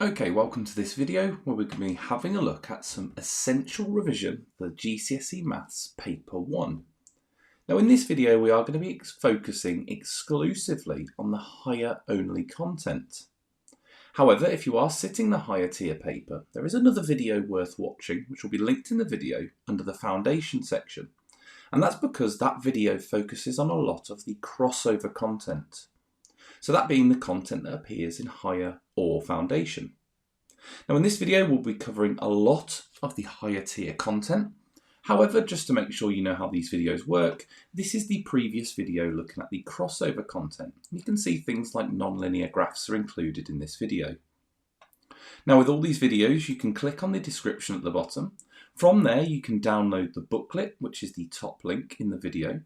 Okay, welcome to this video where we're going to be having a look at some essential revision for GCSE Maths Paper 1. Now in this video we are going to be focusing exclusively on the higher only content. However, if you are sitting the higher tier paper, there is another video worth watching which will be linked in the video under the foundation section. And that's because that video focuses on a lot of the crossover content. So that being the content that appears in higher or foundation. Now in this video we'll be covering a lot of the higher tier content. However, just to make sure you know how these videos work, this is the previous video looking at the crossover content. You can see things like nonlinear graphs are included in this video. Now with all these videos you can click on the description at the bottom. From there you can download the booklet, which is the top link in the video.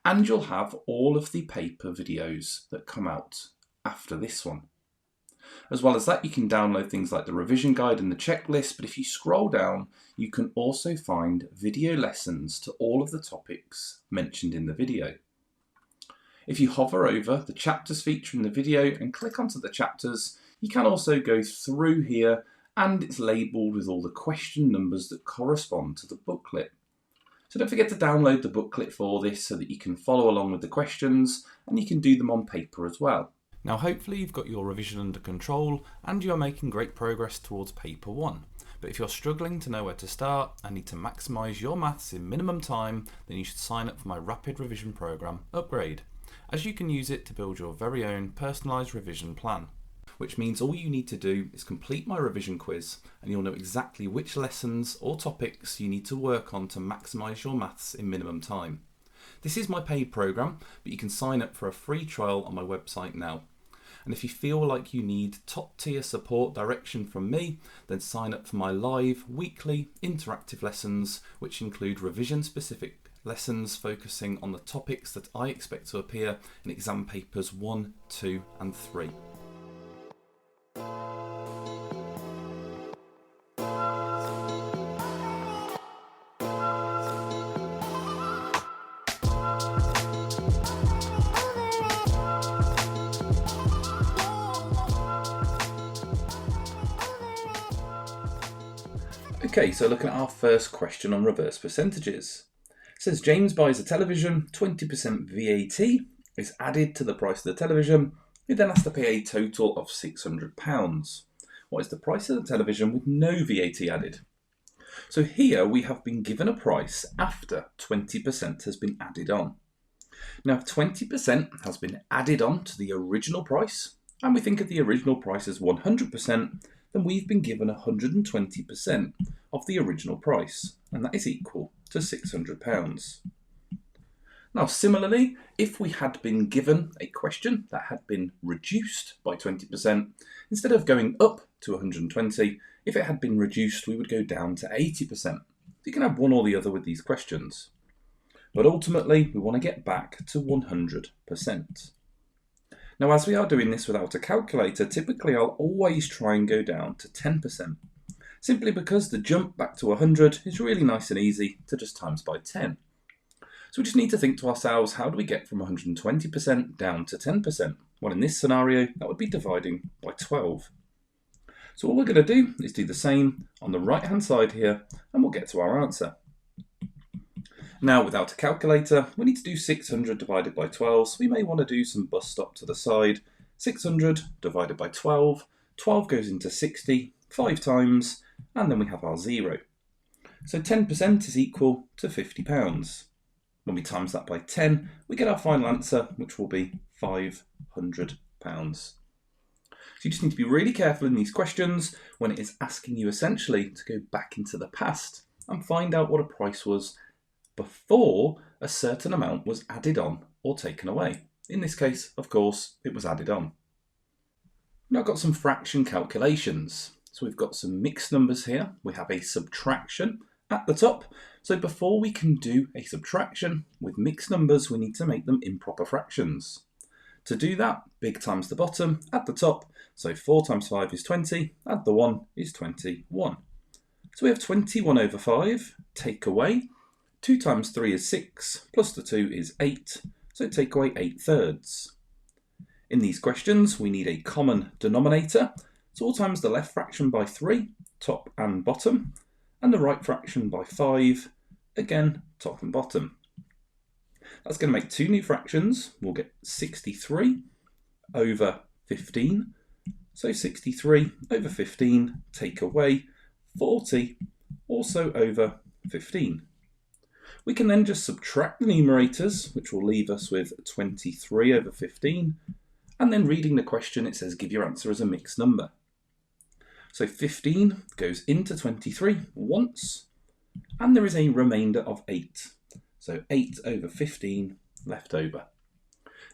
And you'll have all of the paper videos that come out after this one. As well as that, you can download things like the revision guide and the checklist, but if you scroll down, you can also find video lessons to all of the topics mentioned in the video. If you hover over the chapters feature in the video and click onto the chapters, you can also go through here and it's labelled with all the question numbers that correspond to the booklet. So don't forget to download the booklet for this so that you can follow along with the questions and you can do them on paper as well. Now hopefully you've got your revision under control and you are making great progress towards paper 1. But if you're struggling to know where to start and need to maximise your maths in minimum time, then you should sign up for my rapid revision programme, Upgrade, as you can use it to build your very own personalised revision plan. Which means all you need to do is complete my revision quiz and you'll know exactly which lessons or topics you need to work on to maximise your maths in minimum time. This is my paid programme, but you can sign up for a free trial on my website now. And if you feel like you need top tier support direction from me, then sign up for my live weekly interactive lessons, which include revision specific lessons focusing on the topics that I expect to appear in exam papers 1, 2 and 3. Okay, so looking at our first question on reverse percentages. It says James buys a television, 20% VAT is added to the price of the television, who then has to pay a total of £600. What is the price of the television with no VAT added? So here we have been given a price after 20% has been added on. Now if 20% has been added on to the original price, and we think of the original price as 100%, then we've been given 120% of the original price, and that is equal to £600. Now similarly, if we had been given a question that had been reduced by 20%, instead of going up to 120, if it had been reduced we would go down to 80%. You can have one or the other with these questions. But ultimately we want to get back to 100%. Now as we are doing this without a calculator, typically I'll always try and go down to 10%. Simply because the jump back to 100 is really nice and easy to just times by 10. So we just need to think to ourselves, how do we get from 120% down to 10%? Well, in this scenario, that would be dividing by 12. So all we're going to do is do the same on the right hand side here and we'll get to our answer. Now without a calculator, we need to do 600 divided by 12, so we may want to do some bus stop to the side. 600 divided by 12, 12 goes into 60, 5 times, and then we have our 0. So 10% is equal to £50. When we times that by 10, we get our final answer, which will be £500. So you just need to be really careful in these questions when it is asking you essentially to go back into the past and find out what a price was before a certain amount was added on or taken away. In this case, of course, it was added on. Now I've got some fraction calculations. So we've got some mixed numbers here. We have a subtraction at the top. So before we can do a subtraction with mixed numbers, we need to make them improper fractions. To do that, big times the bottom at the top. So 4 times 5 is 20, add the 1 is 21. So we have 21 over 5, take away. 2 times 3 is 6, plus the 2 is 8, so take away 8 thirds. In these questions, we need a common denominator, So we'll times the left fraction by 3, top and bottom, and the right fraction by 5, again, top and bottom. That's going to make two new fractions. We'll get 63 over 15. So 63 over 15, take away 40, also over 15. We can then just subtract the numerators, which will leave us with 23 over 15. And then reading the question, it says give your answer as a mixed number. So 15 goes into 23 once, and there is a remainder of 8. So 8 over 15 left over.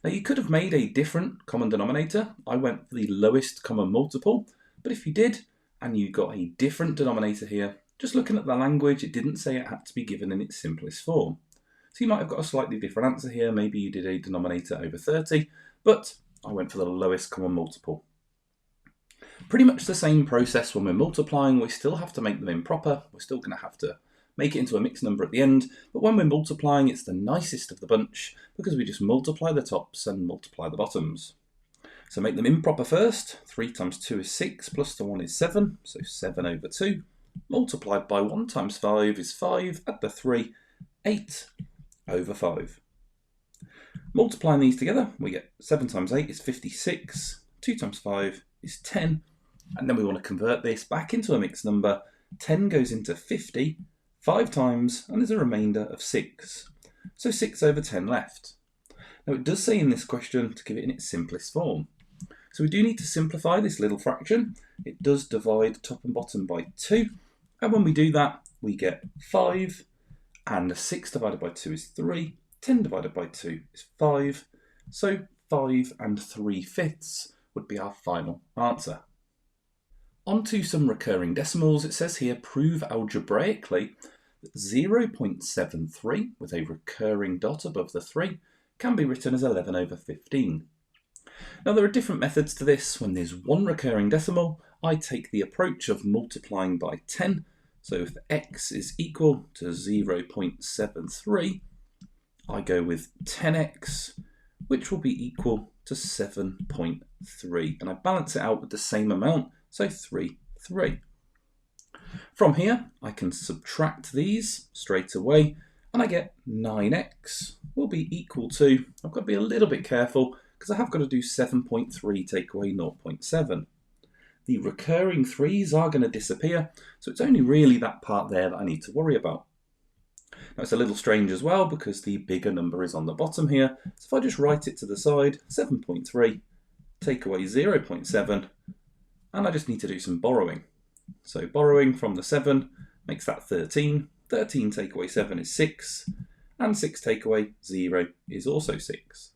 Now you could have made a different common denominator. I went for the lowest common multiple, but if you did, and you got a different denominator here, just looking at the language, it didn't say it had to be given in its simplest form. So you might have got a slightly different answer here. Maybe you did a denominator over 30, but I went for the lowest common multiple. Pretty much the same process when we're multiplying. We still have to make them improper. We're still going to have to make it into a mixed number at the end, but when we're multiplying, it's the nicest of the bunch because we just multiply the tops and multiply the bottoms. So make them improper first. 3 times 2 is 6, plus the 1 is 7, so 7 over 2. Multiplied by 1 times 5 is 5, add the 3, 8 over 5. Multiplying these together, we get 7 times 8 is 56, 2 times 5 is 10, and then we want to convert this back into a mixed number. 10 goes into 50, 5 times, and there's a remainder of 6. So 6 over 10 left. Now it does say in this question to give it in its simplest form. So we do need to simplify this little fraction. It does divide top and bottom by 2. And when we do that, we get 5, and 6 divided by 2 is 3. 10 divided by 2 is 5. So 5 and 3/5 would be our final answer. On to some recurring decimals. It says here, prove algebraically that 0.73 with a recurring dot above the 3 can be written as 11 over 15. Now there are different methods to this. When there's one recurring decimal, I take the approach of multiplying by 10. So if x is equal to 0.73, I go with 10x, which will be equal to 7.3. And I balance it out with the same amount, so 3. From here, I can subtract these straight away, and I get 9x will be equal to, I've got to be a little bit careful, because I have got to do 7.3 take away 0.7. The recurring 3's are going to disappear, so it's only really that part there that I need to worry about. Now it's a little strange as well because the bigger number is on the bottom here, so if I just write it to the side, 7.3, take away 0.7, and I just need to do some borrowing. So borrowing from the 7 makes that 13, 13 take away 7 is 6, and 6 take away 0 is also 6.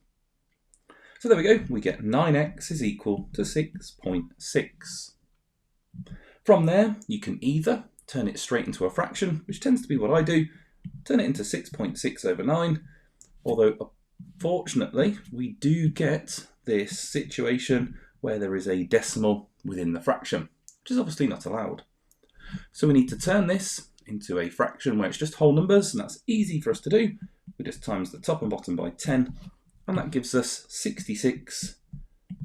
So there we go, we get 9x is equal to 6.6. From there, you can either turn it straight into a fraction, which tends to be what I do, turn it into 6.6 over 9, although fortunately we do get this situation where there is a decimal within the fraction, which is obviously not allowed. So we need to turn this into a fraction where it's just whole numbers, and that's easy for us to do. We just times the top and bottom by 10, and that gives us 66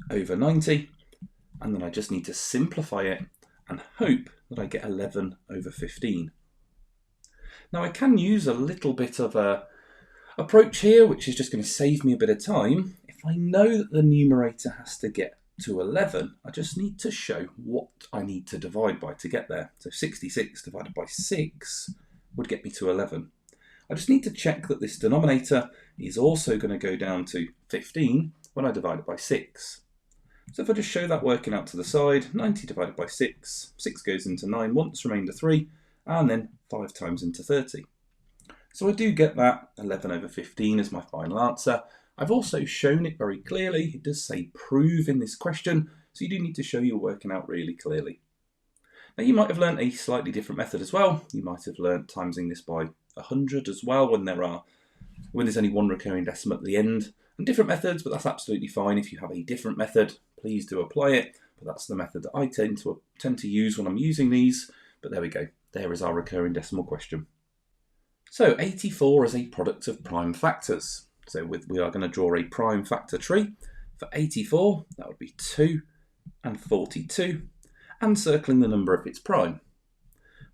over 90, and then I just need to simplify it and hope that I get 11 over 15. Now I can use a little bit of a approach here, which is just going to save me a bit of time. If I know that the numerator has to get to 11, I just need to show what I need to divide by to get there. So 66 divided by 6 would get me to 11. I just need to check that this denominator is also going to go down to 15 when I divide it by 6. So if I just show that working out to the side, 90 divided by 6, 6 goes into 9 once, remainder 3, and then 5 times into 30. So I do get that 11 over 15 is my final answer. I've also shown it very clearly. It does say prove in this question, so you do need to show you're working out really clearly. Now you might have learnt a slightly different method as well. You might have learnt timesing this by 100 as well when there's only one recurring decimal at the end, and different methods, but that's absolutely fine. If you have a different method, please do apply it, but that's the method that I tend to use when I'm using these. But there we go, there is our recurring decimal question. So 84 is a product of prime factors. So we are going to draw a prime factor tree. For 84, that would be 2 and 42. and circling the number if it's prime.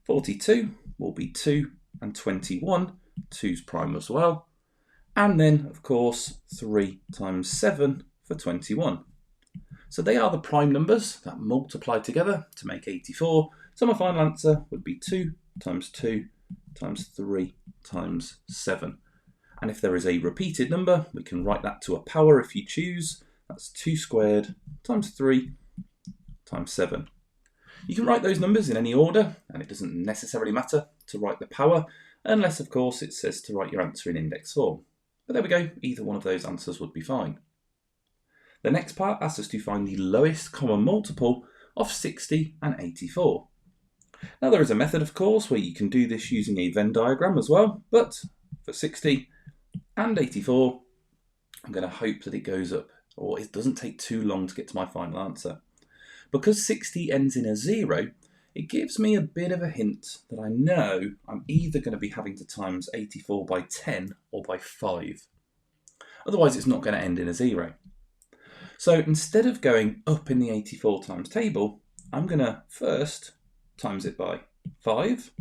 42 will be 2 and 21, 2's prime as well. And then, of course, 3 times 7 for 21. So they are the prime numbers that multiply together to make 84. So my final answer would be 2 times 2 times 3 times 7. And if there is a repeated number, we can write that to a power if you choose. That's 2 squared times 3 times 7. You can write those numbers in any order, and it doesn't necessarily matter to write the power, unless of course it says to write your answer in index form. But there we go, either one of those answers would be fine. The next part asks us to find the lowest common multiple of 60 and 84. Now there is a method of course where you can do this using a Venn diagram as well, but for 60 and 84, I'm going to hope that it goes up, or it doesn't take too long to get to my final answer. Because 60 ends in a 0, it gives me a bit of a hint that I know I'm either going to be having to times 84 by 10 or by 5. Otherwise it's not going to end in a 0. So instead of going up in the 84 times table, I'm going to first times it by 5,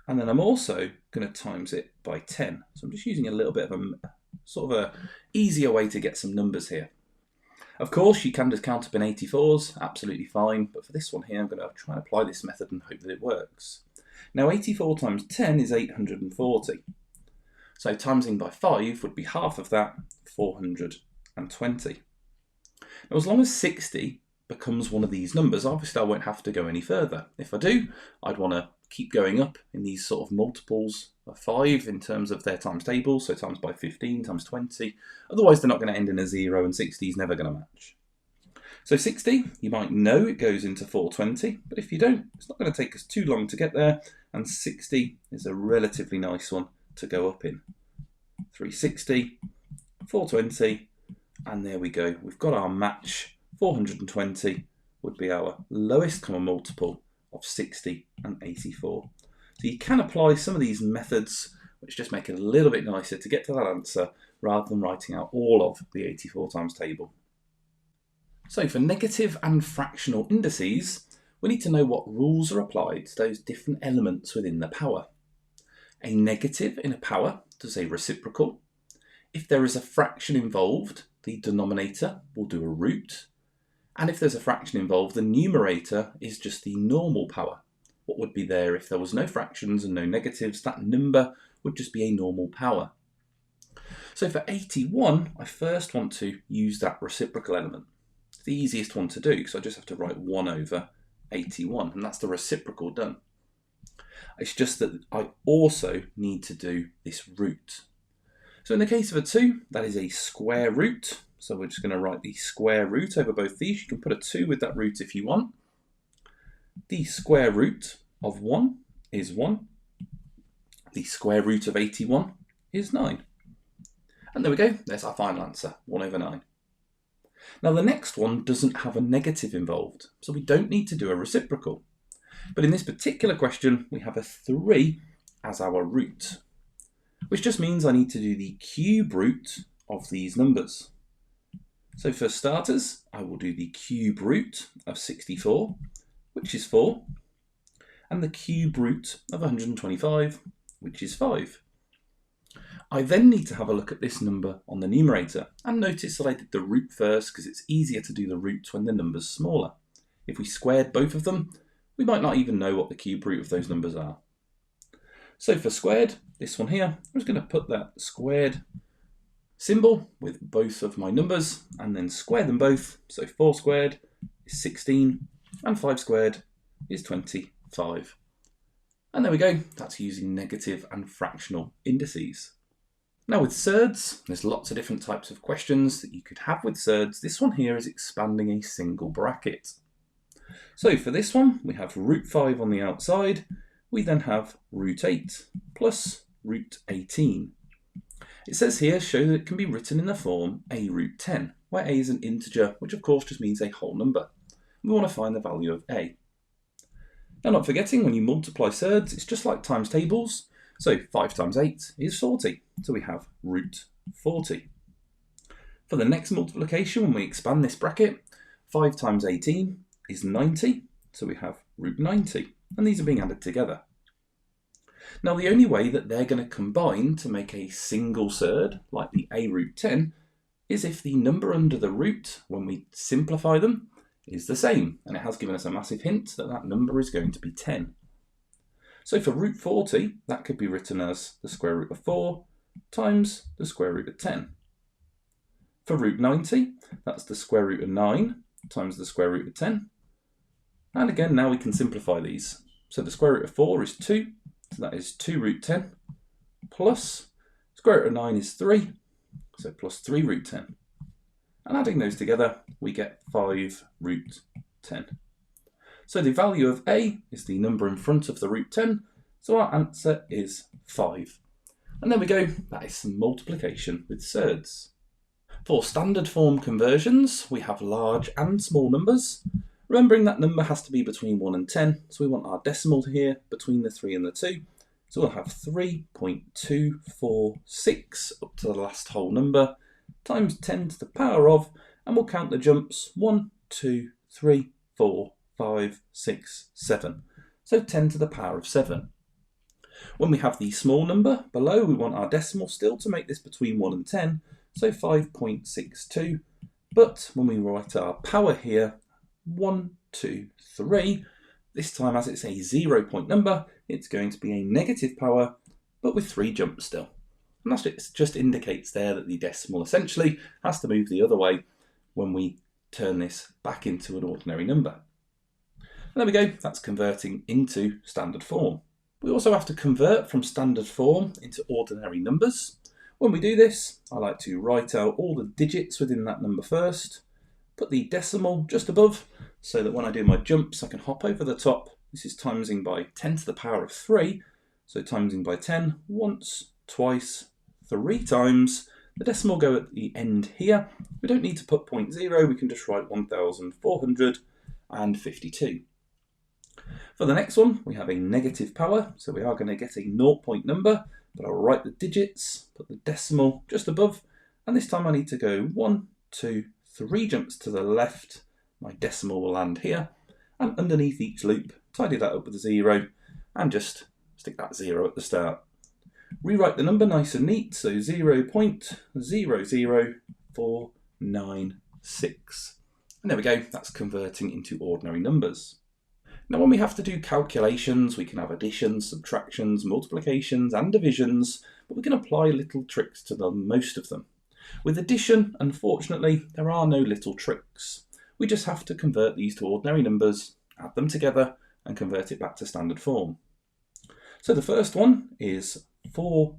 and then I'm also going to times it by 10. So I'm just using a little bit of a sort of a easier way to get some numbers here. Of course, you can just count up in 84s, absolutely fine, but for this one here, I'm going to try and apply this method and hope that it works. Now 84 times 10 is 840. So timesing by 5 would be half of that, 420. Now as long as 60 becomes one of these numbers, obviously I won't have to go any further. If I do, I'd want to keep going up in these sort of multiples of 5 in terms of their times tables, so times by 15, times 20. Otherwise they're not going to end in a 0 and 60 is never going to match. So 60, you might know it goes into 420, but if you don't, it's not going to take us too long to get there, and 60 is a relatively nice one to go up in. 360, 420, and there we go. We've got our match. 420 would be our lowest common multiple of 60 and 84. So you can apply some of these methods which just make it a little bit nicer to get to that answer rather than writing out all of the 84 times table. So for negative and fractional indices, we need to know what rules are applied to those different elements within the power. A negative in a power does a reciprocal. If there is a fraction involved, the denominator will do a root. And if there's a fraction involved, the numerator is just the normal power. What would be there if there was no fractions and no negatives? That number would just be a normal power. So for 81, I first want to use that reciprocal element. It's the easiest one to do because I just have to write 1 over 81, and that's the reciprocal done. It's just that I also need to do this root. So in the case of a 2, that is a square root. So we're just going to write the square root over both these. You can put a 2 with that root if you want. The square root of 1 is 1. The square root of 81 is 9. And there we go. There's our final answer, 1 over 9. Now the next one doesn't have a negative involved, so we don't need to do a reciprocal. But in this particular question, we have a 3 as our root, which just means I need to do the cube root of these numbers. So for starters, I will do the cube root of 64, which is 4, and the cube root of 125, which is 5. I then need to have a look at this number on the numerator, and notice that I did the root first because it's easier to do the root when the number's smaller. If we squared both of them, we might not even know what the cube root of those numbers are. So for squared, this one here, I'm just going to put that squared symbol with both of my numbers and then square them both. So 4 squared is 16 and 5 squared is 25. And there we go, that's using negative and fractional indices. Now with surds, there's lots of different types of questions that you could have with surds. This one here is expanding a single bracket. So for this one, we have root 5 on the outside. We then have root 8 plus root 18. It says here, show that it can be written in the form a root 10, where a is an integer, which of course just means a whole number. We want to find the value of a. Now not forgetting, when you multiply surds, it's just like times tables. So 5 times 8 is 40, so we have root 40. For the next multiplication, when we expand this bracket, 5 times 18 is 90, So we have root 90, and these are being added together. Now the only way that they're going to combine to make a single surd, like the a root 10, is if the number under the root, when we simplify them, is the same. And it has given us a massive hint that that number is going to be 10. So for root 40, that could be written as the square root of 4 times the square root of 10. For root 90, that's the square root of 9 times the square root of 10. And again, now we can simplify these. So the square root of 4 is 2, so that is 2 root 10, plus square root of 9 is 3, so plus 3 root 10. And adding those together, we get 5 root 10. So the value of a is the number in front of the root 10, so our answer is 5. And there we go, that is some multiplication with surds. For standard form conversions, we have large and small numbers. Remembering that number has to be between 1 and 10, so we want our decimal here between the 3 and the 2. So we'll have 3.246 up to the last whole number, times 10 to the power of, and we'll count the jumps 1, 2, 3, 4, 5, 6, 7. So 10 to the power of 7. When we have the small number below, we want our decimal still to make this between 1 and 10, so 5.62. But when we write our power here, 1, 2, 3, this time as it's a 0 point number, it's going to be a negative power, but with 3 jumps still. And that's it just indicates there that the decimal essentially has to move the other way when we turn this back into an ordinary number. And there we go, that's converting into standard form. We also have to convert from standard form into ordinary numbers. When we do this, I like to write out all the digits within that number first, put the decimal just above, so that when I do my jumps I can hop over the top. This is timesing by 10 to the power of 3, so timesing by 10 once, twice, 3 times. The decimal go at the end here. We don't need to put 0.0, we can just write 1452. For the next one, we have a negative power, so we are going to get a 0 point number, but I'll write the digits, put the decimal just above, and this time I need to go 1, 2, 3 jumps to the left. My decimal will land here, and underneath each loop, tidy that up with a 0, and just stick that 0 at the start. Rewrite the number nice and neat, so 0.00496. And there we go, that's converting into ordinary numbers. Now when we have to do calculations, we can have additions, subtractions, multiplications and divisions, but we can apply little tricks to most of them. With addition, unfortunately, there are no little tricks. We just have to convert these to ordinary numbers, add them together and convert it back to standard form. So the first one is 4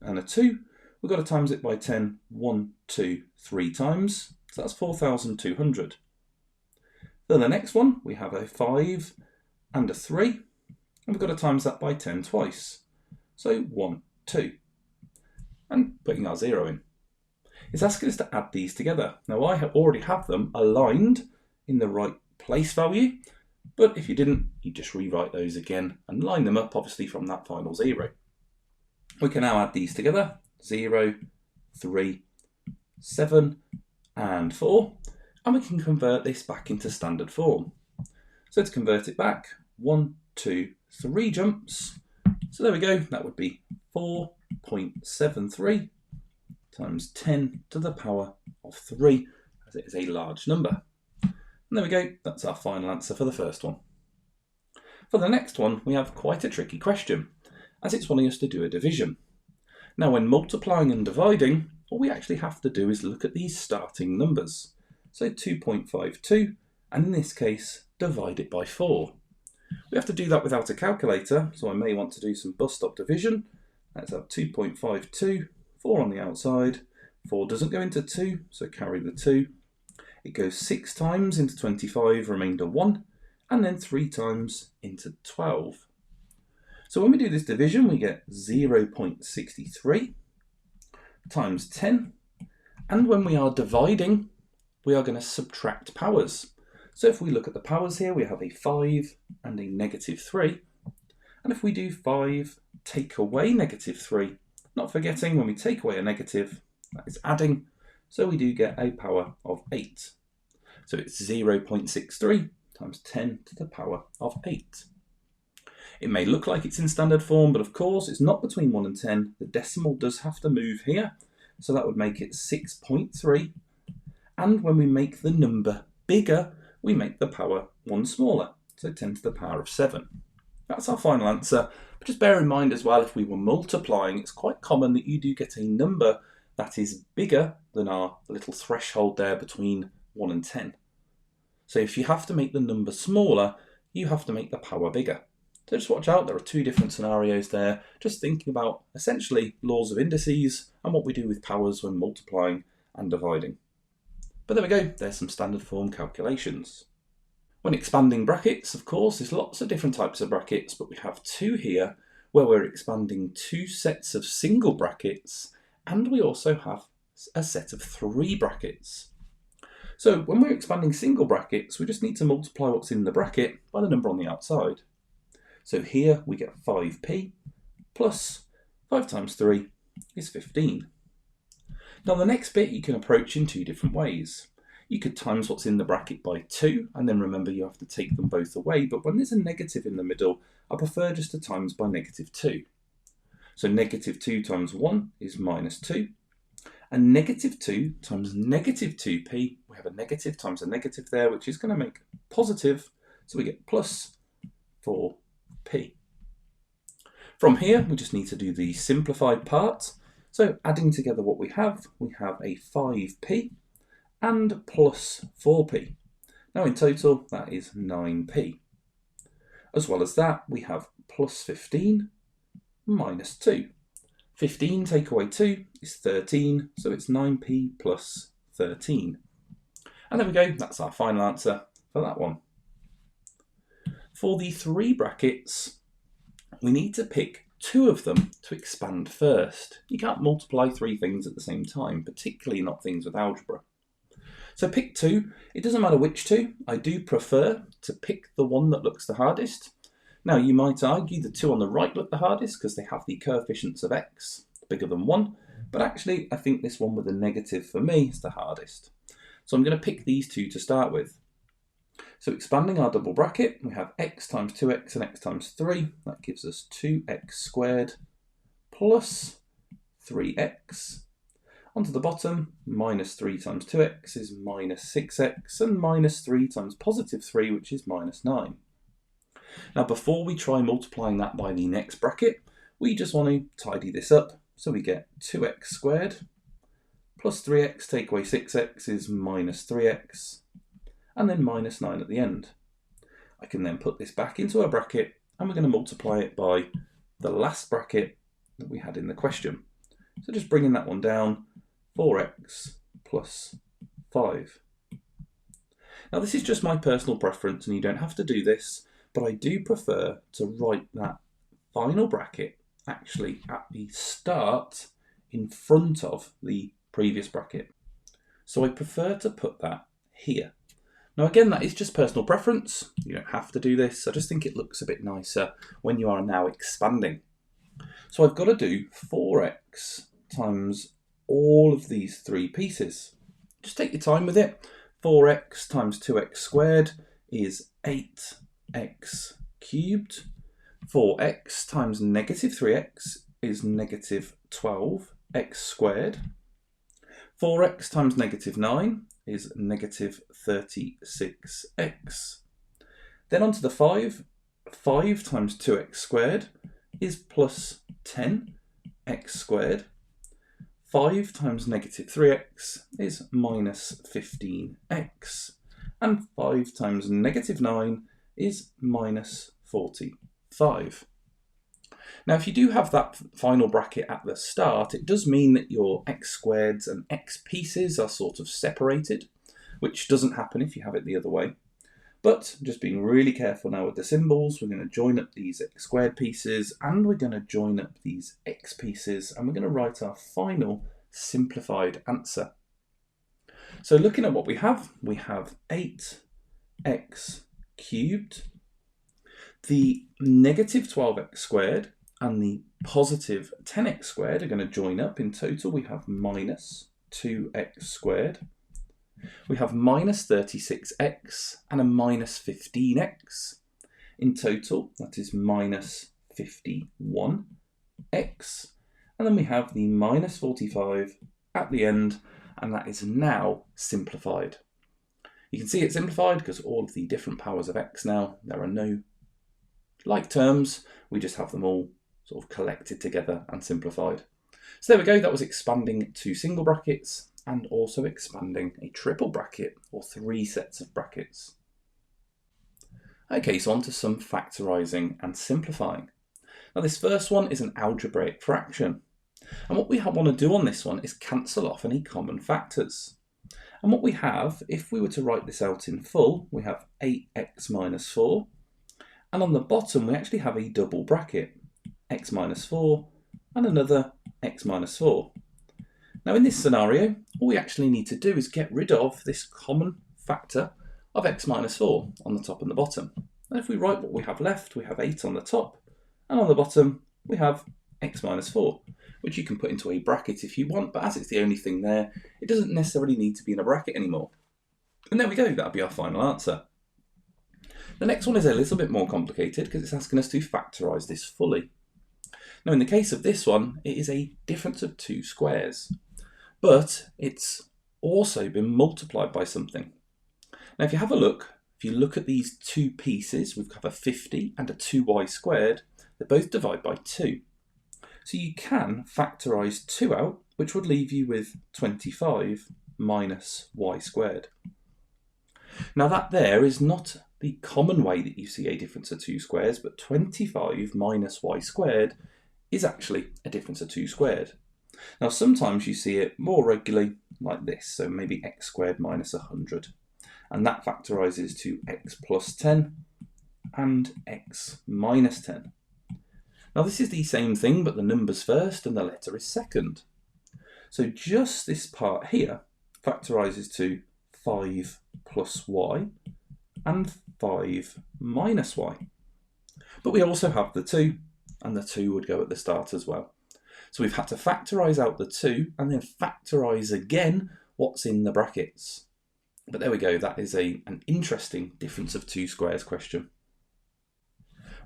and a 2. We've got to times it by 10, 1, 2, 3 times. So that's 4,200. Then the next one, we have a 5 and a 3. And we've got to times that by 10 twice. So 1, 2. And putting our 0 in. It's asking us to add these together. Now I already have them aligned in the right place value, but if you didn't, you just rewrite those again and line them up obviously from that final 0. We can now add these together, 0, 3, 7 and 4, and we can convert this back into standard form. So to convert it back, 1, 2, 3 jumps. So there we go, that would be 4.73 times 10 to the power of 3, as it is a large number. And there we go, that's our final answer for the first one. For the next one, we have quite a tricky question, as it's wanting us to do a division. Now when multiplying and dividing, all we actually have to do is look at these starting numbers. So 2.52, and in this case, divide it by 4. We have to do that without a calculator, so I may want to do some bus-stop division. Let's have 2.52, 4 on the outside. 4 doesn't go into 2, so carry the 2. It goes 6 times into 25, remainder 1, and then 3 times into 12. So when we do this division, we get 0.63 times 10. And when we are dividing, we are going to subtract powers. So if we look at the powers here, we have a 5 and a negative 3. And if we do 5, take away negative 3, not forgetting when we take away a negative, that is adding, so we do get a power of 8. So it's 0.63 times 10 to the power of 8. It may look like it's in standard form, but of course it's not between 1 and 10. The decimal does have to move here, so that would make it 6.3. And when we make the number bigger, we make the power 1 smaller, so 10 to the power of 7. That's our final answer, but just bear in mind as well, if we were multiplying, it's quite common that you do get a number that is bigger than our little threshold there between 1 and 10. So if you have to make the number smaller, you have to make the power bigger. So just watch out, there are two different scenarios there, just thinking about essentially laws of indices and what we do with powers when multiplying and dividing. But there we go, there's some standard form calculations. When expanding brackets, of course, there's lots of different types of brackets, but we have two here where we're expanding two sets of single brackets, and we also have a set of 3 brackets. So when we're expanding single brackets, we just need to multiply what's in the bracket by the number on the outside. So here we get 5p plus 5 times 3 is 15. Now the next bit you can approach in two different ways. You could times what's in the bracket by 2, and then remember you have to take them both away, but when there's a negative in the middle, I prefer just to times by -2. So -2 times 1 is -2, and -2 times -2p, we have a negative times a negative there, which is going to make positive, so we get plus 4p. From here, we just need to do the simplified part. So adding together what we have a 5p and plus 4p. Now in total, that is 9p. As well as that, we have plus 15 minus 2. 15 take away 2 is 13, so it's 9p plus 13. And there we go, that's our final answer for that one. For the 3 brackets, we need to pick 2 of them to expand first. You can't multiply 3 things at the same time, particularly not things with algebra. So pick 2. It doesn't matter which 2. I do prefer to pick the one that looks the hardest. Now you might argue the 2 on the right look the hardest because they have the coefficients of x bigger than 1, but actually I think this one with a negative for me is the hardest. So I'm going to pick these 2 to start with. So expanding our double bracket, we have x times 2x and x times 3. That gives us 2x squared plus 3x. Onto the bottom, minus 3 times 2x is minus 6x, and minus 3 times positive 3, which is minus 9. Now before we try multiplying that by the next bracket, we just want to tidy this up. So we get 2x squared plus 3x take away 6x is minus 3x, and then minus 9 at the end. I can then put this back into a bracket, and we're going to multiply it by the last bracket that we had in the question. So just bringing that one down, 4x plus 5. Now this is just my personal preference, and you don't have to do this, but I do prefer to write that final bracket actually at the start in front of the previous bracket. So I prefer to put that here. Now again, that is just personal preference. You don't have to do this. I just think it looks a bit nicer when you are now expanding. So I've got to do 4x times all of these 3 pieces. Just take your time with it. 4x times 2x squared is 8x cubed. 4x times negative 3x is negative 12x squared. 4x times negative 9 is negative 36x. Then onto the 5. 5 times 2x squared is plus 10x squared. 5 times negative 3x is minus 15x. And 5 times negative 9 is minus 45. Now, if you do have that final bracket at the start, it does mean that your x squareds and x pieces are sort of separated, which doesn't happen if you have it the other way. But just being really careful now with the symbols, we're going to join up these x squared pieces, and we're going to join up these x pieces, and we're going to write our final simplified answer. So looking at what we have 8x cubed. The negative 12x squared and the positive 10x squared are going to join up. In total, we have minus 2x squared. We have minus 36x and a minus 15x. In total, that is minus 51x. And then we have the minus 45 at the end, and that is now simplified. You can see it's simplified because all of the different powers of x now, there are no like terms, we just have them all sort of collected together and simplified. So there we go, that was expanding 2 single brackets and also expanding a triple bracket, or 3 sets of brackets. Okay, so on to some factorising and simplifying. Now this first one is an algebraic fraction. And what we want to do on this one is cancel off any common factors. And what we have, if we were to write this out in full, we have 8x minus 4. And on the bottom, we actually have a double bracket, x minus 4 and another x minus 4. Now in this scenario, all we actually need to do is get rid of this common factor of x minus 4 on the top and the bottom. And if we write what we have left, we have 8 on the top, and on the bottom, we have x minus 4, which you can put into a bracket if you want, but as it's the only thing there, it doesn't necessarily need to be in a bracket anymore. And there we go, that'll be our final answer. The next one is a little bit more complicated because it's asking us to factorise this fully. Now in the case of this one, it is a difference of 2 squares, but it's also been multiplied by something. Now if you have a look, if you look at these 2 pieces, we've got a 50 and a 2y squared, they both divide by 2. So you can factorise 2 out, which would leave you with 25 minus y squared. Now that there is not the common way that you see a difference of 2 squares, but 25 minus y squared is actually a difference of 2 squared. Now sometimes you see it more regularly like this, so maybe x squared minus 100, and that factorises to x plus 10 and x minus 10. Now this is the same thing, but the number's first and the letter is second. So just this part here factorises to 5 plus y and 5 minus y. But we also have the 2, and the 2 would go at the start as well. So we've had to factorise out the 2 and then factorise again what's in the brackets. But there we go, that is an interesting difference of 2 squares question.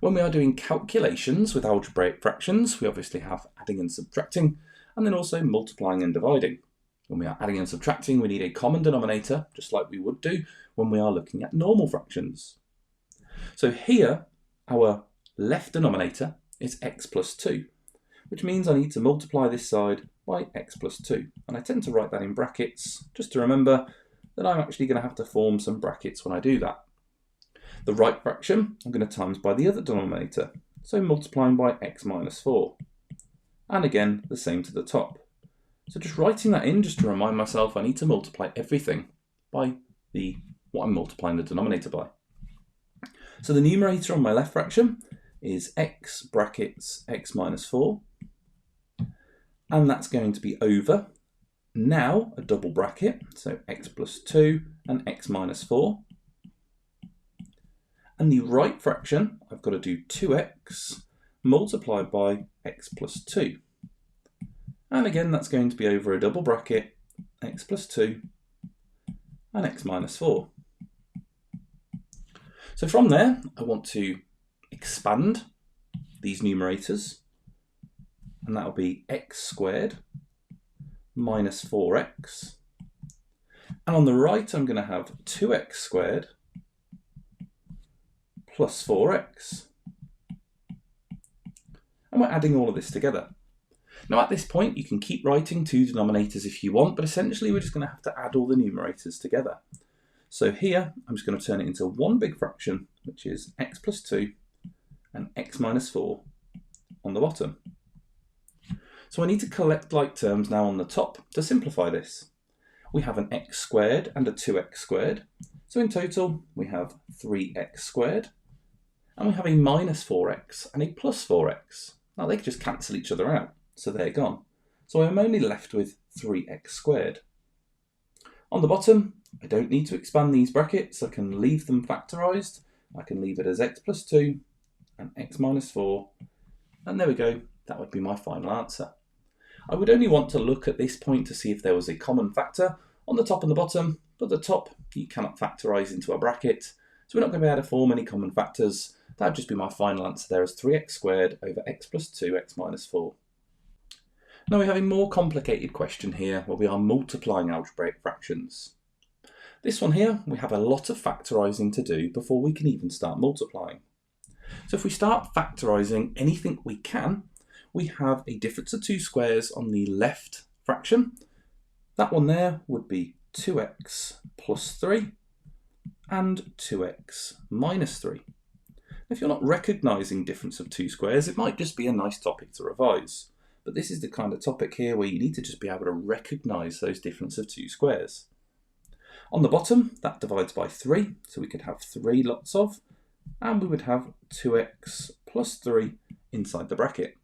When we are doing calculations with algebraic fractions, we obviously have adding and subtracting, and then also multiplying and dividing. When we are adding and subtracting, we need a common denominator, just like we would do when we are looking at normal fractions. So here, our left denominator is x plus 2, which means I need to multiply this side by x plus 2. And I tend to write that in brackets, just to remember that I'm actually going to have to form some brackets when I do that. The right fraction, I'm going to times by the other denominator, so multiplying by x minus 4. And again, the same to the top. So just writing that in, just to remind myself, I need to multiply everything by what I'm multiplying the denominator by. So the numerator on my left fraction is x brackets x minus 4. And that's going to be over, now a double bracket, so x plus 2 and x minus 4. And the right fraction, I've got to do 2x multiplied by x plus 2. And again, that's going to be over a double bracket, x plus 2 and x minus 4. So from there, I want to expand these numerators, and that will be x squared minus 4x. And on the right, I'm going to have 2x squared plus 4x. And we're adding all of this together. Now at this point, you can keep writing 2 denominators if you want, but essentially we're just going to have to add all the numerators together. So here, I'm just going to turn it into one big fraction, which is x plus 2 and x minus 4 on the bottom. So I need to collect like terms now on the top to simplify this. We have an x squared and a 2x squared. So in total, we have 3x squared. And we have a minus 4x and a plus 4x. Now they just cancel each other out, so they're gone. So I'm only left with 3x squared. On the bottom, I don't need to expand these brackets. I can leave them factorised. I can leave it as x plus 2 and x minus 4. And there we go. That would be my final answer. I would only want to look at this point to see if there was a common factor on the top and the bottom, but at the top you cannot factorise into a bracket, so we're not going to be able to form any common factors. That would just be my final answer there as 3x squared over x plus 2x minus 4. Now we have a more complicated question here where we are multiplying algebraic fractions. This one here, we have a lot of factorising to do before we can even start multiplying. So if we start factorising anything we can, we have a difference of 2 squares on the left fraction. That one there would be 2x plus 3 and 2x minus 3. If you're not recognising difference of 2 squares, it might just be a nice topic to revise. But this is the kind of topic here where you need to just be able to recognise those difference of 2 squares. On the bottom, that divides by 3, so we could have 3 lots of, and we would have 2x plus 3 inside the bracket.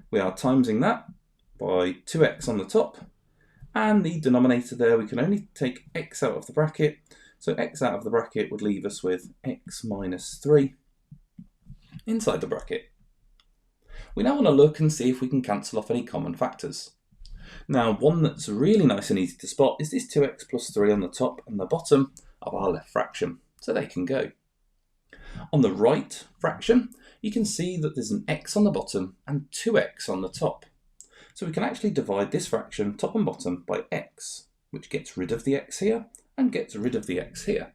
We are timesing that by 2x on the top, and the denominator there, we can only take x out of the bracket, so x out of the bracket would leave us with x minus 3 inside the bracket. We now want to look and see if we can cancel off any common factors. Now, one that's really nice and easy to spot is this 2x plus 3 on the top and the bottom of our left fraction, so they can go. On the right fraction, you can see that there's an x on the bottom and 2x on the top. So we can actually divide this fraction, top and bottom, by x, which gets rid of the x here and gets rid of the x here.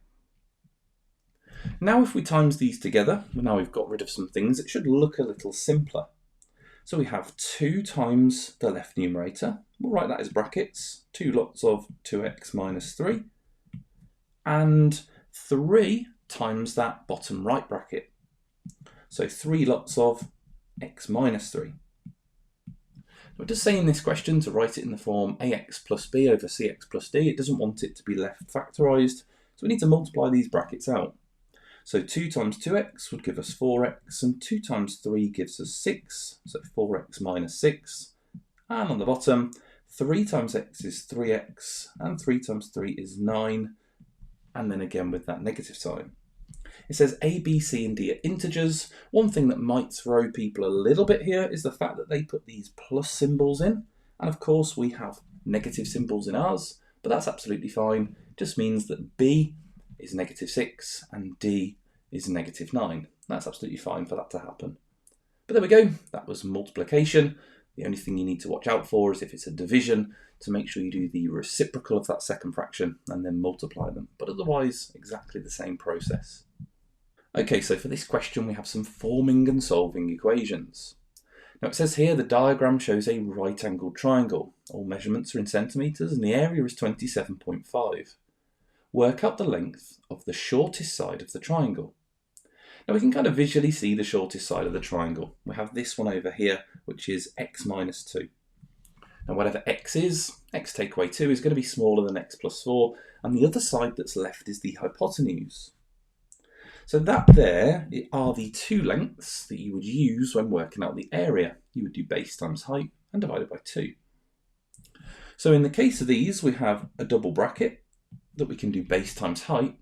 Now if we times these together, now we've got rid of some things, it should look a little simpler. So we have 2 times the left numerator, we'll write that as brackets, 2 lots of 2x minus 3, and 3 times that bottom right bracket. So 3 lots of x minus 3. It does say in this question to write it in the form ax plus b over cx plus d. It doesn't want it to be left factorised, so we need to multiply these brackets out. So 2 times 2x would give us 4x, and 2 times 3 gives us 6, so 4x minus 6. And on the bottom, 3 times x is 3x, and 3 times 3 is 9, and then again with that negative sign. It says a, b, c and d are integers. One thing that might throw people a little bit here is the fact that they put these plus symbols in, and of course we have negative symbols in ours, but that's absolutely fine. It just means that b is negative 6 and d is negative 9. That's absolutely fine for that to happen. But there we go, that was multiplication. The only thing you need to watch out for is if it's a division, to make sure you do the reciprocal of that second fraction and then multiply them. But otherwise, exactly the same process. Okay, so for this question we have some forming and solving equations. Now it says here the diagram shows a right-angled triangle. All measurements are in centimetres and the area is 27.5. Work out the length of the shortest side of the triangle. Now we can kind of visually see the shortest side of the triangle. We have this one over here, which is x minus 2. Now whatever x is, x take away 2 is going to be smaller than x plus 4, and the other side that's left is the hypotenuse. So that there are the 2 lengths that you would use when working out the area. You would do base times height and divide it by 2. So in the case of these, we have a double bracket that we can do base times height.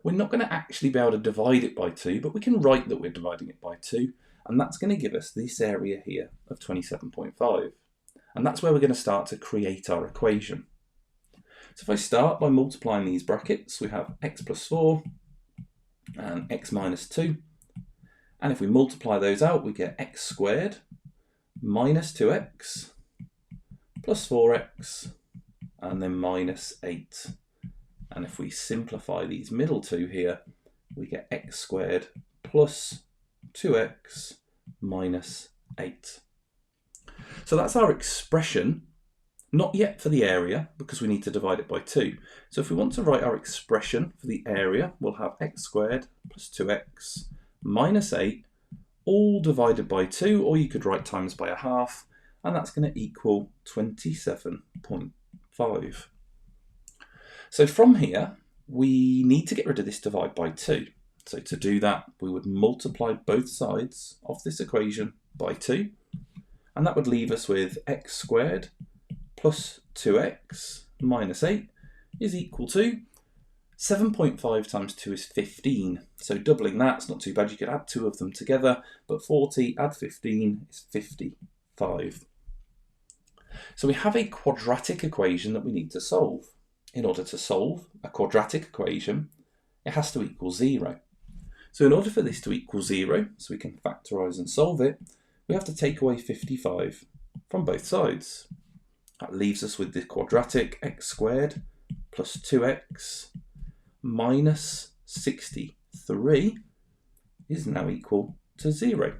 We're not going to actually be able to divide it by 2, but we can write that we're dividing it by 2, and that's going to give us this area here of 27.5. And that's where we're going to start to create our equation. So if I start by multiplying these brackets, we have x plus 4 and x minus 2. And if we multiply those out, we get x squared minus 2x plus 4x and then minus 8. And if we simplify these middle two here, we get x squared plus 2x minus 8. So that's our expression, not yet for the area because we need to divide it by 2. So if we want to write our expression for the area, we'll have x squared plus 2x minus 8 all divided by 2, or you could write times by a half, and that's going to equal 27.5. So from here, we need to get rid of this divide by 2. So to do that, we would multiply both sides of this equation by 2, and that would leave us with x squared plus 2x minus 8 is equal to 7.5 times 2 is 15. So doubling that's not too bad. You could add 2 of them together, but 40 add 15 is 55. So we have a quadratic equation that we need to solve. in order to solve a quadratic equation, it has to equal 0. So in order for this to equal 0, so we can factorise and solve it, we have to take away 55 from both sides. That leaves us with the quadratic x squared plus 2x minus 63 is now equal to 0.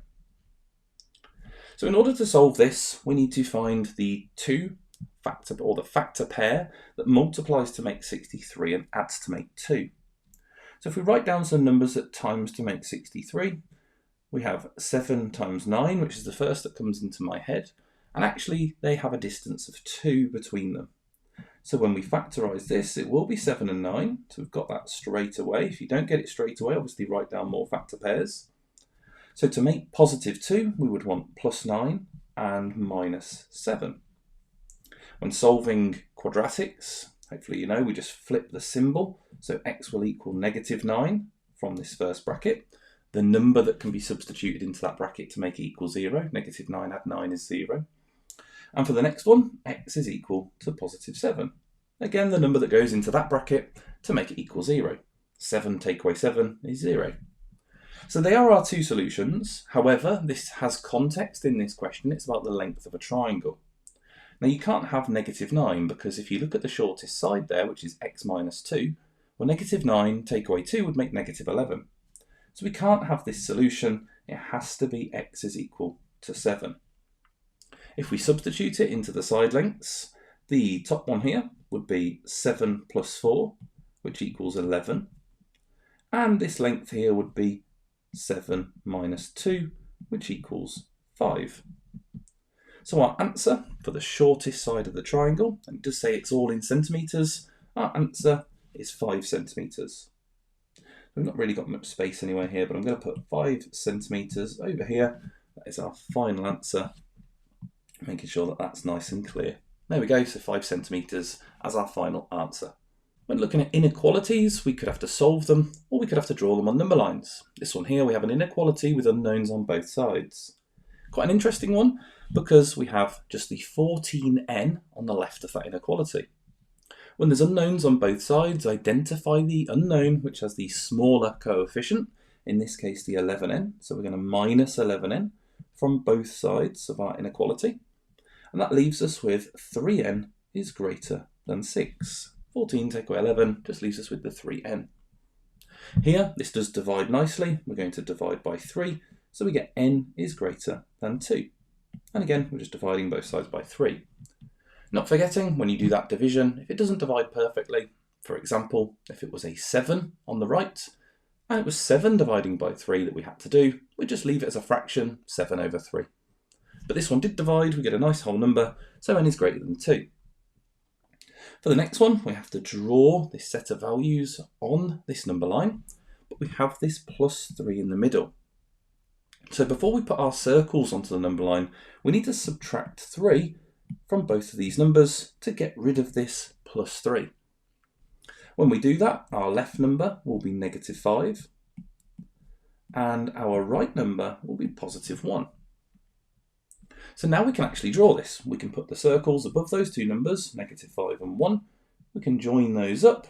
So in order to solve this, we need to find the factor pair that multiplies to make 63 and adds to make 2. So if we write down some numbers at times to make 63, we have 7 times 9, which is the first that comes into my head, and actually they have a distance of 2 between them. So when we factorise this, it will be 7 and 9, so we've got that straight away. If you don't get it straight away, obviously write down more factor pairs. So to make positive 2, we would want plus 9 and minus 7. When solving quadratics, hopefully you know, we just flip the symbol. So x will equal negative 9 from this first bracket. The number that can be substituted into that bracket to make it equal 0. Negative 9 add 9 is 0. And for the next one, x is equal to positive 7. Again, the number that goes into that bracket to make it equal 0. 7 take away 7 is 0. So they are our two solutions. However, this has context in this question. It's about the length of a triangle. Now you can't have negative 9 because if you look at the shortest side there, which is x minus 2, well, negative 9 take away 2 would make negative 11. So we can't have this solution. It has to be x is equal to 7. If we substitute it into the side lengths, the top one here would be 7 plus 4, which equals 11. And this length here would be 7 minus 2, which equals 5. So our answer for the shortest side of the triangle, and it does say it's all in centimetres, our answer is 5 centimetres. We've not really got much space anywhere here, but I'm going to put 5 centimetres over here. That is our final answer, making sure that that's nice and clear. There we go, so 5 centimetres as our final answer. When looking at inequalities, we could have to solve them, or we could have to draw them on number lines. This one here, we have an inequality with unknowns on both sides. Quite an interesting one, because we have just the 14n on the left of that inequality. When there's unknowns on both sides, identify the unknown which has the smaller coefficient, in this case the 11n, so we're going to minus 11n from both sides of our inequality, and that leaves us with 3n is greater than 6. 14 take away 11 just leaves us with the 3n. Here, this does divide nicely. We're going to divide by 3, so we get n is greater than 2. And again, we're just dividing both sides by 3. Not forgetting, when you do that division, if it doesn't divide perfectly, for example, if it was a 7 on the right, and it was 7 dividing by 3 that we had to do, we'd just leave it as a fraction, 7 over 3. But this one did divide, we get a nice whole number, so n is greater than 2. For the next one, we have to draw this set of values on this number line, but we have this plus 3 in the middle. So before we put our circles onto the number line, we need to subtract 3 from both of these numbers to get rid of this plus 3. When we do that, our left number will be negative 5, and our right number will be positive 1. So now we can actually draw this. We can put the circles above those two numbers, negative 5 and 1. We can join those up,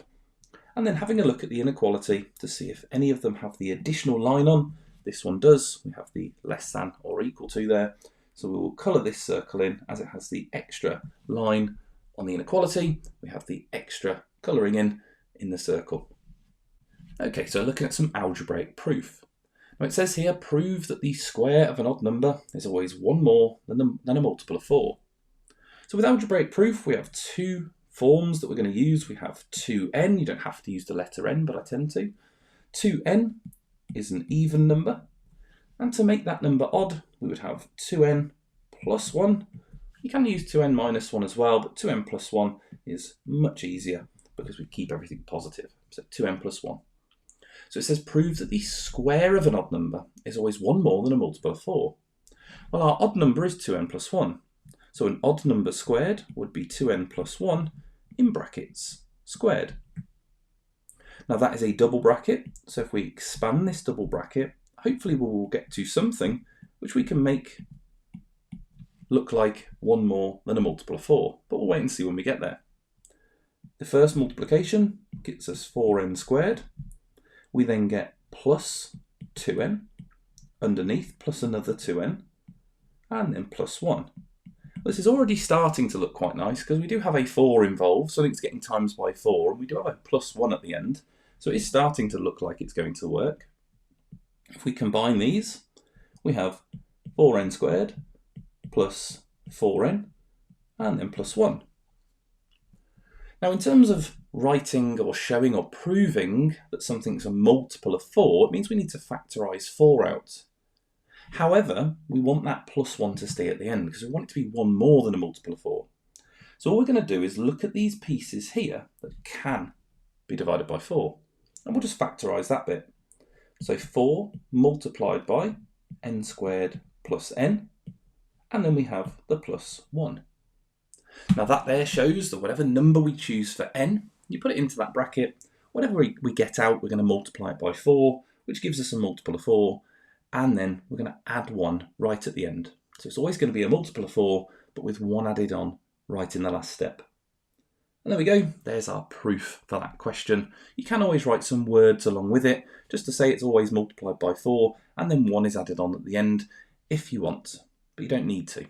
and then having a look at the inequality to see if any of them have the additional line on. This one does. We have the less than or equal to there. So we will colour this circle in as it has the extra line on the inequality. We have the extra colouring in the circle. Okay, so looking at some algebraic proof. Now it says here, prove that the square of an odd number is always one more than a multiple of 4. So with algebraic proof, we have two forms that we're going to use. We have 2n. You don't have to use the letter n, but I tend to. 2n is an even number. And to make that number odd, we would have 2n plus 1. You can use 2n minus 1 as well, but 2n plus 1 is much easier because we keep everything positive. So 2n plus 1. So it says prove that the square of an odd number is always one more than a multiple of 4. Well, our odd number is 2n plus 1. So an odd number squared would be 2n plus 1 in brackets squared. Now that is a double bracket, so if we expand this double bracket, hopefully we will get to something which we can make look like one more than a multiple of 4, but we'll wait and see when we get there. The first multiplication gets us 4n squared. We then get plus 2n underneath, plus another 2n, and then plus 1. This is already starting to look quite nice because we do have a 4 involved, so I think it's getting times by 4, and we do have a plus 1 at the end, so it is starting to look like it's going to work. If we combine these, we have 4n squared plus 4n, and then plus 1. Now in terms of writing or showing or proving that something's a multiple of 4, it means we need to factorise 4 out. However, we want that plus 1 to stay at the end because we want it to be one more than a multiple of 4. So all we're going to do is look at these pieces here that can be divided by 4, and we'll just factorise that bit. So 4 multiplied by n squared plus n, and then we have the plus 1. Now that there shows that whatever number we choose for n, you put it into that bracket, whatever we get out, we're going to multiply it by 4, which gives us a multiple of 4, and then we're going to add 1 right at the end. So it's always going to be a multiple of 4, but with 1 added on right in the last step. And there we go, there's our proof for that question. You can always write some words along with it, just to say it's always multiplied by 4, and then 1 is added on at the end if you want, but you don't need to.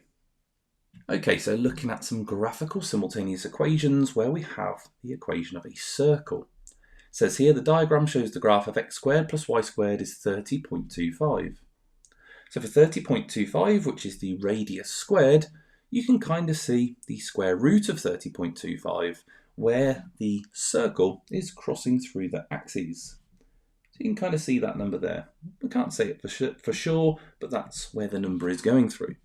Okay, so looking at some graphical simultaneous equations where we have the equation of a circle. It says here the diagram shows the graph of x squared plus y squared is 30.25. So for 30.25, which is the radius squared, you can kind of see the square root of 30.25 where the circle is crossing through the axes. So you can kind of see that number there. We can't say it for sure, but that's where the number is going through.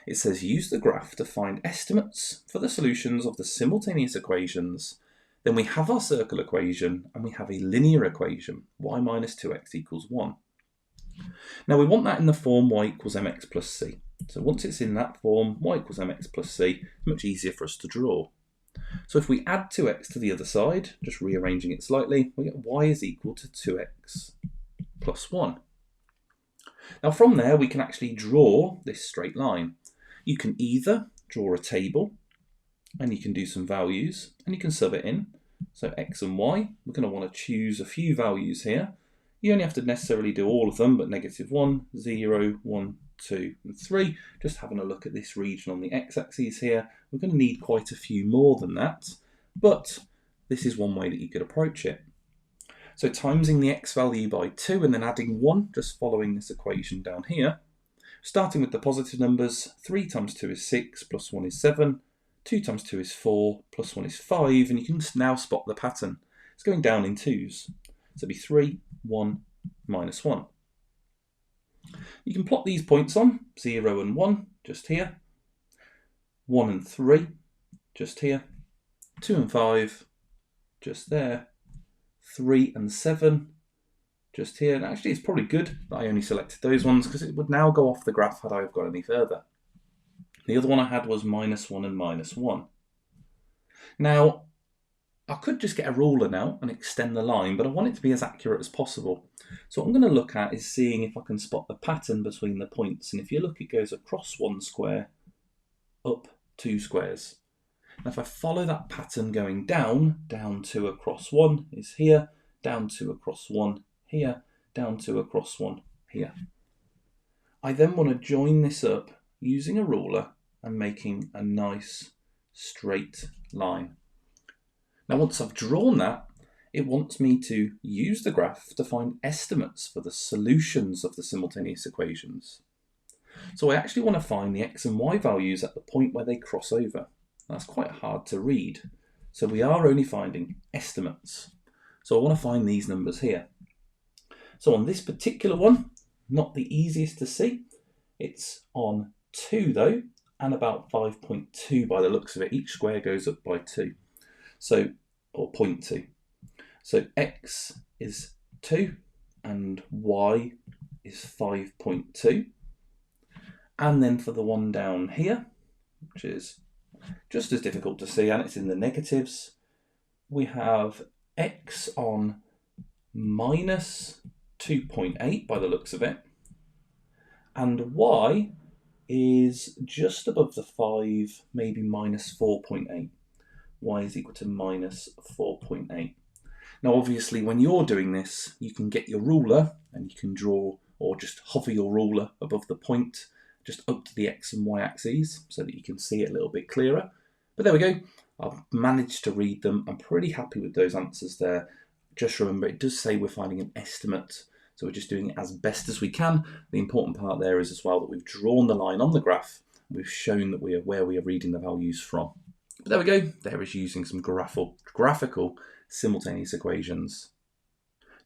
It says use the graph to find estimates for the solutions of the simultaneous equations. Then we have our circle equation and we have a linear equation, y minus 2x equals 1. Now we want that in the form y equals mx plus c. So once it's in that form, y equals mx plus c, it's much easier for us to draw. So if we add 2x to the other side, just rearranging it slightly, we get y is equal to 2x plus 1. Now from there we can actually draw this straight line. You can either draw a table and you can do some values and you can sub it in. So x and y, we're going to want to choose a few values here. You only have to necessarily do all of them, but -1, 0, 1, 2 and 3. Just having a look at this region on the x-axis here, we're going to need quite a few more than that, but this is one way that you could approach it. So timesing the x value by 2 and then adding 1, just following this equation down here. Starting with the positive numbers, 3 times 2 is 6, plus 1 is 7, 2 times 2 is 4, plus 1 is 5, and you can now spot the pattern. It's going down in 2s. So it'll be 3, 1, minus 1. You can plot these points on, 0 and 1, just here, 1 and 3, just here, 2 and 5, just there, 3 and 7, just here. And actually it's probably good that I only selected those ones because it would now go off the graph had I have gone any further. The other one I had was -1 and -1. Now, I could just get a ruler now and extend the line, but I want it to be as accurate as possible. So what I'm going to look at is seeing if I can spot the pattern between the points. And if you look, it goes across 1 square, up 2 squares. Now if I follow that pattern going down, down 2 across 1 is here, down 2 across 1 here, down 2 across 1 here. I then want to join this up using a ruler and making a nice straight line. Now once I've drawn that, it wants me to use the graph to find estimates for the solutions of the simultaneous equations. So I actually want to find the x and y values at the point where they cross over. That's quite hard to read. So we are only finding estimates. So I want to find these numbers here. So on this particular one, not the easiest to see. It's on 2 though, and about 5.2 by the looks of it. Each square goes up by 2. So, or 0.2. So x is 2 and y is 5.2. And then for the one down here, which is just as difficult to see and it's in the negatives, we have x on minus 2.8 by the looks of it, and y is just above the 5, maybe minus 4.8. y is equal to minus 4.8. Now obviously when you're doing this, you can get your ruler and you can draw or just hover your ruler above the point just up to the x and y axes so that you can see it a little bit clearer. But there we go, I've managed to read them. I'm pretty happy with those answers there. Just remember, it does say we're finding an estimate, so we're just doing it as best as we can. The important part there is as well that we've drawn the line on the graph. We've shown that we are where we are reading the values from. But there we go, there is using some graphical simultaneous equations.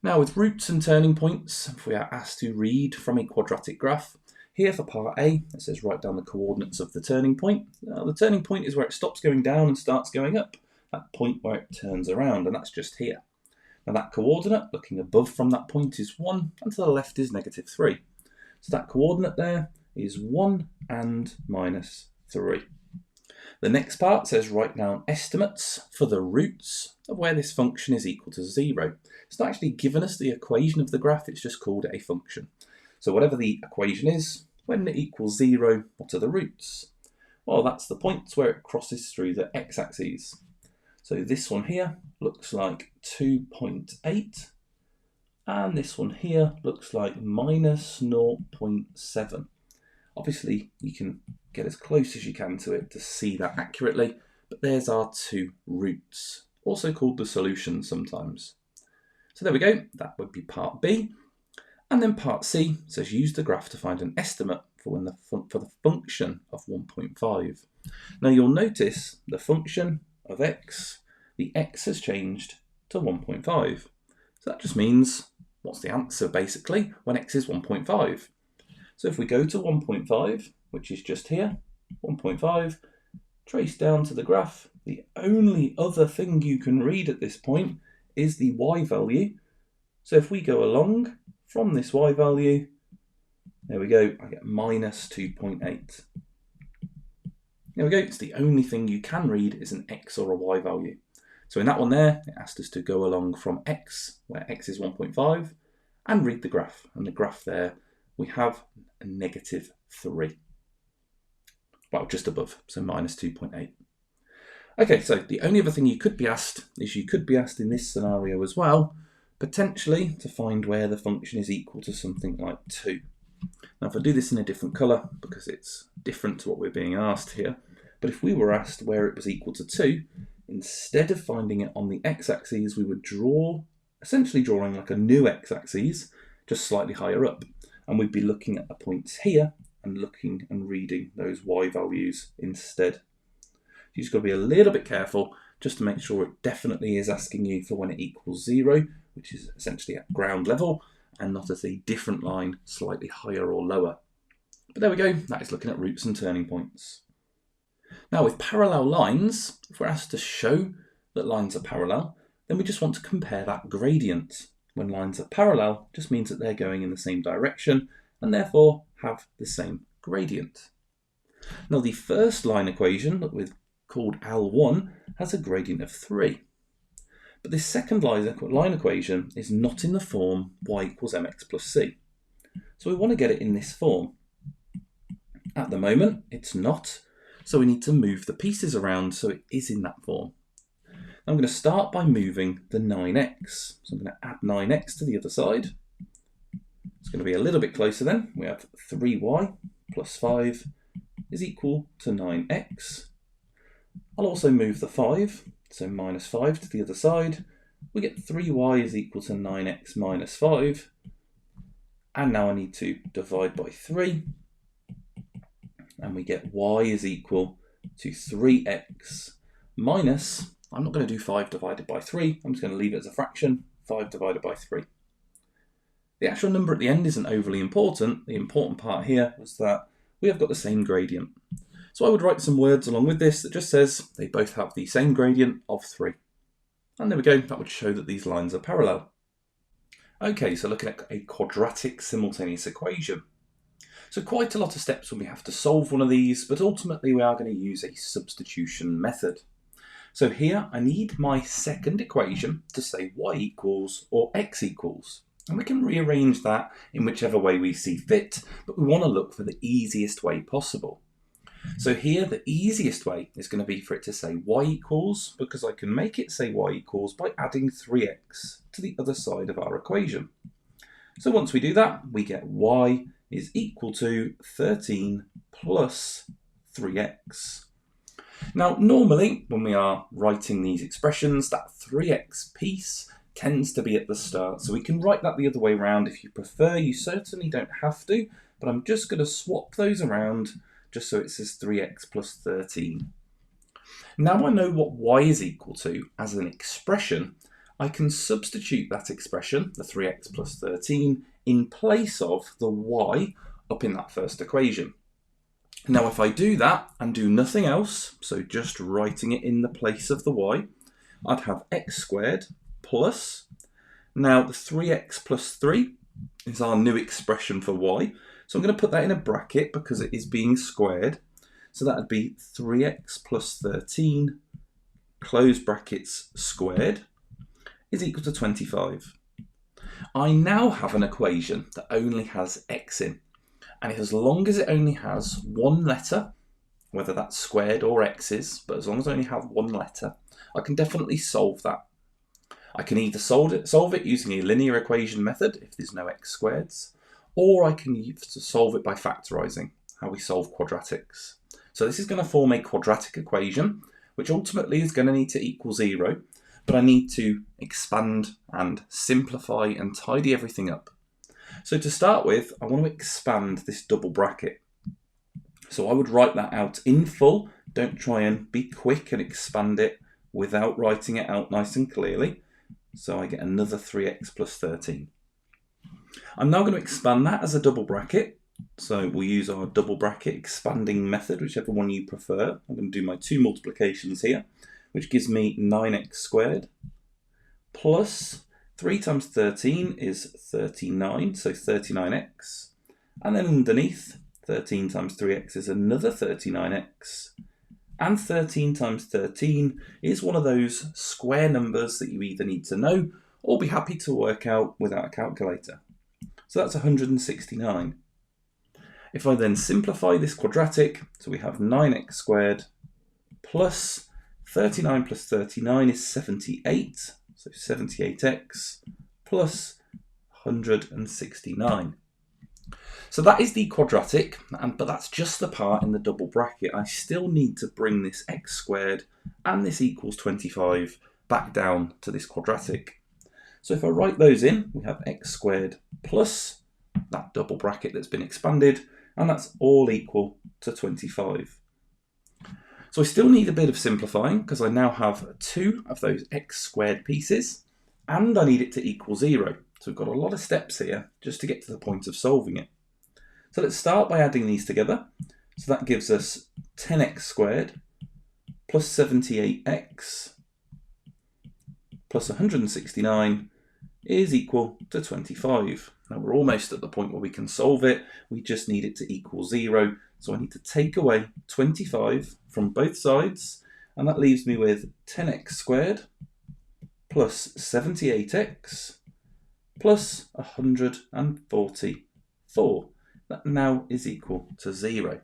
Now with roots and turning points, if we are asked to read from a quadratic graph, here for part A, it says write down the coordinates of the turning point. Now, the turning point is where it stops going down and starts going up, that point where it turns around, and that's just here. Now that coordinate, looking above from that point, is 1, and to the left is negative 3. So that coordinate there is 1 and minus 3. The next part says write down estimates for the roots of where this function is equal to 0. It's not actually given us the equation of the graph, it's just called a function. So whatever the equation is, when it equals 0, what are the roots? Well, that's the points where it crosses through the x-axis. So this one here looks like 2.8, and this one here looks like minus 0.7. Obviously, you can get as close as you can to it to see that accurately, but there's our two roots, also called the solution sometimes. So there we go, that would be part B. And then part C says use the graph to find an estimate for the function of 1.5. Now you'll notice the function of x, the x has changed to 1.5. So that just means, what's the answer basically when x is 1.5? So if we go to 1.5, which is just here, 1.5, trace down to the graph, the only other thing you can read at this point is the y value. So if we go along from this y value, there we go, I get minus 2.8. There we go, it's the only thing you can read is an x or a y value. So in that one there, it asked us to go along from x, where x is 1.5, and read the graph. And the graph there, we have a negative 3. Well, just above, so minus 2.8. Okay, so the only other thing you could be asked is you could be asked in this scenario as well, potentially to find where the function is equal to something like 2. Now if I do this in a different colour, because it's different to what we're being asked here, but if we were asked where it was equal to 2, instead of finding it on the x-axis, we would draw, essentially drawing like a new x-axis, just slightly higher up, and we'd be looking at the points here and looking and reading those y values instead. You just got to be a little bit careful just to make sure it definitely is asking you for when it equals 0, which is essentially at ground level, and not as a different line slightly higher or lower. But there we go, that is looking at roots and turning points. Now with parallel lines, if we're asked to show that lines are parallel, then we just want to compare that gradient. When lines are parallel, just means that they're going in the same direction and therefore have the same gradient. Now the first line equation that we've called L1 has a gradient of 3. But this second line equation is not in the form y equals mx plus c. So we want to get it in this form. At the moment, it's not, so we need to move the pieces around so it is in that form. I'm going to start by moving the 9x. So I'm going to add 9x to the other side. It's going to be a little bit closer then. We have 3y plus 5 is equal to 9x. I'll also move the 5, so minus 5 to the other side. We get 3y is equal to 9x minus 5. And now I need to divide by 3. And we get y is equal to 3x minus, I'm not going to do 5 divided by 3, I'm just going to leave it as a fraction, 5 divided by 3. The actual number at the end isn't overly important. The important part here was that we have got the same gradient. So I would write some words along with this that just says they both have the same gradient of 3. And there we go, that would show that these lines are parallel. Okay, so looking at a quadratic simultaneous equation. So quite a lot of steps when we have to solve one of these, but ultimately we are going to use a substitution method. So here I need my second equation to say y equals or x equals. And we can rearrange that in whichever way we see fit, but we want to look for the easiest way possible. So here the easiest way is going to be for it to say y equals, because I can make it say y equals by adding 3x to the other side of our equation. So once we do that, we get y is equal to 13 plus 3x. Now normally when we are writing these expressions, that 3x piece tends to be at the start, so we can write that the other way around if you prefer. You certainly don't have to, but I'm just going to swap those around just so it says 3x plus 13. Now I know what y is equal to as an expression, I can substitute that expression, the 3x plus 13, in place of the y up in that first equation. Now if I do that and do nothing else, so just writing it in the place of the y, I'd have x squared plus, now the 3x plus 3 is our new expression for y, so I'm going to put that in a bracket because it is being squared, so that would be 3x plus 13, close brackets, squared, is equal to 25. I now have an equation that only has x in, and as long as it only has one letter, whether that's squared or x's, but as long as I only have one letter, I can definitely solve that. I can either solve it using a linear equation method if there's no x squareds, or I can solve it by factorising, how we solve quadratics. So this is going to form a quadratic equation, which ultimately is going to need to equal 0, but I need to expand and simplify and tidy everything up. So to start with, I want to expand this double bracket. So I would write that out in full. Don't try and be quick and expand it without writing it out nice and clearly. So I get another 3x plus 13. I'm now going to expand that as a double bracket. So we'll use our double bracket expanding method, whichever one you prefer. I'm going to do my two multiplications here, which gives me 9x squared plus 3 times 13 is 39, so 39x. And then underneath, 13 times 3x is another 39x. And 13 times 13 is one of those square numbers that you either need to know or be happy to work out without a calculator. So that's 169. If I then simplify this quadratic, so we have 9x squared plus 39 plus 39 is 78, so 78x plus 169. So that is the quadratic, but that's just the part in the double bracket. I still need to bring this x squared and this equals 25 back down to this quadratic. So if I write those in, we have x squared plus that double bracket that's been expanded, and that's all equal to 25. So I still need a bit of simplifying because I now have two of those x squared pieces, and I need it to equal 0. So we've got a lot of steps here just to get to the point of solving it. So let's start by adding these together. So that gives us 10x squared plus 78x plus 169 is equal to 25. Now we're almost at the point where we can solve it. We just need it to equal 0. So I need to take away 25 from both sides, and that leaves me with 10x squared plus 78x plus 144. That now is equal to 0.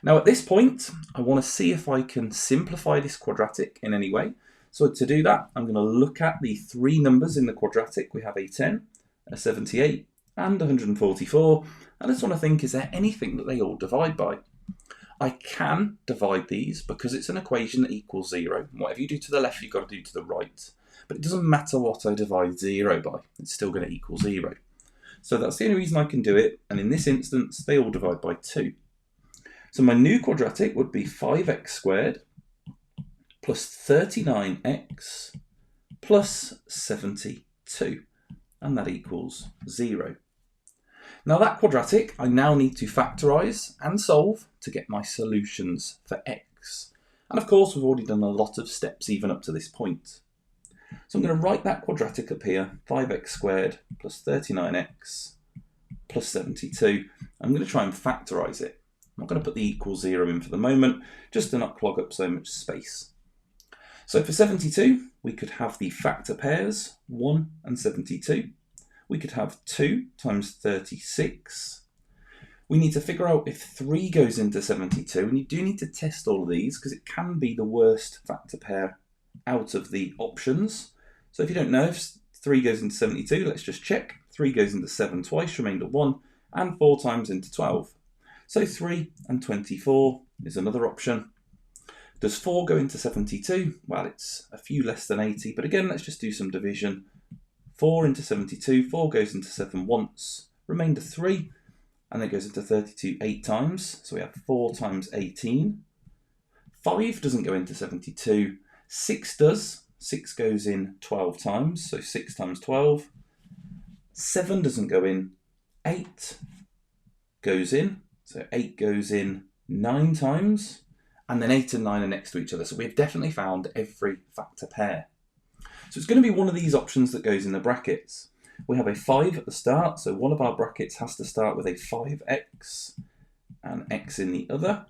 Now at this point, I want to see if I can simplify this quadratic in any way. So to do that, I'm going to look at the three numbers in the quadratic. We have a 10, a 78, and 144. I just want to think, is there anything that they all divide by? I can divide these because it's an equation that equals 0. Whatever you do to the left, you've got to do to the right. But it doesn't matter what I divide 0 by. It's still going to equal 0. So that's the only reason I can do it, and in this instance they all divide by 2. So my new quadratic would be 5x squared plus 39x plus 72, and that equals 0. Now that quadratic I now need to factorise and solve to get my solutions for x. And of course we've already done a lot of steps even up to this point. So I'm going to write that quadratic up here, 5x squared plus 39x plus 72. I'm going to try and factorise it. I'm not going to put the equal 0 in for the moment, just to not clog up so much space. So for 72, we could have the factor pairs, 1 and 72. We could have 2 times 36. We need to figure out if 3 goes into 72, and you do need to test all of these because it can be the worst factor pair out of the options. So if you don't know if 3 goes into 72, let's just check. 3 goes into 7 twice, remainder 1, and 4 times into 12. So 3 and 24 is another option. Does 4 go into 72? Well, it's a few less than 80, but again, let's just do some division. 4 into 72, 4 goes into 7 once, remainder 3, and then goes into 32 8 times, so we have 4 times 18. 5 doesn't go into 72, 6 does, 6 goes in 12 times, so 6 times 12. 7 doesn't go in, 8 goes in, so 8 goes in 9 times, and then 8 and 9 are next to each other, so we've definitely found every factor pair. So it's going to be one of these options that goes in the brackets. We have a 5 at the start, so one of our brackets has to start with a 5x and x in the other.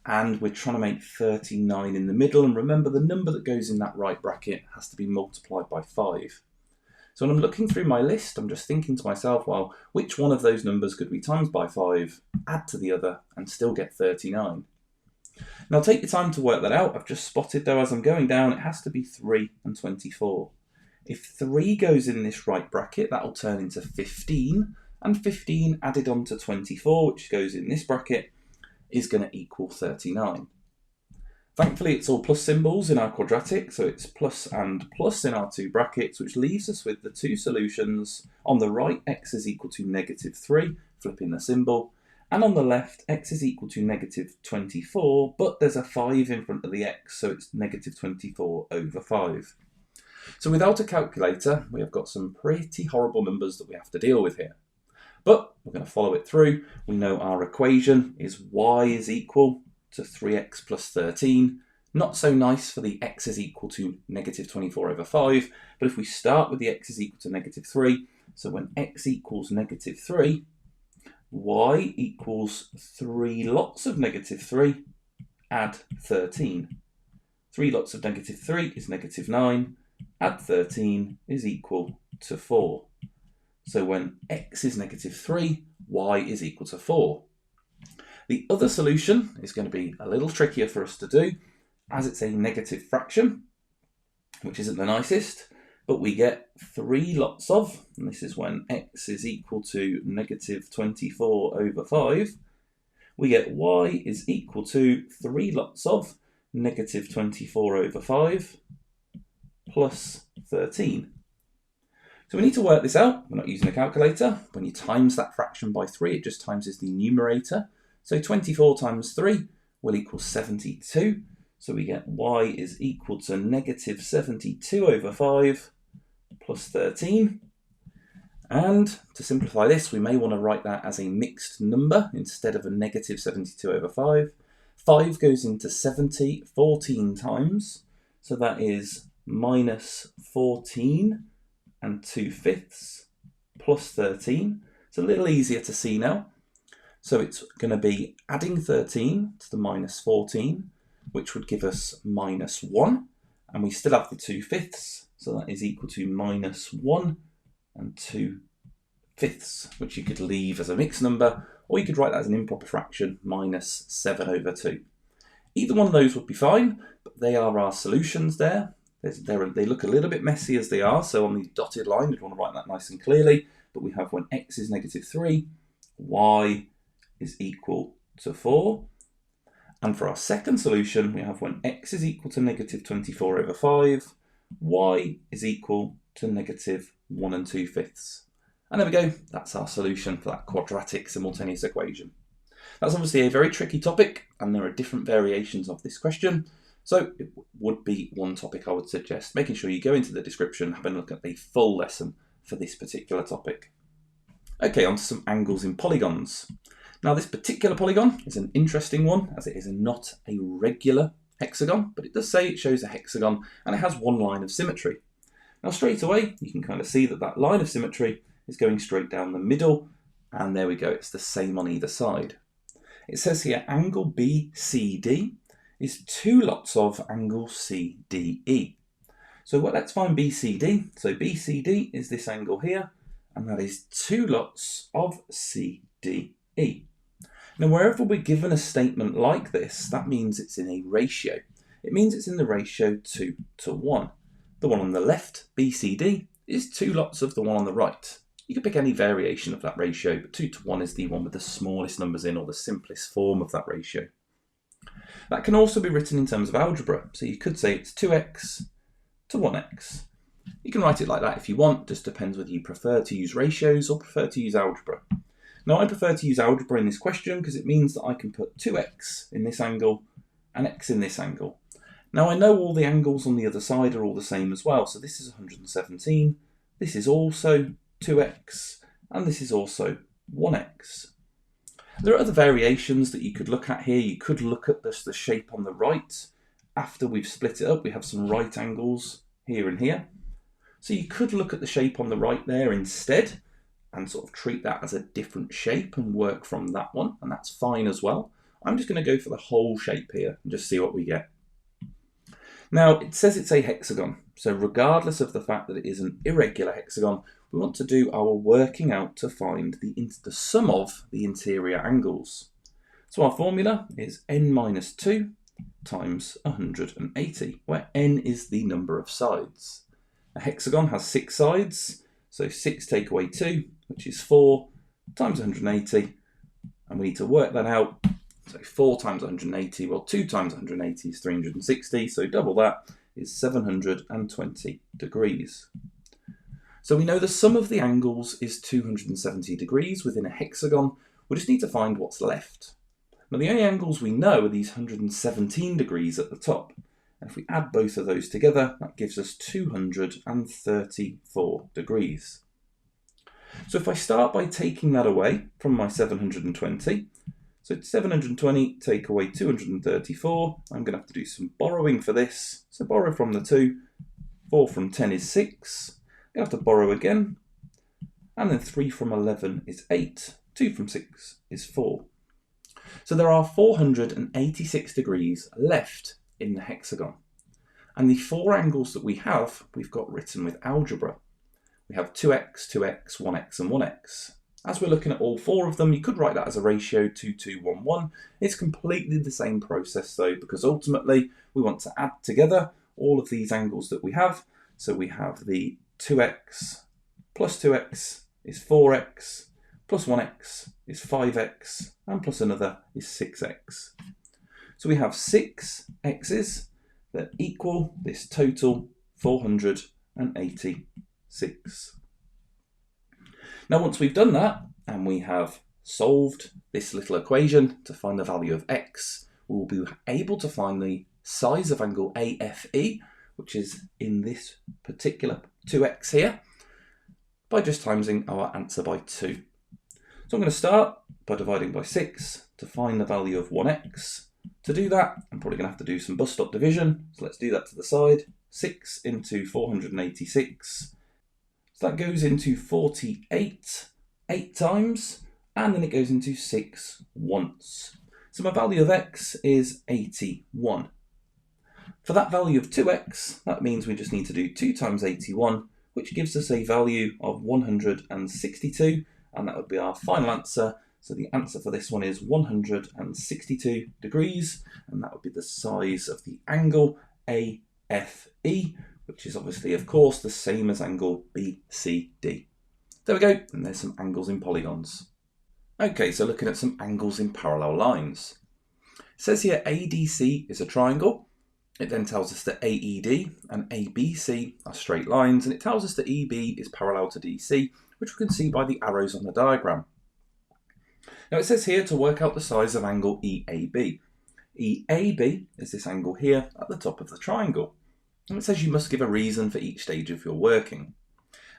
And we're trying to make 39 in the middle. And remember, the number that goes in that right bracket has to be multiplied by 5. So when I'm looking through my list, I'm just thinking to myself, well, which one of those numbers could we times by 5, add to the other, and still get 39? Now take your time to work that out. I've just spotted, though, as I'm going down, it has to be 3 and 24. If 3 goes in this right bracket, that'll turn into 15, and 15 added on to 24, which goes in this bracket, is going to equal 39. Thankfully, it's all plus symbols in our quadratic, so it's plus and plus in our 2 brackets, which leaves us with the 2 solutions. On the right, x is equal to -3, flipping the symbol, and on the left, x is equal to -24, but there's a 5 in front of the x, so it's -24 over 5. So without a calculator, we have got some pretty horrible numbers that we have to deal with here. But we're going to follow it through. We know our equation is y is equal to 3x plus 13. Not so nice for the x is equal to -24 over 5, but if we start with the x is equal to -3, so when x equals -3, y equals 3 lots of -3, add 13. 3 lots of -3 is -9. Add 13 is equal to 4. So when x is -3, y is equal to 4. The other solution is going to be a little trickier for us to do, as it's a negative fraction, which isn't the nicest, but we get 3 lots of, and this is when x is equal to -24 over 5, we get y is equal to 3 lots of -24 over 5, plus 13. So we need to work this out. We're not using a calculator. When you times that fraction by 3, it just times the numerator. So 24 times 3 will equal 72. So we get y is equal to -72 over 5 plus 13. And to simplify this, we may want to write that as a mixed number instead of a -72 over 5. 5 goes into 70 14 times. So that is -14 and 2/5 plus 13. It's a little easier to see now. So it's going to be adding 13 to the -14, which would give us -1. And we still have the 2/5, so that is equal to -1 and 2/5, which you could leave as a mixed number, or you could write that as an improper fraction, -7 over 2. Either one of those would be fine, but they are our solutions there. They look a little bit messy as they are, so on the dotted line, you'd want to write that nice and clearly, but we have when x is -3, y is equal to 4. And for our second solution, we have when x is equal to -24 over 5, y is equal to -1 and 2/5. And there we go, that's our solution for that quadratic simultaneous equation. That's obviously a very tricky topic, and there are different variations of this question. So it would be one topic I would suggest making sure you go into the description, have a look at the full lesson for this particular topic. Okay, on to some angles in polygons. Now this particular polygon is an interesting one, as it is not a regular hexagon, but it does say it shows a hexagon and it has one line of symmetry. Now straight away, you can kind of see that that line of symmetry is going straight down the middle, and there we go, it's the same on either side. It says here angle BCD is 2 lots of angle CDE. So let's find BCD. So BCD is this angle here, and that is 2 lots of CDE. Now, wherever we're given a statement like this, that means it's in a ratio. It means it's in the ratio 2 to 1. The one on the left, BCD, is 2 lots of the one on the right. You can pick any variation of that ratio, but 2 to 1 is the one with the smallest numbers in, or the simplest form of that ratio. That can also be written in terms of algebra. So you could say it's 2x to 1x. You can write it like that if you want, just depends whether you prefer to use ratios or prefer to use algebra. Now, I prefer to use algebra in this question because it means that I can put 2x in this angle and x in this angle. Now, I know all the angles on the other side are all the same as well. So this is 117, this is also 2x, and this is also 1x. There are other variations that you could look at here. You could look at the shape on the right. After we've split it up, we have some right angles here and here. So you could look at the shape on the right there instead and sort of treat that as a different shape and work from that one, and that's fine as well. I'm just going to go for the whole shape here and just see what we get. Now, it says it's a hexagon, so regardless of the fact that it is an irregular hexagon, we want to do our working out to find the sum of the interior angles. So our formula is n minus 2 times 180, where n is the number of sides. A hexagon has 6 sides, so 6 take away 2, which is 4, times 180, and we need to work that out. So 4 times 180, well 2 times 180 is 360, so double that is 720 degrees. So we know the sum of the angles is 270 degrees within a hexagon. We just need to find what's left. Now the only angles we know are these 117 degrees at the top. And if we add both of those together, that gives us 234 degrees. So if I start by taking that away from my 720, so 720 take away 234, I'm going to have to do some borrowing for this. So borrow from the 2, 4 from 10 is 6. You have to borrow again, and then 3 from 11 is 8, 2 from 6 is 4. So there are 486 degrees left in the hexagon. And the 4 angles that we've got written with algebra. We have 2x, 2x, 1x and 1x. As we're looking at all 4 of them, you could write that as a ratio 2, 2, 1, 1. It's completely the same process though, because ultimately we want to add together all of these angles that we have. So we have the 2x plus 2x is 4x, plus 1x is 5x, and plus another is 6x. So we have 6 x's that equal this total 486. Now once we've done that, and we have solved this little equation to find the value of x, we'll be able to find the size of angle AFE, which is in this particular 2x here, by just timesing our answer by 2. So I'm going to start by dividing by 6 to find the value of 1x. To do that, I'm probably going to have to do some bus stop division, so let's do that to the side. 6 into 486, so that goes into 48 8 times, and then it goes into 6 once. So my value of x is 81. For that value of 2x, that means we just need to do 2 times 81, which gives us a value of 162, and that would be our final answer. So the answer for this one is 162 degrees, and that would be the size of the angle AFE, which is obviously, of course, the same as angle BCD. There we go, and there's some angles in polygons. Okay, so looking at some angles in parallel lines. It says here ADC is a triangle. It then tells us that AED and ABC are straight lines, and it tells us that EB is parallel to DC, which we can see by the arrows on the diagram. Now it says here to work out the size of angle EAB. EAB is this angle here at the top of the triangle. And it says you must give a reason for each stage of your working.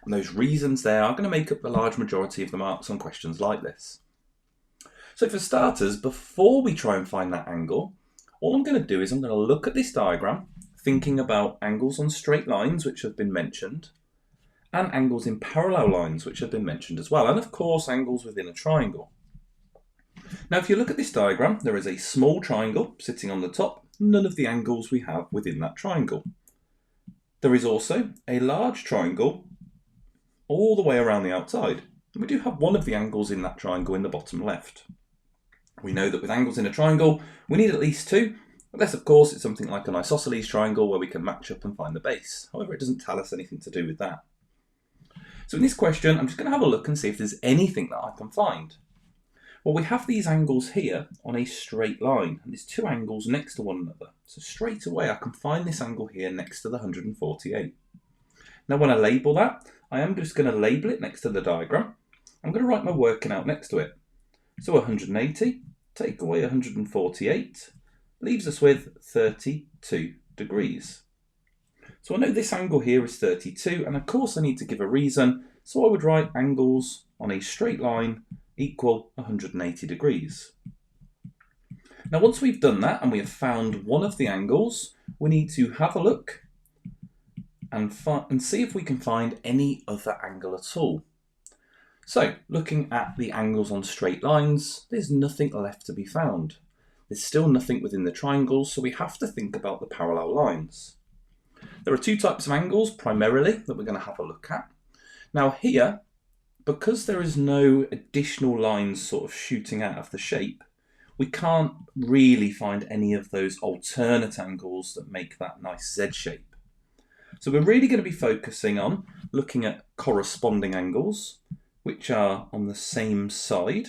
And those reasons there are going to make up the large majority of the marks on questions like this. So for starters, before we try and find that angle, all I'm going to do is I'm going to look at this diagram, thinking about angles on straight lines, which have been mentioned, and angles in parallel lines, which have been mentioned as well, and of course angles within a triangle. Now if you look at this diagram, there is a small triangle sitting on the top, none of the angles we have within that triangle. There is also a large triangle all the way around the outside. And we do have one of the angles in that triangle in the bottom left. We know that with angles in a triangle, we need at least 2, unless of course it's something like an isosceles triangle where we can match up and find the base. However, it doesn't tell us anything to do with that. So in this question, I'm just going to have a look and see if there's anything that I can find. Well, we have these angles here on a straight line, and there's 2 angles next to one another. So straight away I can find this angle here next to the 148. Now when I label that, I am just going to label it next to the diagram. I'm going to write my working out next to it. So 180, take away 148, leaves us with 32 degrees. So I know this angle here is 32, and of course I need to give a reason, so I would write angles on a straight line equal 180 degrees. Now once we've done that and we have found one of the angles, we need to have a look and see if we can find any other angle at all. So looking at the angles on straight lines, there's nothing left to be found. There's still nothing within the triangles, so we have to think about the parallel lines. There are 2 types of angles primarily that we're going to have a look at. Now here, because there is no additional lines sort of shooting out of the shape, we can't really find any of those alternate angles that make that nice Z shape. So we're really going to be focusing on looking at corresponding angles, which are on the same side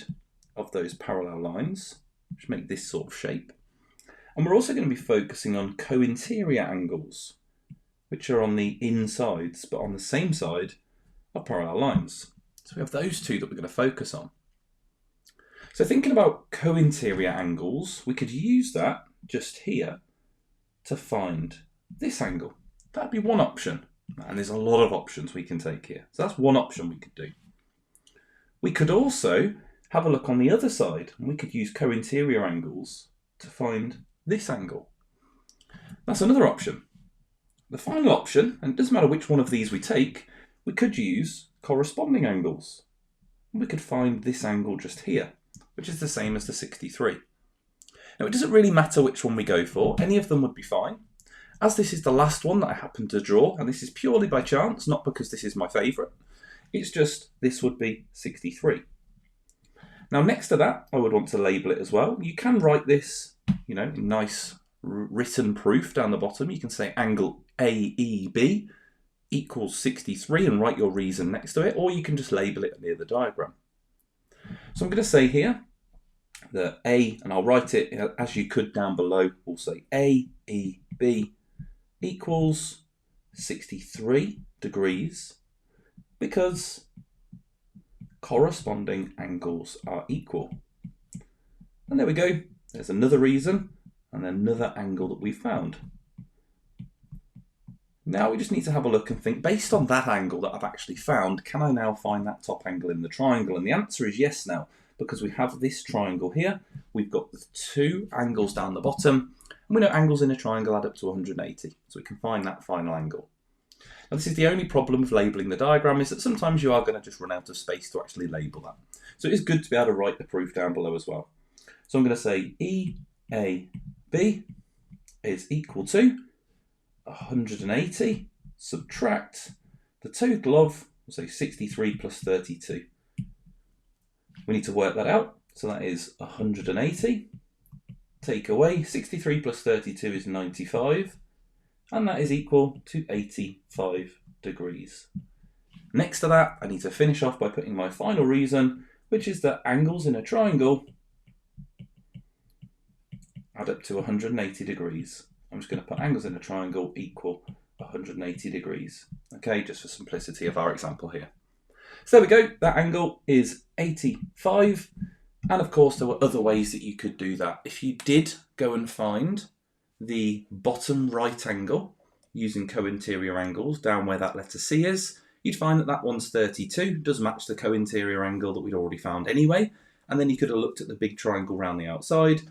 of those parallel lines, which make this sort of shape. And we're also going to be focusing on co-interior angles, which are on the insides, but on the same side of parallel lines. So we have those 2 that we're going to focus on. So thinking about co-interior angles, we could use that just here to find this angle. That'd be one option. And there's a lot of options we can take here. So that's one option we could do. We could also have a look on the other side, and we could use co-interior angles to find this angle. That's another option. The final option, and it doesn't matter which one of these we take, we could use corresponding angles. We could find this angle just here, which is the same as the 63. Now it doesn't really matter which one we go for, any of them would be fine. As this is the last one that I happen to draw, and this is purely by chance, not because this is my favourite, it's just this would be 63. Now next to that, I would want to label it as well. You can write this, in nice written proof down the bottom. You can say angle AEB equals 63 and write your reason next to it, or you can just label it near the diagram. So I'm going to say here that A, and I'll write it as you could down below, we'll say AEB equals 63 degrees because corresponding angles are equal. And there we go, there's another reason and another angle that we found. Now we just need to have a look and think, based on that angle that I've actually found, can I now find that top angle in the triangle? And the answer is yes now, because we have this triangle here, we've got the 2 angles down the bottom, and we know angles in a triangle add up to 180, so we can find that final angle. Now this is the only problem with labelling the diagram, is that sometimes you are going to just run out of space to actually label that. So it is good to be able to write the proof down below as well. So I'm going to say EAB is equal to 180, subtract the total of, we'll say 63 plus 32. We need to work that out, so that is 180, take away 63 plus 32 is 95, and that is equal to 85 degrees. Next to that, I need to finish off by putting my final reason, which is that angles in a triangle add up to 180 degrees. I'm just going to put angles in a triangle equal 180 degrees. Okay, just for simplicity of our example here. So there we go, that angle is 85. And of course, there were other ways that you could do that. If you did go and find the bottom right angle using co-interior angles down where that letter C is, you'd find that that one's 32, does match the co-interior angle that we'd already found anyway. And then you could have looked at the big triangle around the outside,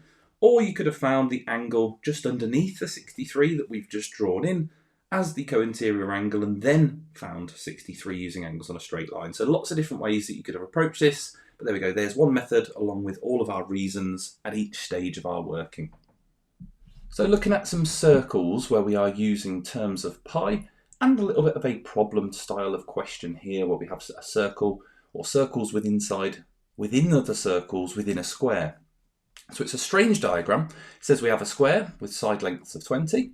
or you could have found the angle just underneath the 63 that we've just drawn in as the co-interior angle, and then found 63 using angles on a straight line. So lots of different ways that you could have approached this, but there we go, there's one method along with all of our reasons at each stage of our working. So looking at some circles where we are using terms of pi, and a little bit of a problem style of question here where we have a circle or circles within other circles within a square. So it's a strange diagram. It says we have a square with side lengths of 20. It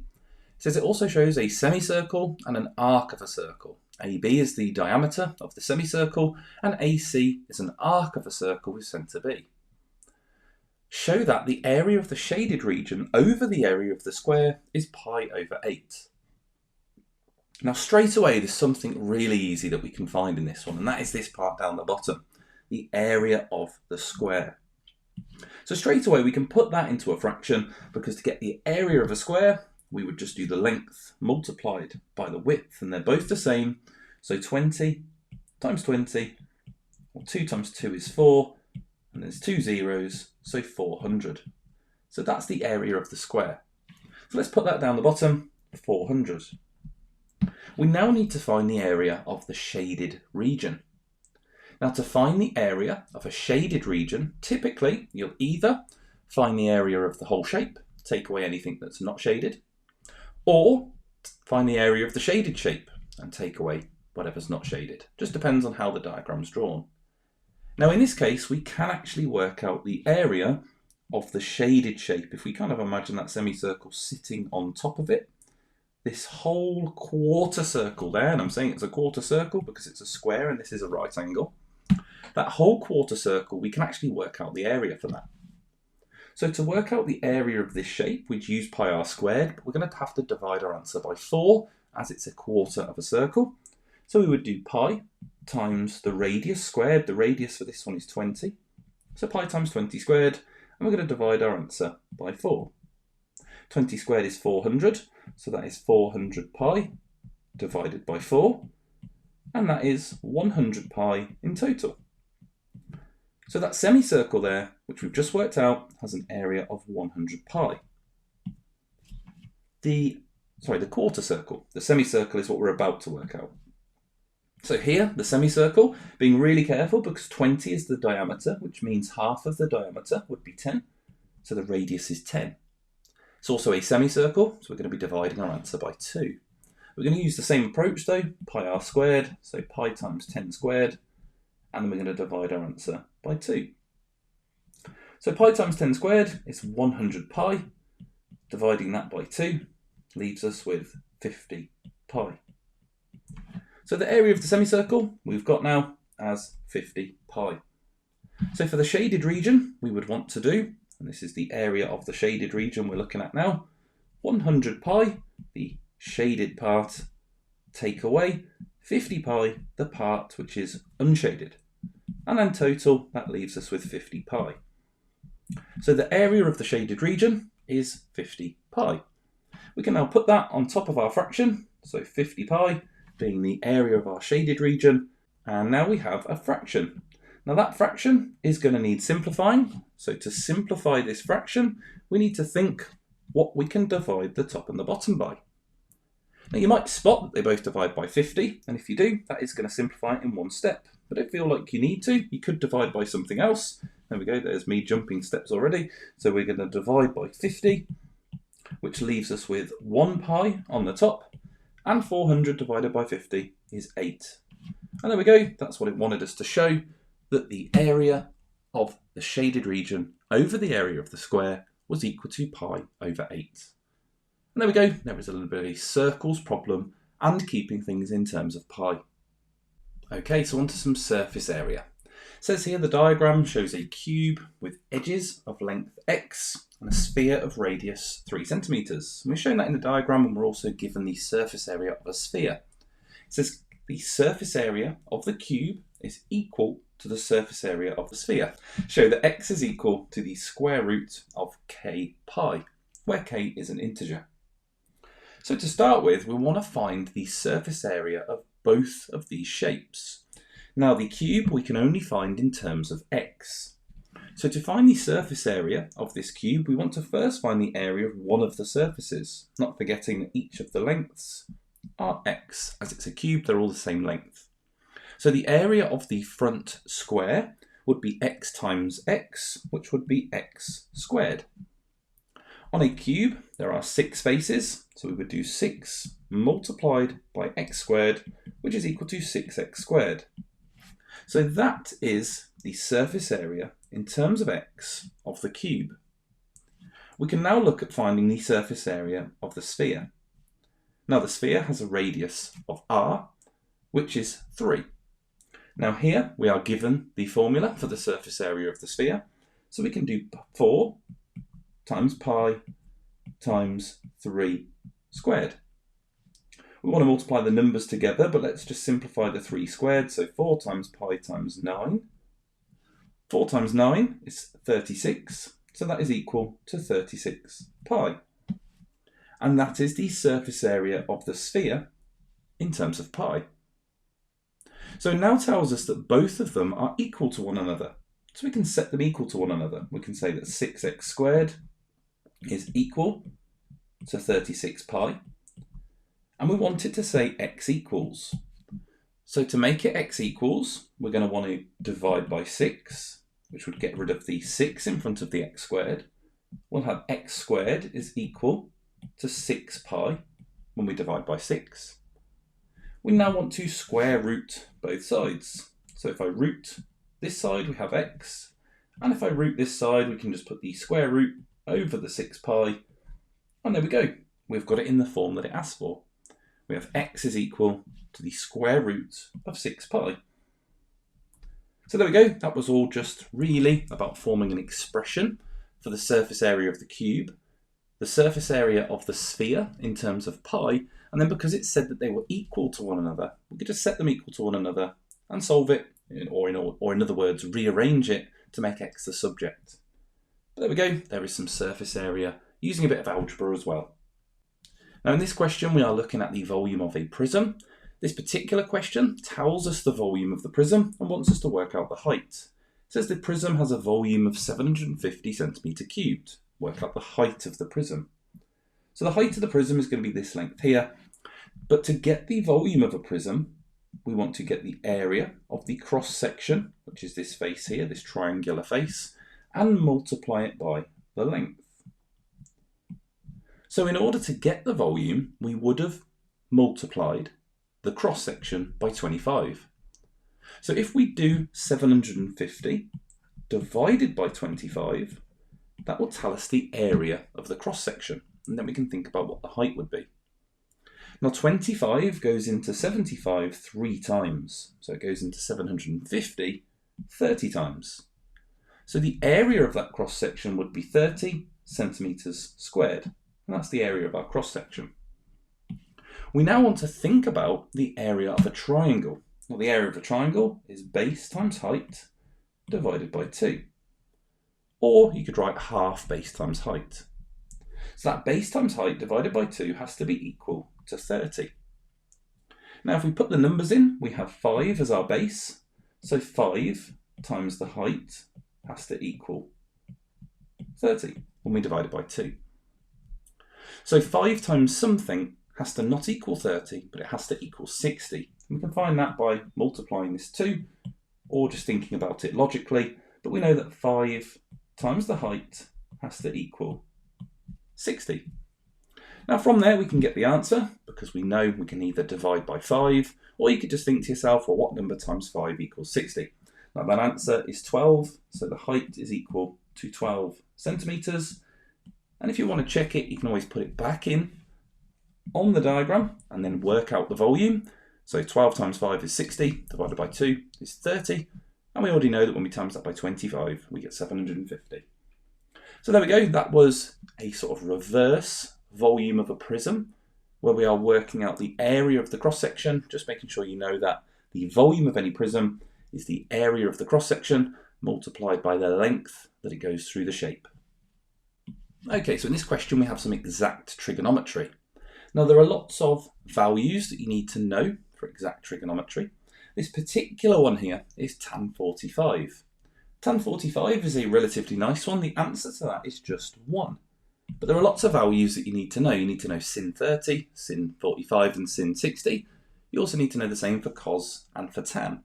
says it also shows a semicircle and an arc of a circle. AB is the diameter of the semicircle and AC is an arc of a circle with centre B. Show that the area of the shaded region over the area of the square is pi over 8. Now straight away there's something really easy that we can find in this one, and that is this part down the bottom, the area of the square. So straight away we can put that into a fraction, because to get the area of a square we would just do the length multiplied by the width, and they're both the same. So 20 times 20, or 2 times 2 is 4, and there's 2 zeros, so 400. So that's the area of the square. So let's put that down the bottom, 400. We now need to find the area of the shaded region. Now to find the area of a shaded region, typically you'll either find the area of the whole shape, take away anything that's not shaded, or find the area of the shaded shape and take away whatever's not shaded. Just depends on how the diagram's drawn. Now in this case we can actually work out the area of the shaded shape. If we kind of imagine that semicircle sitting on top of it, this whole quarter circle there, and I'm saying it's a quarter circle because it's a square and this is a right angle, that whole quarter circle, we can actually work out the area for that. So to work out the area of this shape, we'd use pi r squared, but we're going to have to divide our answer by 4 as it's a quarter of a circle. So we would do pi times the radius squared. The radius for this one is 20. So pi times 20 squared, and we're going to divide our answer by 4. 20 squared is 400, so that is 400 pi divided by 4, and that is 100 pi in total. So that semicircle there, which we've just worked out, has an area of 100 pi. The quarter circle, the semicircle is what we're about to work out. So here, the semicircle, being really careful because 20 is the diameter, which means half of the diameter would be 10. So the radius is 10. It's also a semicircle, so we're going to be dividing our answer by 2. We're going to use the same approach though, pi r squared, so pi times 10 squared, and then we're going to divide our answer by 2. So pi times 10 squared is 100 pi. Dividing that by 2 leaves us with 50 pi. So the area of the semicircle we've got now as 50 pi. So for the shaded region, we would want to do, and this is the area of the shaded region we're looking at now, 100 pi, the shaded part, take away 50 pi, the part which is unshaded. And then total, that leaves us with 50 pi. So the area of the shaded region is 50 pi. We can now put that on top of our fraction, so 50 pi being the area of our shaded region, and now we have a fraction. Now that fraction is going to need simplifying, so to simplify this fraction we need to think what we can divide the top and the bottom by. Now you might spot that they both divide by 50, and if you do, that is going to simplify it in one step. But don't feel like you need to, you could divide by something else. There we go, there's me jumping steps already. So we're going to divide by 50, which leaves us with 1 pi on the top, and 400 divided by 50 is 8. And there we go, that's what it wanted us to show, that the area of the shaded region over the area of the square was equal to pi over 8. And there we go, there is a little bit of a circles problem and keeping things in terms of pi. Okay, so on to some surface area. It says here the diagram shows a cube with edges of length x and a sphere of radius 3 centimeters. And we're showing that in the diagram, and we're also given the surface area of a sphere. It says the surface area of the cube is equal to the surface area of the sphere. Show that x is equal to the square root of k pi, where k is an integer. So to start with, we want to find the surface area of both of these shapes. Now the cube we can only find in terms of x. So to find the surface area of this cube, we want to first find the area of one of the surfaces, not forgetting that each of the lengths are x. As it's a cube, they're all the same length. So the area of the front square would be x times x, which would be x squared. On a cube, there are 6 faces, so we would do 6 multiplied by x squared, which is equal to 6x squared. So that is the surface area in terms of x of the cube. We can now look at finding the surface area of the sphere. Now the sphere has a radius of r, which is 3. Now here we are given the formula for the surface area of the sphere, so we can do 4 times pi times 3 squared. We want to multiply the numbers together, but let's just simplify the 3 squared, so 4 times pi times 9. 4 times 9 is 36, so that is equal to 36 pi. And that is the surface area of the sphere in terms of pi. So it now tells us that both of them are equal to one another. So we can set them equal to one another. We can say that 6x squared is equal to 36 pi. And we want it to say x equals. So to make it x equals, we're going to want to divide by 6, which would get rid of the 6 in front of the x squared. We'll have x squared is equal to 6 pi when we divide by 6. We now want to square root both sides. So if I root this side, we have x. And if I root this side, we can just put the square root over the 6 pi. And there we go. We've got it in the form that it asks for. We have x is equal to the square root of 6 pi. So there we go. That was all just really about forming an expression for the surface area of the cube, the surface area of the sphere in terms of pi, and then because it said that they were equal to one another, we could just set them equal to one another and solve it, or in other words, rearrange it to make x the subject. But there we go, there is some surface area using a bit of algebra as well. Now in this question we are looking at the volume of a prism. This particular question tells us the volume of the prism and wants us to work out the height. It says the prism has a volume of 750 centimetre cubed. Work out the height of the prism. So the height of the prism is going to be this length here. But to get the volume of a prism, we want to get the area of the cross section, which is this face here, this triangular face, and multiply it by the length. So in order to get the volume, we would have multiplied the cross section by 25. So if we do 750 divided by 25, that will tell us the area of the cross section, and then we can think about what the height would be. Now 25 goes into 75 3 times, so it goes into 750 30 times. So the area of that cross section would be 30 centimetres squared, and that's the area of our cross section. We now want to think about the area of a triangle. Well, the area of a triangle is base times height divided by 2. Or you could write half base times height. So that base times height divided by 2 has to be equal to 30. Now if we put the numbers in, we have 5 as our base. So 5 times the height has to equal 30 when we divide it by 2. So 5 times something has to not equal 30, but it has to equal 60. We can find that by multiplying this 2, or just thinking about it logically, but we know that 5 times the height has to equal 60. Now from there we can get the answer, because we know we can either divide by 5, or you could just think to yourself, well, what number times 5 equals 60? Now that answer is 12, so the height is equal to 12 centimetres. And if you want to check it, you can always put it back in on the diagram and then work out the volume. So 12 times 5 is 60, divided by 2 is 30. And we already know that when we times that by 25, we get 750. So there we go. That was a sort of reverse volume of a prism, where we are working out the area of the cross-section, just making sure you know that the volume of any prism is the area of the cross-section multiplied by the length that it goes through the shape. Okay, so in this question we have some exact trigonometry. Now there are lots of values that you need to know for exact trigonometry. This particular one here is tan 45. Tan 45 is a relatively nice one. The answer to that is just 1. But there are lots of values that you need to know. You need to know sin 30, sin 45 and sin 60. You also need to know the same for cos and for tan.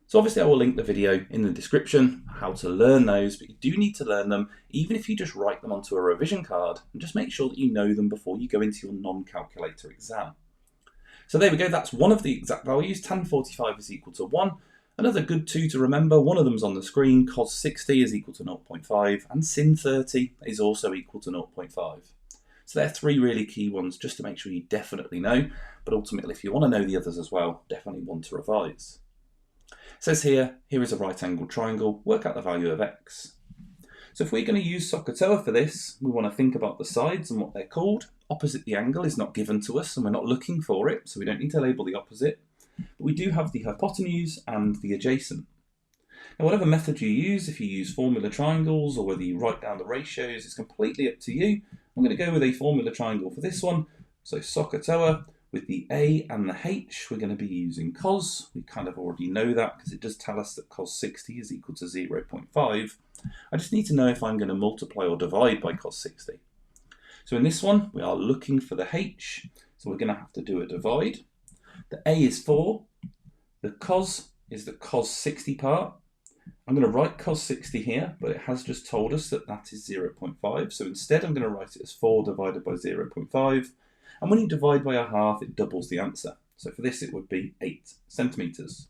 So obviously I will link the video in the description how to learn those, but you do need to learn them even if you just write them onto a revision card, and just make sure that you know them before you go into your non-calculator exam. So there we go, that's one of the exact values. Tan 45 is equal to 1, Another good two to remember, one of them's on the screen, cos 60 is equal to 0.5 and sin 30 is also equal to 0.5. So they're three really key ones just to make sure you definitely know, but ultimately if you want to know the others as well, definitely want to revise. It says here is a right angled triangle, work out the value of x. So if we're going to use SOHCAHTOA for this, we want to think about the sides and what they're called. Opposite the angle is not given to us and we're not looking for it, so we don't need to label the opposite. But we do have the hypotenuse and the adjacent. Now whatever method you use, if you use formula triangles or whether you write down the ratios, it's completely up to you. I'm going to go with a formula triangle for this one. So SOHCAHTOA with the A and the H, we're going to be using cos. We kind of already know that because it does tell us that cos 60 is equal to 0.5. I just need to know if I'm going to multiply or divide by cos 60. So in this one, we are looking for the H, so we're going to have to do a divide. The A is 4, the cos is the cos 60 part. I'm going to write cos 60 here, but it has just told us that that is 0.5. So instead I'm going to write it as 4 divided by 0.5. And when you divide by a half, it doubles the answer. So for this, it would be 8 centimetres.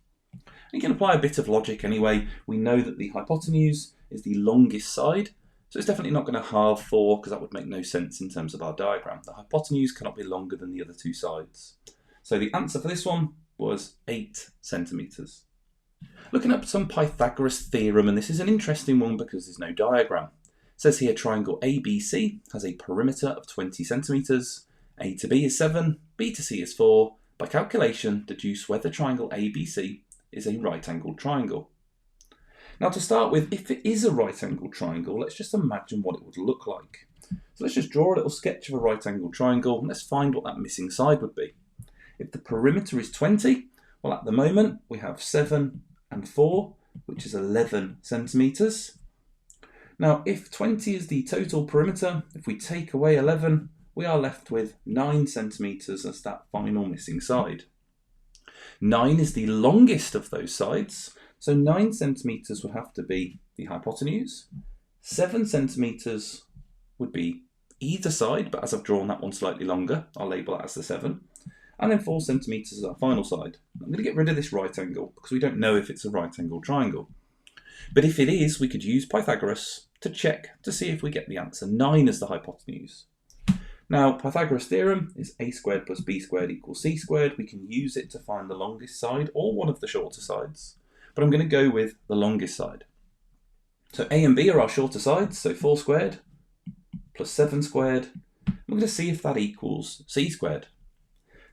You can apply a bit of logic anyway. We know that the hypotenuse is the longest side. So it's definitely not going to halve 4 because that would make no sense in terms of our diagram. The hypotenuse cannot be longer than the other two sides. So the answer for this one was 8 centimetres. Looking up some Pythagoras Theorem, and this is an interesting one because there's no diagram. It says here triangle ABC has a perimeter of 20 centimetres, A to B is 7, B to C is 4. By calculation, deduce whether triangle ABC is a right angled triangle. Now to start with, if it is a right angled triangle, let's just imagine what it would look like. So let's just draw a little sketch of a right angled triangle and let's find what that missing side would be. If the perimeter is 20, well at the moment we have 7 and 4, which is 11 centimetres. Now if 20 is the total perimeter, if we take away 11, we are left with 9 centimetres as that final missing side. 9 is the longest of those sides, so 9 centimetres would have to be the hypotenuse. 7 centimetres would be either side, but as I've drawn that one slightly longer, I'll label that as the 7. And then 4 centimetres is our final side. I'm going to get rid of this right angle because we don't know if it's a right angle triangle. But if it is, we could use Pythagoras to check to see if we get the answer 9 as the hypotenuse. Now, Pythagoras Theorem is a squared plus b squared equals c squared. We can use it to find the longest side or one of the shorter sides. But I'm going to go with the longest side. So a and b are our shorter sides, so 4 squared plus 7 squared. We're going to see if that equals c squared.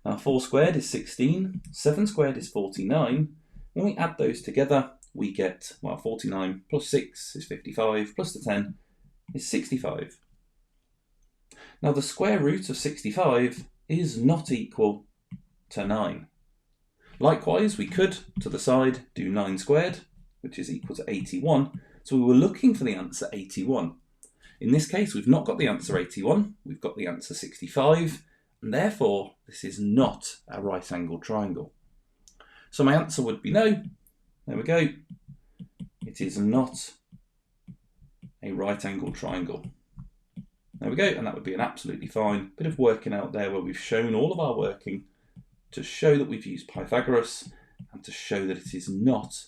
Now 4 squared is 16, 7 squared is 49. When we add those together, we get, well, 49 plus 6 is 55, plus the 10 is 65. Now the square root of 65 is not equal to 9. Likewise, we could, to the side, do 9 squared, which is equal to 81. So we were looking for the answer 81. In this case, we've not got the answer 81, we've got the answer 65, and therefore this is not a right angled triangle. So my answer would be no. There we go. It is not a right angled triangle. There we go, and that would be an absolutely fine bit of working out there where we've shown all of our working to show that we've used Pythagoras and to show that it is not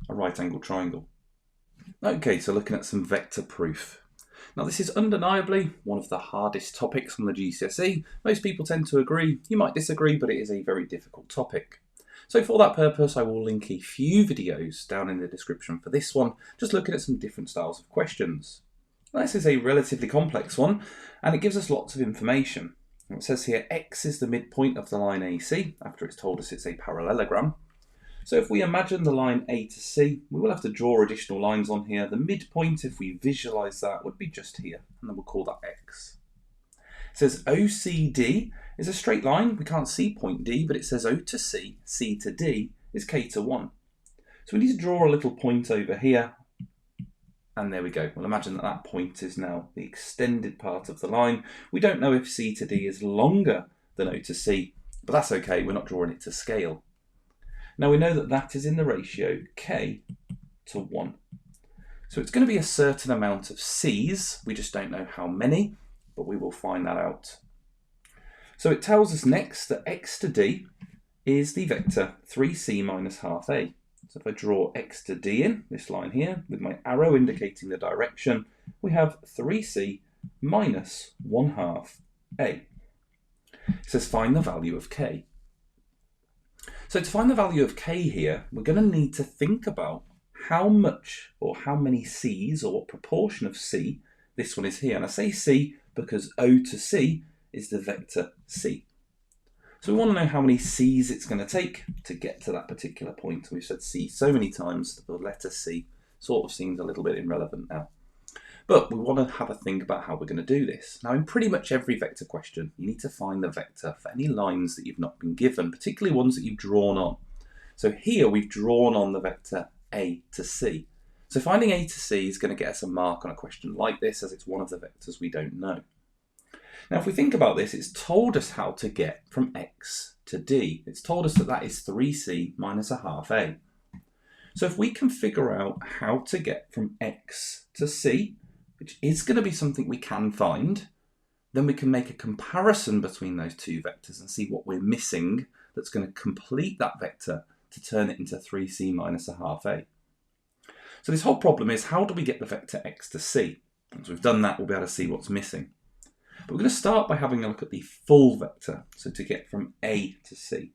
a right angled triangle. Okay, so looking at some vector proof. Now this is undeniably one of the hardest topics on the GCSE. Most people tend to agree, you might disagree, but it is a very difficult topic. So for that purpose, I will link a few videos down in the description for this one, just looking at some different styles of questions. This is a relatively complex one, and it gives us lots of information. It says here x is the midpoint of the line AC, after it's told us it's a parallelogram. So if we imagine the line A to C, we will have to draw additional lines on here. The midpoint, if we visualise that, would be just here, and then we'll call that x. It says OCD is a straight line. We can't see point D, but it says O to C, C to D is K to 1. So we need to draw a little point over here, and there we go. We'll imagine that that point is now the extended part of the line. We don't know if C to D is longer than O to C, but that's okay, we're not drawing it to scale. Now we know that that is in the ratio K to 1. So it's going to be a certain amount of C's, we just don't know how many, but we will find that out. So it tells us next that x to D is the vector 3c minus half a. So if I draw x to d in, this line here, with my arrow indicating the direction, we have 3c minus 1/2 a. It says find the value of k. So to find the value of k here, we're going to need to think about how much or how many c's or what proportion of c this one is here. And I say c because O to c is the vector c. So we want to know how many c's it's going to take to get to that particular point. We've said c so many times that the letter c sort of seems a little bit irrelevant now. But we want to have a think about how we're going to do this. Now in pretty much every vector question, you need to find the vector for any lines that you've not been given, particularly ones that you've drawn on. So here we've drawn on the vector a to c. So finding a to c is going to get us a mark on a question like this, as it's one of the vectors we don't know. Now if we think about this, it's told us how to get from x to d. It's told us that that is 3c minus 1/2 a. So if we can figure out how to get from x to c, which is going to be something we can find, then we can make a comparison between those two vectors and see what we're missing that's going to complete that vector to turn it into 3c minus 1/2 a. So this whole problem is, how do we get the vector x to c? Once we've done that, we'll be able to see what's missing. But we're going to start by having a look at the full vector, so to get from a to c.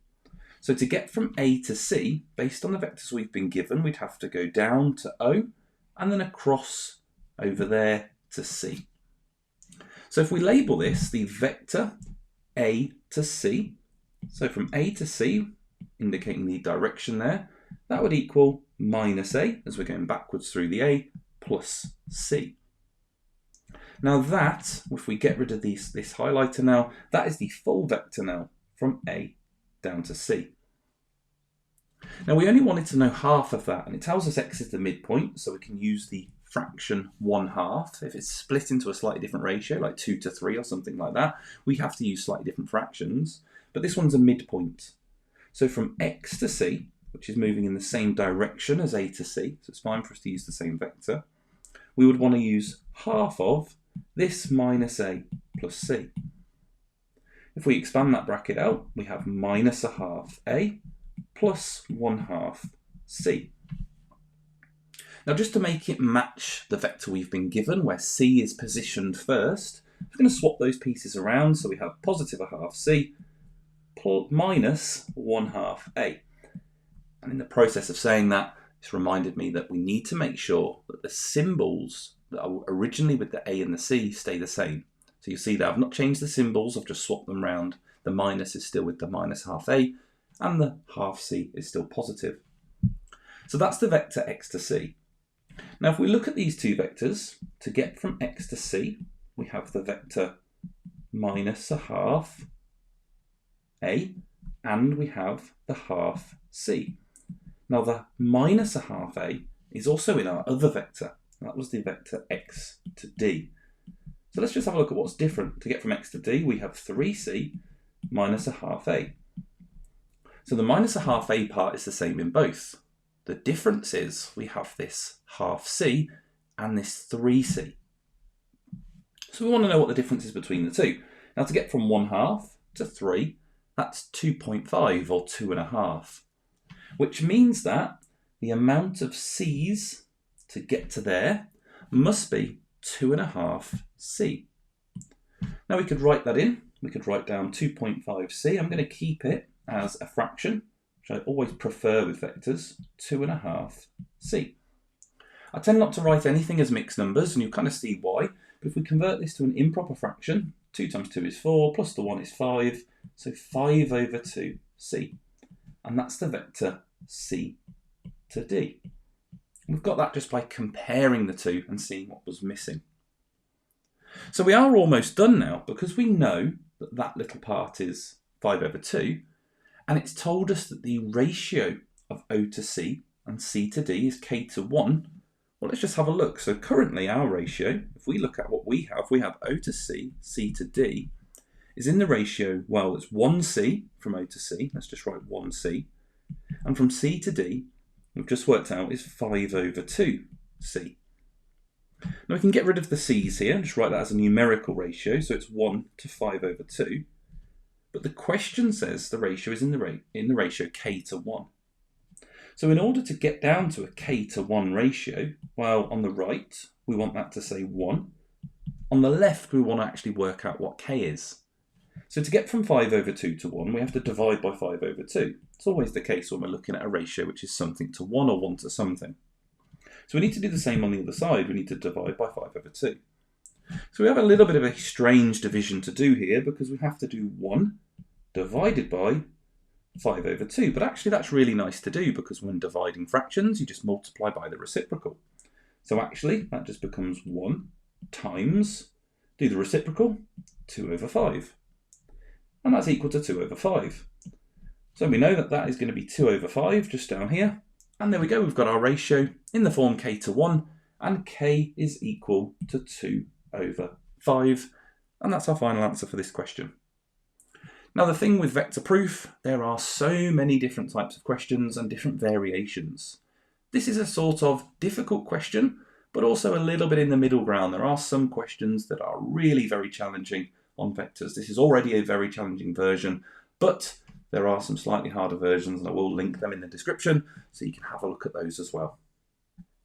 So to get from a to c, based on the vectors we've been given, we'd have to go down to O and then across over there to c. So if we label this the vector a to c, so from a to c, indicating the direction there, that would equal minus a, as we're going backwards through the a, plus c. Now that, if we get rid of this highlighter now, that is the full vector now from a down to c. Now we only wanted to know half of that, and it tells us x is the midpoint, so we can use the fraction 1/2. If it's split into a slightly different ratio, like 2 to 3 or something like that, we have to use slightly different fractions, but this one's a midpoint. So from x to c, which is moving in the same direction as a to c, so it's fine for us to use the same vector, we would want to use half of this minus a plus c. If we expand that bracket out, we have minus 1/2 a plus 1/2 c. Now just to make it match the vector we've been given, where c is positioned first, we're going to swap those pieces around, so we have positive 1/2 c minus 1/2 a. And in the process of saying that, it's reminded me that we need to make sure that the symbols that are originally with the a and the c stay the same. So you see that I've not changed the symbols, I've just swapped them around. The minus is still with the minus 1/2 a, and the 1/2 c is still positive. So that's the vector x to c. Now if we look at these two vectors, to get from x to c, we have the vector minus 1/2 a, and we have the 1/2 c. Now the minus 1/2 a is also in our other vector. That was the vector x to d. So let's just have a look at what's different. To get from x to d, we have 3c minus 1/2 a. So the minus 1/2 a part is the same in both. The difference is we have this 1/2 c and this 3c. So we want to know what the difference is between the two. Now to get from 1/2 to 3, that's 2.5 or 2.5, which means that the amount of c's to get to there must be 2.5 c. Now we could write that in. We could write down 2.5 c. I'm going to keep it as a fraction, which I always prefer with vectors, 2.5 c. I tend not to write anything as mixed numbers, and you'll kind of see why. But if we convert this to an improper fraction, 2 times 2 is 4, plus the 1 is 5, so 5 over 2c. And that's the vector c to d. We've got that just by comparing the two and seeing what was missing. So we are almost done now, because we know that that little part is 5 over 2, and it's told us that the ratio of O to C and C to D is k to 1. Well, let's just have a look. So currently our ratio, if we look at what we have O to C, C to D, is in the ratio, well, it's 1c from O to C. Let's just write 1c. And from C to D, we've just worked out, is 5 over 2c. Now we can get rid of the c's here and just write that as a numerical ratio. So it's 1 to 5 over 2. But the question says the ratio is in the ratio k to 1. So in order to get down to a k to 1 ratio, well, on the right, we want that to say 1. On the left, we want to actually work out what k is. So to get from 5 over 2 to 1, we have to divide by 5 over 2. It's always the case when we're looking at a ratio which is something to 1 or 1 to something. So we need to do the same on the other side. We need to divide by 5 over 2. So we have a little bit of a strange division to do here because we have to do 1 divided by 5 over 2. But actually that's really nice to do because when dividing fractions, you just multiply by the reciprocal. So actually that just becomes 1 times, do the reciprocal, 2 over 5. And that's equal to 2 over 5. So we know that that is going to be 2 over 5 just down here. And there we go, we've got our ratio in the form k to 1, and k is equal to 2 over 5. And that's our final answer for this question. Now the thing with vector proof, there are so many different types of questions and different variations. This is a sort of difficult question, but also a little bit in the middle ground. There are some questions that are really very challenging on vectors. This is already a very challenging version, but there are some slightly harder versions, and I will link them in the description so you can have a look at those as well.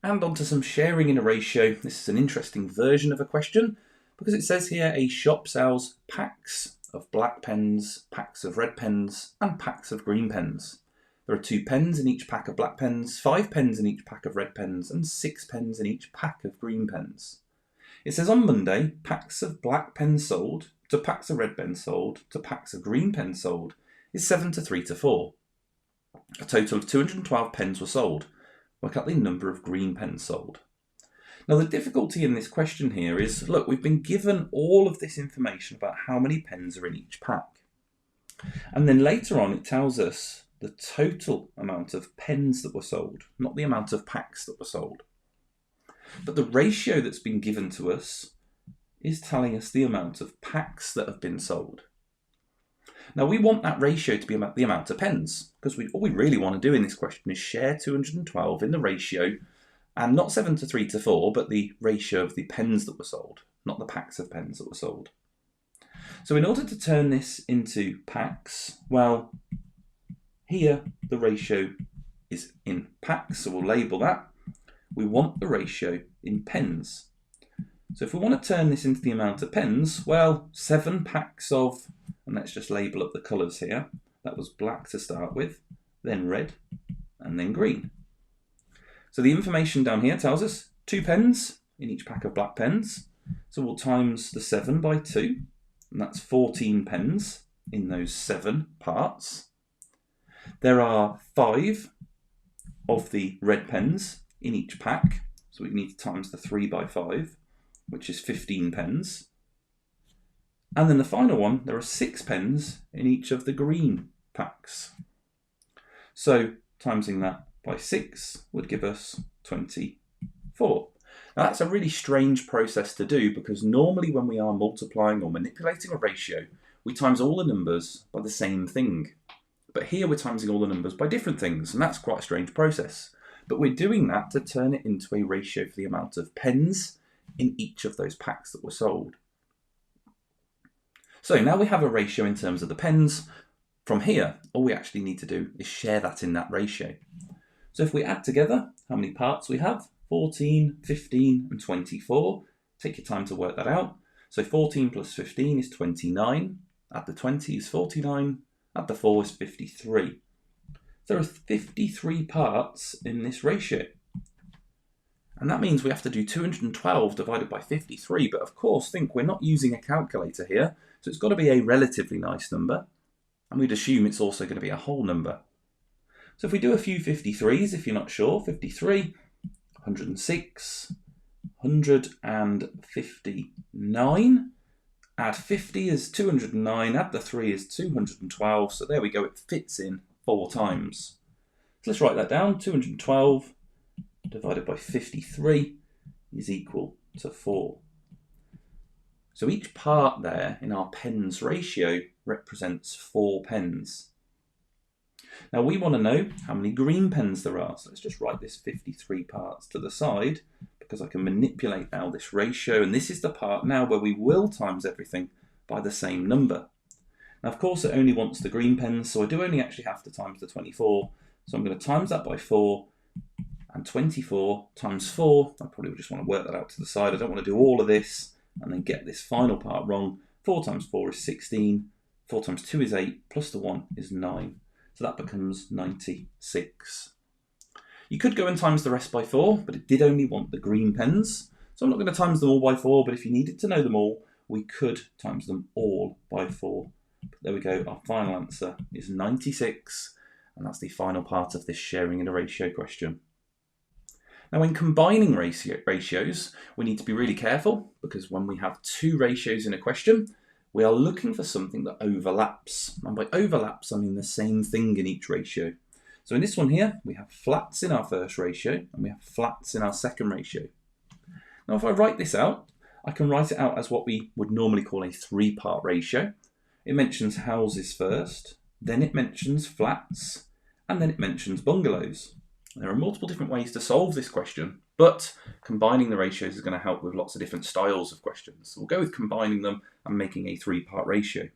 And on to some sharing in a ratio. This is an interesting version of a question because it says here a shop sells packs of black pens, packs of red pens, and packs of green pens. There are 2 pens in each pack of black pens, 5 pens in each pack of red pens, and 6 pens in each pack of green pens. It says on Monday, packs of black pens sold to packs of red pens sold to packs of green pens sold is 7 to 3 to 4. A total of 212 pens were sold. Work out the number of green pens sold. Now the difficulty in this question here is, look, we've been given all of this information about how many pens are in each pack. And then later on it tells us the total amount of pens that were sold, not the amount of packs that were sold. But the ratio that's been given to us is telling us the amount of packs that have been sold. Now we want that ratio to be about the amount of pens, because all we really want to do in this question is share 212 in the ratio, and not 7 to 3 to 4, but the ratio of the pens that were sold, not the packs of pens that were sold. So in order to turn this into packs, well, here the ratio is in packs, so we'll label that. We want the ratio in pens. So if we want to turn this into the amount of pens, well, 7 packs of, and let's just label up the colours here. That was black to start with, then red, and then green. So the information down here tells us 2 pens in each pack of black pens. So we'll times the 7 by 2, and that's 14 pens in those 7 parts. There are 5 of the red pens in each pack, so we need to times the 3 by 5, which is 15 pens. And then the final one, there are 6 pens in each of the green packs. So timesing that by 6 would give us 24. Now that's a really strange process to do because normally when we are multiplying or manipulating a ratio, we times all the numbers by the same thing. But here we're timesing all the numbers by different things, and that's quite a strange process. But we're doing that to turn it into a ratio for the amount of pens in each of those packs that were sold. So now we have a ratio in terms of the pens. From here, all we actually need to do is share that in that ratio. So if we add together how many parts we have, 14, 15 and 24, take your time to work that out. So 14 plus 15 is 29, add the 20 is 49, add the 4 is 53. There are 53 parts in this ratio. And that means we have to do 212 divided by 53, but of course think we're not using a calculator here, so it's got to be a relatively nice number, and we'd assume it's also going to be a whole number. So if we do a few 53s, if you're not sure, 53, 106, 159, add 50 is 209, add the 3 is 212, so there we go, it fits in 4 times. So let's write that down, 212 divided by 53 is equal to 4. So each part there in our pens ratio represents 4 pens. Now we want to know how many green pens there are, so let's just write this 53 parts to the side because I can manipulate now this ratio, and this is the part now where we will times everything by the same number. Now of course it only wants the green pens, so I do only actually have to times the 24, So I'm going to times that by 4, and 24 times 4, I probably just want to work that out to the side. I don't want to do all of this and then get this final part wrong. 4 times 4 is 16, 4 times 2 is 8, plus the 1 is 9. So that becomes 96. You could go and times the rest by 4, but it did only want the green pens. So I'm not going to times them all by 4, but if you needed to know them all, we could times them all by 4. But there we go, our final answer is 96, and that's the final part of this sharing in a ratio question. Now, when combining ratios, we need to be really careful, because when we have two ratios in a question, we are looking for something that overlaps. And by overlaps, I mean the same thing in each ratio. So in this one here, we have flats in our first ratio, and we have flats in our second ratio. Now, if I write this out, I can write it out as what we would normally call a three-part ratio. It mentions houses first, then it mentions flats, and then it mentions bungalows. There are multiple different ways to solve this question, but combining the ratios is going to help with lots of different styles of questions. So we'll go with combining them and making a three-part ratio.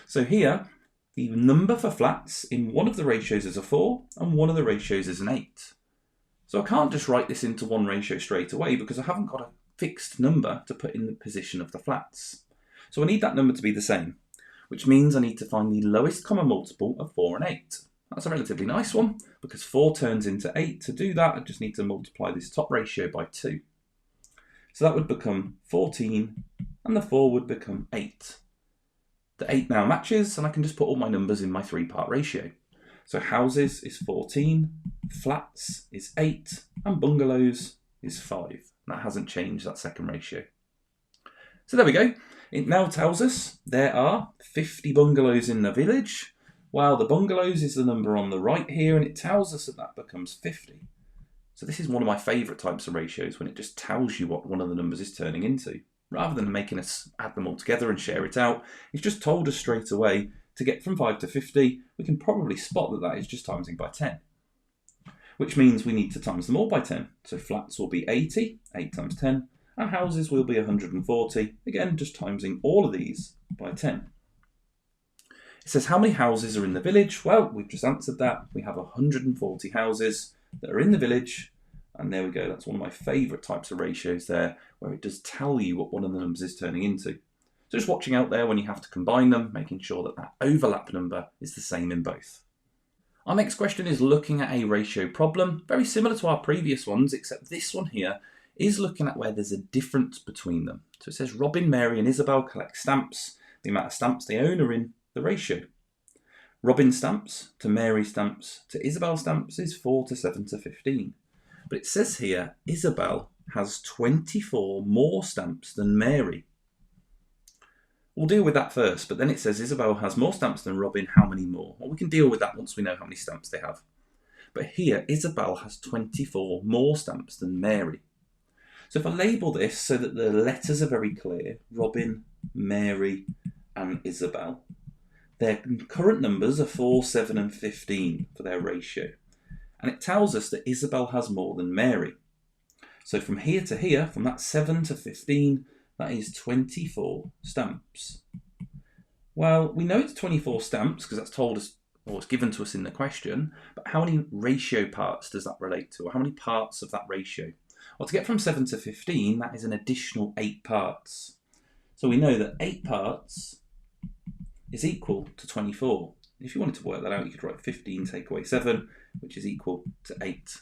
So here, the number for flats in one of the ratios is a 4 and one of the ratios is an 8. So I can't just write this into one ratio straight away because I haven't got a fixed number to put in the position of the flats. So I need that number to be the same, which means I need to find the lowest common multiple of 4 and 8. That's a relatively nice one, because 4 turns into 8. To do that, I just need to multiply this top ratio by 2. So that would become 14, and the 4 would become 8. The 8 now matches, and I can just put all my numbers in my three-part ratio. So houses is 14, flats is 8, and bungalows is 5. That hasn't changed, that second ratio. So there we go. It now tells us there are 50 bungalows in the village. Well, the bungalows is the number on the right here, and it tells us that that becomes 50. So this is one of my favourite types of ratios, when it just tells you what one of the numbers is turning into. Rather than making us add them all together and share it out, it's just told us straight away to get from 5 to 50, we can probably spot that that is just timesing by 10. Which means we need to times them all by 10. So flats will be 80, 8 times 10, and houses will be 140, again just timesing all of these by 10. It says how many houses are in the village? Well, we've just answered that. We have 140 houses that are in the village. And there we go. That's one of my favourite types of ratios there, where it does tell you what one of the numbers is turning into. So just watching out there when you have to combine them, making sure that that overlap number is the same in both. Our next question is looking at a ratio problem, very similar to our previous ones, except this one here is looking at where there's a difference between them. So it says Robin, Mary and Isabel collect stamps. The amount of stamps they own are in the ratio. Robin stamps to Mary stamps to Isabel stamps is 4 to 7 to 15. But it says here Isabel has 24 more stamps than Mary. We'll deal with that first, but then it says Isabel has more stamps than Robin. How many more? Well, we can deal with that once we know how many stamps they have. But here Isabel has 24 more stamps than Mary. So if I label this so that the letters are very clear, Robin, Mary and Isabel, their current numbers are 4, 7 and 15 for their ratio. And it tells us that Isabel has more than Mary. So from here to here, from that 7 to 15, that is 24 stamps. Well, we know it's 24 stamps because that's told us, or it's given to us in the question, but how many ratio parts does that relate to? Or how many parts of that ratio? Well, to get from 7 to 15, that is an additional 8 parts. So we know that 8 parts is equal to 24. If you wanted to work that out, you could write 15 take away 7, which is equal to 8.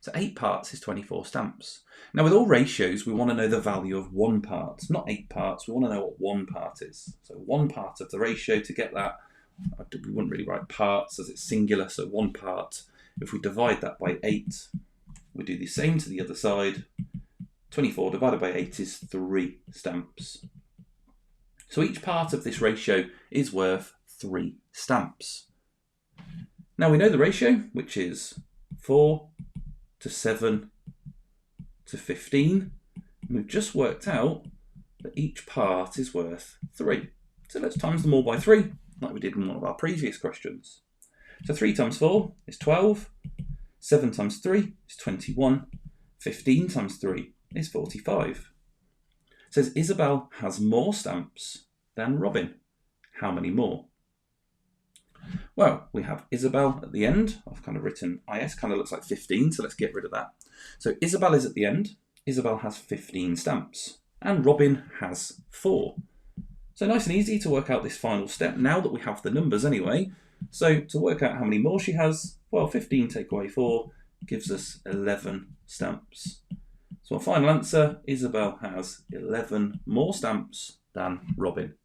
So 8 parts is 24 stamps. Now with all ratios, we want to know the value of 1 part, not 8 parts. We want to know what 1 part is. So 1 part of the ratio, to get that, we wouldn't really write parts as it's singular, so 1 part. If we divide that by 8, we do the same to the other side. 24 divided by 8 is 3 stamps. So each part of this ratio is worth 3 stamps. Now we know the ratio, which is 4 to 7 to 15. And we've just worked out that each part is worth 3. So let's times them all by 3, like we did in one of our previous questions. So 3 times 4 is 12, 7 times 3 is 21, 15 times 3 is 45. It says Isabel has more stamps than Robin. How many more? Well, we have Isabel at the end. I've kind of written IS, kind of looks like 15, so let's get rid of that. So Isabel is at the end. Isabel has 15 stamps, and Robin has 4. So nice and easy to work out this final step now that we have the numbers anyway. So to work out how many more she has, well, 15 take away 4 gives us 11 stamps. So our final answer, Isabel has 11 more stamps than Robin.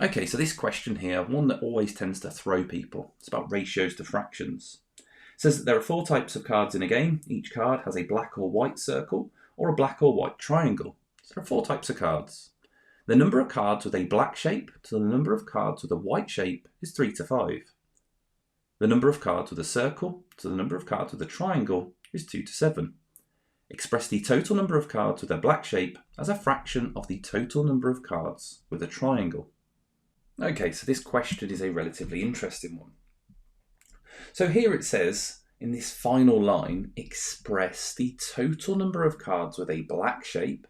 Okay, so this question here, one that always tends to throw people. It's about ratios to fractions. It says that there are 4 types of cards in a game. Each card has a black or white circle or a black or white triangle. So there are 4 types of cards. The number of cards with a black shape to the number of cards with a white shape is 3 to 5. The number of cards with a circle to the number of cards with a triangle is 2 to 7. Express the total number of cards with a black shape as a fraction of the total number of cards with a triangle. Okay, so this question is a relatively interesting one. So here it says, in this final line, express the total number of cards with a black shape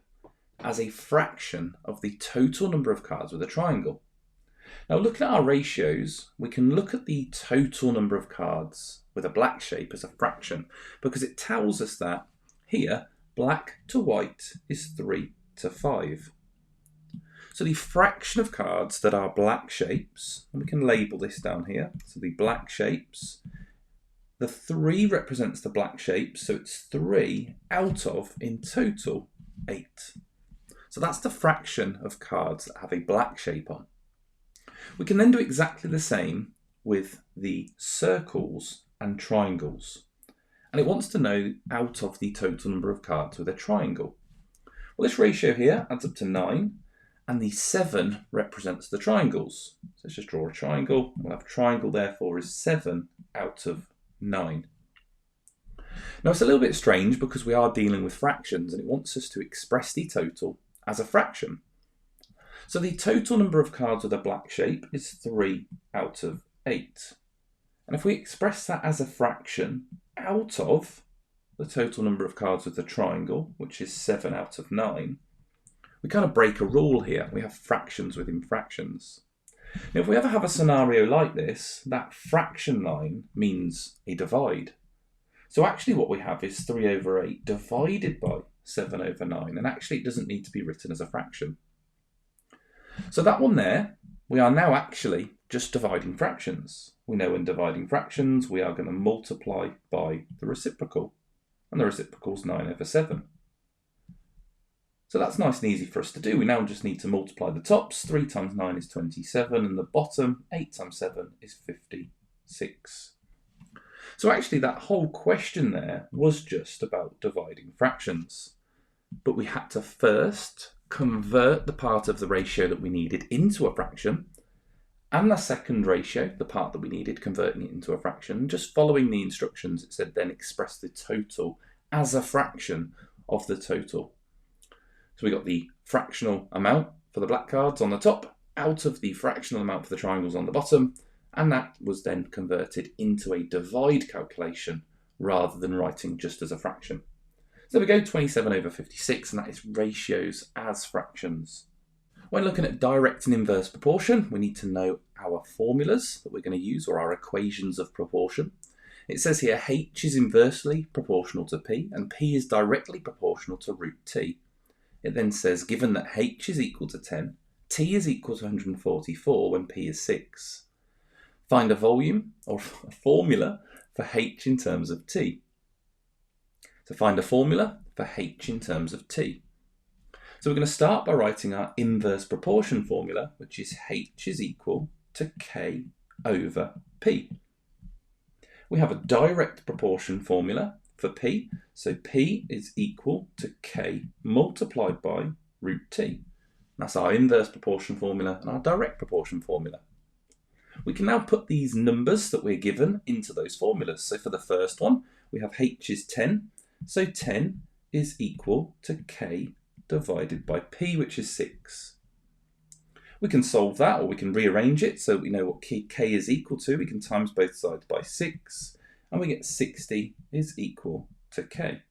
as a fraction of the total number of cards with a triangle. Now looking at our ratios, we can look at the total number of cards with a black shape as a fraction because it tells us that here, black to white is 3 to 5. So the fraction of cards that are black shapes, and we can label this down here, so the black shapes, the 3 represents the black shapes, so it's 3 out of, in total, 8. So that's the fraction of cards that have a black shape on. We can then do exactly the same with the circles and triangles. And it wants to know out of the total number of cards with a triangle. Well, this ratio here adds up to 9. And the 7 represents the triangles. So let's just draw a triangle. We'll have triangle therefore is 7 out of 9. Now it's a little bit strange because we are dealing with fractions and it wants us to express the total as a fraction. So the total number of cards with a black shape is 3 out of 8. And if we express that as a fraction out of the total number of cards with the triangle, which is 7 out of 9, we kind of break a rule here. We have fractions within fractions. Now, if we ever have a scenario like this, that fraction line means a divide. So actually what we have is 3 over 8 divided by 7 over 9, and actually it doesn't need to be written as a fraction. So that one there, we are now actually just dividing fractions. We know when dividing fractions, we are going to multiply by the reciprocal, and the reciprocal is 9 over 7. So that's nice and easy for us to do. We now just need to multiply the tops. 3 times 9 is 27, and the bottom, 8 times 7 is 56. So actually that whole question there was just about dividing fractions. But we had to first convert the part of the ratio that we needed into a fraction, and the second ratio, the part that we needed, converting it into a fraction. Just following the instructions, it said then express the total as a fraction of the total. So we got the fractional amount for the black cards on the top out of the fractional amount for the triangles on the bottom, and that was then converted into a divide calculation rather than writing just as a fraction. So we go 27 over 56, and that is ratios as fractions. When looking at direct and inverse proportion, we need to know our formulas that we're going to use, or our equations of proportion. It says here h is inversely proportional to p, and p is directly proportional to root t. It then says, given that h is equal to 10, t is equal to 144 when p is 6. Find a volume, or a formula, for h in terms of t. So find a formula for h in terms of t. So we're going to start by writing our inverse proportion formula, which is h is equal to k over p. We have a direct proportion formula for p, so p is equal to k multiplied by root t. That's our inverse proportion formula and our direct proportion formula. We can now put these numbers that we're given into those formulas. So for the first one, we have h is 10, so 10 is equal to k divided by p, which is 6. We can solve that, or we can rearrange it so we know what k is equal to. We can times both sides by 6, and we get 60 is equal to k.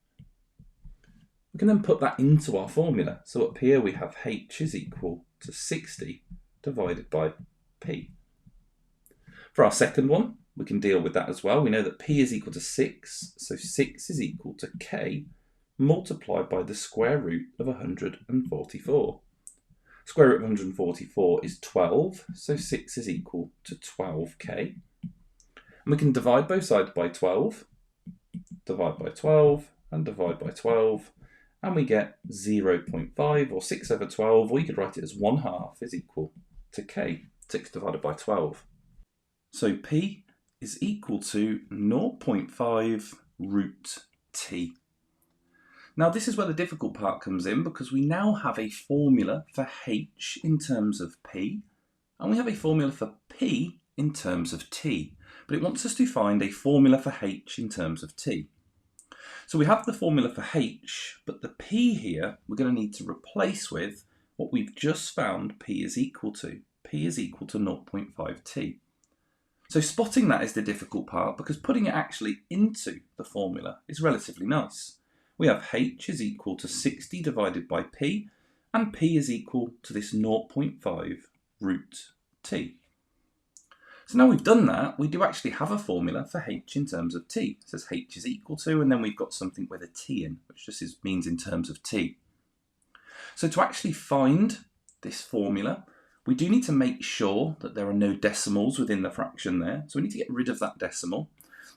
We can then put that into our formula. So up here we have h is equal to 60 divided by p. For our second one, we can deal with that as well. We know that p is equal to 6, so 6 is equal to k multiplied by the square root of 144. Square root of 144 is 12, so 6 is equal to 12k. And we can divide both sides by 12, divide by 12, and divide by 12, and we get 0.5, or 6 over 12, or you could write it as 1/2 is equal to k, 6 divided by 12. So p is equal to 0.5 root t. Now this is where the difficult part comes in, because we now have a formula for h in terms of p, and we have a formula for p in terms of t, but it wants us to find a formula for h in terms of t. So we have the formula for h, but the p here we're going to need to replace with what we've just found p is equal to. P is equal to 0.5t. So spotting that is the difficult part, because putting it actually into the formula is relatively nice. We have h is equal to 60 divided by p, and p is equal to this 0.5 root t. So now we've done that, we do actually have a formula for h in terms of t. It says h is equal to, and then we've got something with a t in, which just means in terms of t. So to actually find this formula, we do need to make sure that there are no decimals within the fraction there. So we need to get rid of that decimal.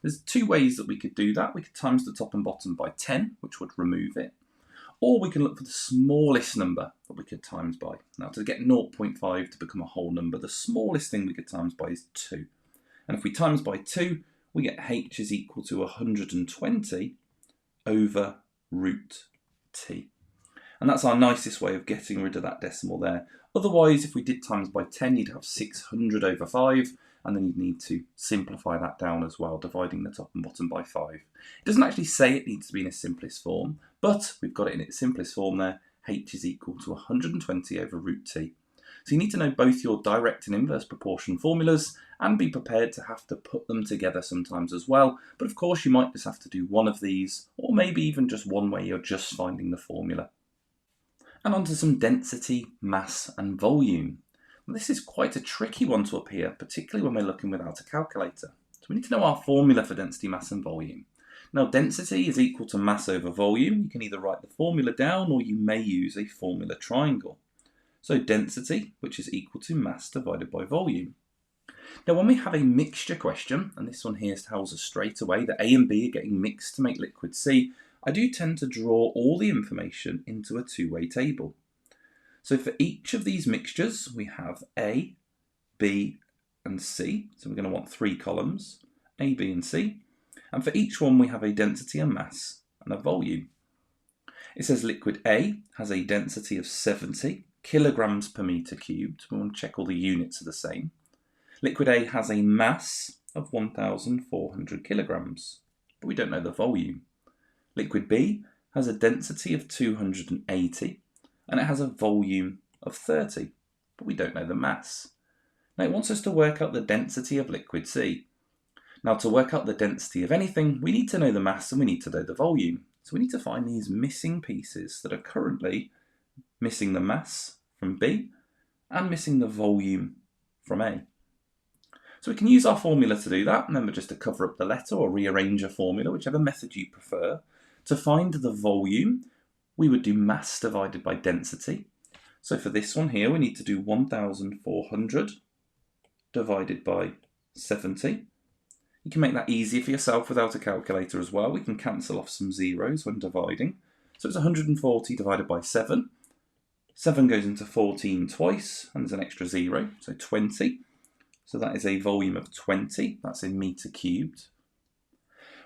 There's two ways that we could do that. We could times the top and bottom by 10, which would remove it. Or we can look for the smallest number that we could times by. Now to get 0.5 to become a whole number, the smallest thing we could times by is 2. And if we times by 2, we get h is equal to 120 over root t. And that's our nicest way of getting rid of that decimal there. Otherwise, if we did times by 10, you'd have 600 over 5, and then you'd need to simplify that down as well, dividing the top and bottom by 5. It doesn't actually say it needs to be in its simplest form, but we've got it in its simplest form there. H is equal to 120 over root t. So you need to know both your direct and inverse proportion formulas, and be prepared to have to put them together sometimes as well. But of course, you might just have to do one of these, or maybe even just one where you're just finding the formula. And onto some density, mass, and volume. This is quite a tricky one to appear, particularly when we're looking without a calculator. So we need to know our formula for density, mass, and volume. Now density is equal to mass over volume. You can either write the formula down, or you may use a formula triangle. So density, which is equal to mass divided by volume. Now when we have a mixture question, and this one here tells us straight away that A and B are getting mixed to make liquid C, I do tend to draw all the information into a two-way table. So for each of these mixtures, we have A, B, and C. So we're going to want 3 columns, A, B, and C. And for each one, we have a density, a mass, and a volume. It says liquid A has a density of 70 kilograms per meter cubed. We want to check all the units are the same. Liquid A has a mass of 1,400 kilograms, but we don't know the volume. Liquid B has a density of 280, and it has a volume of 30, but we don't know the mass. Now it wants us to work out the density of liquid C. Now to work out the density of anything, we need to know the mass and we need to know the volume. So we need to find these missing pieces that are currently missing the mass from B and missing the volume from A. So we can use our formula to do that. Remember just to cover up the letter or rearrange a formula, whichever method you prefer. To find the volume, we would do mass divided by density. So for this one here, we need to do 1,400 divided by 70. You can make that easier for yourself without a calculator as well. We can cancel off some zeros when dividing. So it's 140 divided by 7. 7 goes into 14 twice, and there's an extra 0, so 20. So that is a volume of 20. That's in meter cubed.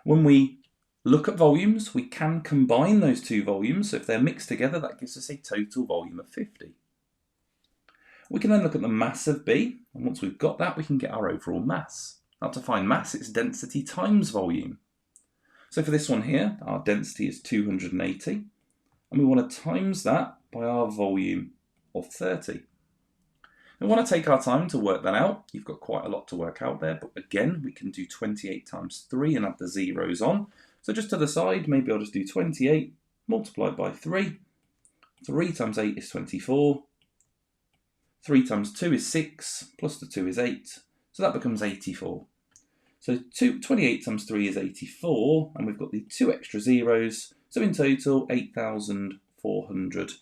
When we look at volumes, we can combine those two volumes. So if they're mixed together, that gives us a total volume of 50. We can then look at the mass of B, and once we've got that, we can get our overall mass. Now to find mass, it's density times volume. So for this one here, our density is 280, and we want to times that by our volume of 30. We want to take our time to work that out. You've got quite a lot to work out there, but again, we can do 28 times 3 and add the zeros on. So just to the side, maybe I'll just do 28 multiplied by 3. 3 times 8 is 24. 3 times 2 is 6, plus the 2 is 8. So that becomes 84. So 28 times 3 is 84, and we've got the 2 extra zeros, so in total 8,400,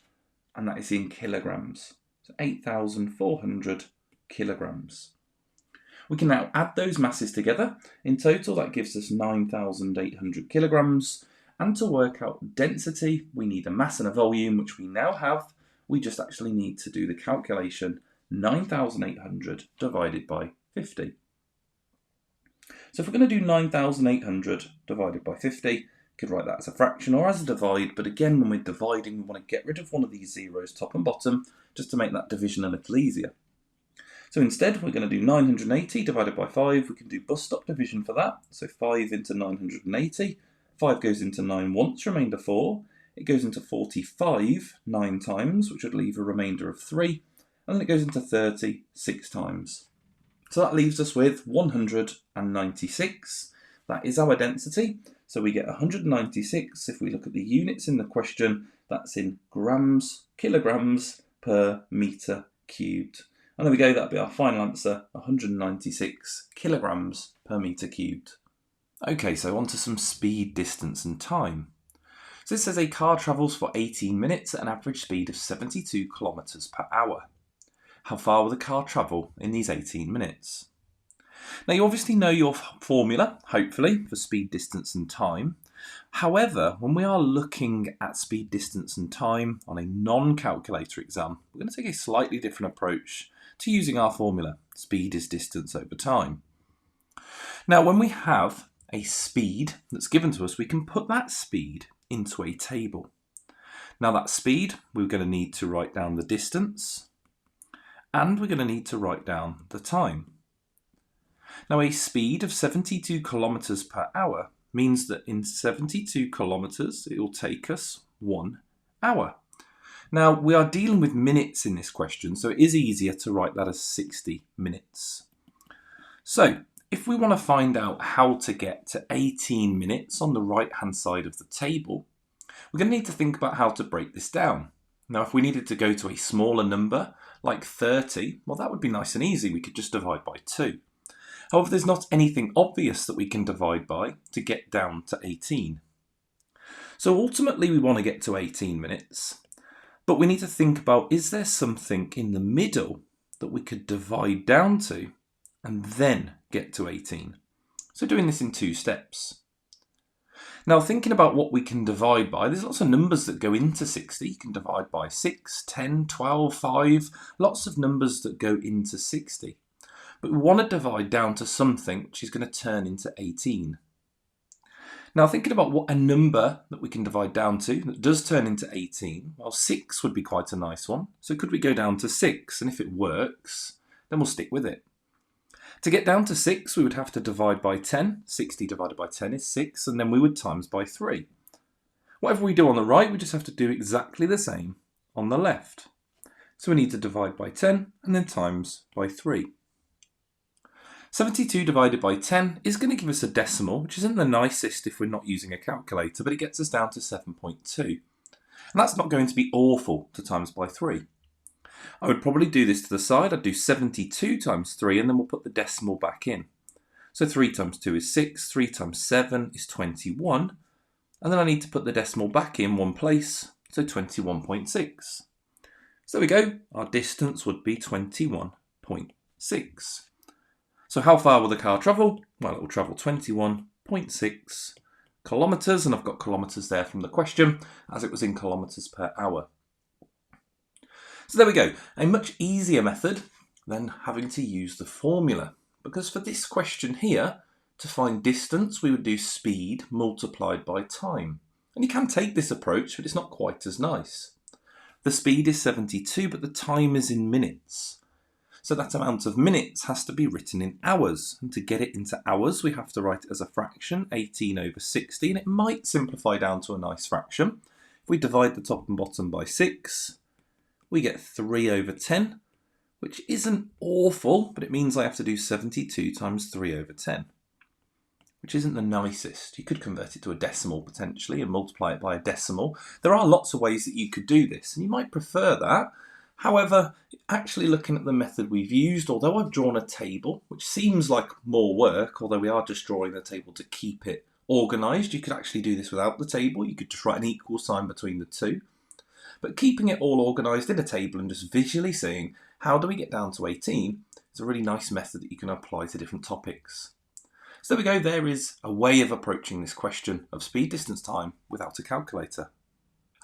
and that is in kilograms. So 8,400 kilograms. We can now add those masses together. In total, that gives us 9,800 kilograms, and to work out density, we need a mass and a volume, which we now have. We just actually need to do the calculation 9,800 divided by 50. So if we're going to do 9,800 divided by 50, we could write that as a fraction or as a divide, but again, when we're dividing, we want to get rid of one of these zeros, top and bottom, just to make that division a little easier. So instead, we're going to do 980 divided by 5. We can do bus stop division for that. So 5 into 980. 5 goes into 9 once, remainder 4. It goes into 45 9 times, which would leave a remainder of 3. And then it goes into 30 6 times. So that leaves us with 196. That is our density. So we get 196. If we look at the units in the question, that's in grams, kilograms per metre cubed. And there we go, that'll be our final answer, 196 kilograms per metre cubed. Okay, so on to some speed, distance and time. So this says a car travels for 18 minutes at an average speed of 72 kilometres per hour. How far will the car travel in these 18 minutes? Now you obviously know your formula, hopefully, for speed, distance and time. However, when we are looking at speed, distance and time on a non-calculator exam, we're going to take a slightly different approach to using our formula. Speed is distance over time. Now when we have a speed that's given to us, we can put that speed into a table. Now that speed, we're going to need to write down the distance, and we're going to need to write down the time. Now a speed of 72 kilometres per hour means that in 72 kilometres it will take us 1 hour. Now we are dealing with minutes in this question, so it is easier to write that as 60 minutes. So if we want to find out how to get to 18 minutes on the right hand side of the table, we're going to need to think about how to break this down. Now if we needed to go to a smaller number, like 30, well that would be nice and easy, we could just divide by 2. However, there's not anything obvious that we can divide by to get down to 18. So ultimately we want to get to 18 minutes, but we need to think about, is there something in the middle that we could divide down to and then get to 18? So doing this in 2 steps. Now thinking about what we can divide by, there's lots of numbers that go into 60. You can divide by 6, 10, 12, 5, lots of numbers that go into 60. But we want to divide down to something which is going to turn into 18. Now thinking about what a number that we can divide down to that does turn into 18, well 6 would be quite a nice one. So could we go down to 6, and if it works, then we'll stick with it. To get down to 6, we would have to divide by 10. 60 divided by 10 is 6, and then we would times by 3. Whatever we do on the right, we just have to do exactly the same on the left. So we need to divide by 10 and then times by 3. 72 divided by 10 is going to give us a decimal, which isn't the nicest if we're not using a calculator, but it gets us down to 7.2. And that's not going to be awful to times by 3. I would probably do this to the side. I'd do 72 times 3 and then we'll put the decimal back in. So 3 times 2 is 6, 3 times 7 is 21, and then I need to put the decimal back in one place, so 21.6. So there we go, our distance would be 21.6. So how far will the car travel? Well, it will travel 21.6 kilometres, and I've got kilometres there from the question, as it was in kilometres per hour. So there we go, a much easier method than having to use the formula. Because for this question here, to find distance, we would do speed multiplied by time. And you can take this approach, but it's not quite as nice. The speed is 72, but the time is in minutes. So that amount of minutes has to be written in hours. And to get it into hours, we have to write it as a fraction, 18 over 60, and it might simplify down to a nice fraction. If we divide the top and bottom by 6, we get 3 over 10, which isn't awful, but it means I have to do 72 times 3 over 10, which isn't the nicest. You could convert it to a decimal potentially and multiply it by a decimal. There are lots of ways that you could do this, and you might prefer that. However, actually looking at the method we've used, although I've drawn a table, which seems like more work, although we are just drawing the table to keep it organised, you could actually do this without the table. You could just write an equal sign between the two. But keeping it all organised in a table and just visually seeing how do we get down to 18 is a really nice method that you can apply to different topics. So there we go, there is a way of approaching this question of speed, distance, time without a calculator.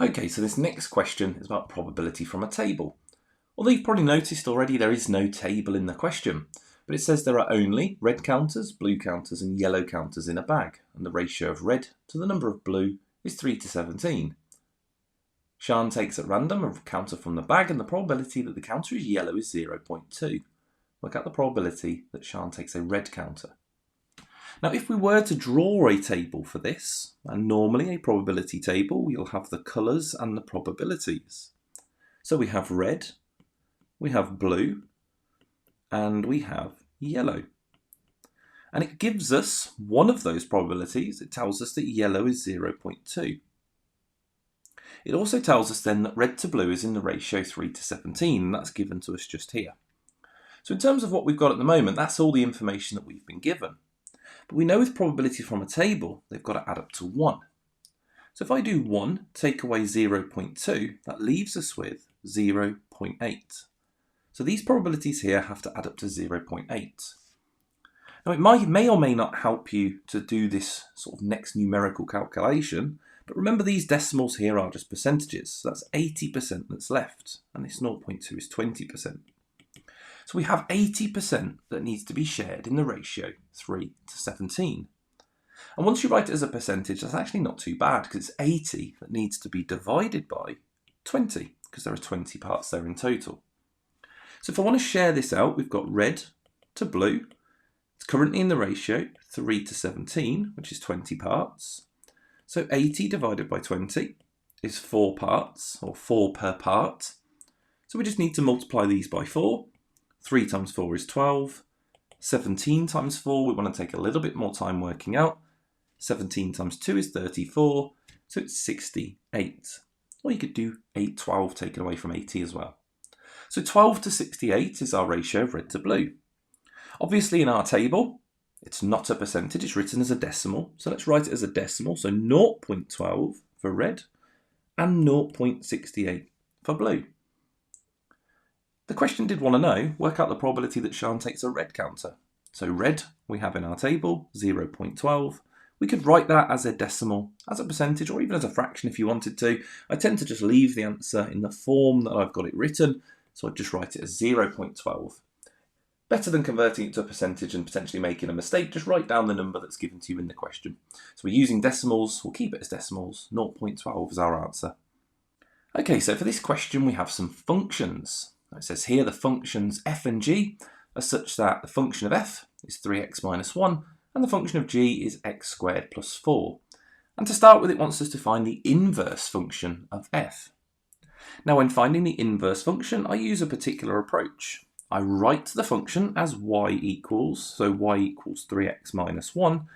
Okay, so this next question is about probability from a table. Although you've probably noticed already there is no table in the question, but it says there are only red counters, blue counters and yellow counters in a bag, and the ratio of red to the number of blue is 3 to 17. Sian takes at random a counter from the bag and the probability that the counter is yellow is 0.2. Work out the probability that Sian takes a red counter. Now if we were to draw a table for this, and normally a probability table, you'll have the colours and the probabilities. So we have red, we have blue, and we have yellow. And it gives us one of those probabilities. It tells us that yellow is 0.2. It also tells us then that red to blue is in the ratio 3 to 17, and that's given to us just here. So in terms of what we've got at the moment, that's all the information that we've been given. But we know with probability from a table, they've got to add up to 1. So if I do 1, take away 0.2, that leaves us with 0.8. So these probabilities here have to add up to 0.8. Now it may or may not help you to do this sort of next numerical calculation, but remember these decimals here are just percentages, so that's 80% that's left, and this 0.2 is 20%. So we have 80% that needs to be shared in the ratio 3 to 17. And once you write it as a percentage, that's actually not too bad, because it's 80 that needs to be divided by 20, because there are 20 parts there in total. So if I want to share this out, we've got red to blue. It's currently in the ratio 3 to 17, which is 20 parts. So 80 divided by 20 is 4 parts, or 4 per part. So we just need to multiply these by 4. 3 times 4 is 12. 17 times 4, we want to take a little bit more time working out. 17 times 2 is 34, so it's 68. Or you could do 12 taken away from 80 as well. So 12 to 68 is our ratio of red to blue. Obviously in our table, it's not a percentage, it's written as a decimal. So let's write it as a decimal, so 0.12 for red and 0.68 for blue. The question did want to know, work out the probability that Sian takes a red counter. So red we have in our table, 0.12. We could write that as a decimal, as a percentage, or even as a fraction if you wanted to. I tend to just leave the answer in the form that I've got it written, so I'd just write it as 0.12. Better than converting it to a percentage and potentially making a mistake, just write down the number that's given to you in the question. So we're using decimals, we'll keep it as decimals, 0.12 is our answer. Okay, so for this question we have some functions. It says here the functions f and g are such that the function of f is 3x minus 1 and the function of g is x squared plus 4. And to start with, it wants us to find the inverse function of f. Now when finding the inverse function, I use a particular approach. I write the function as y equals, so y equals 3x minus 1,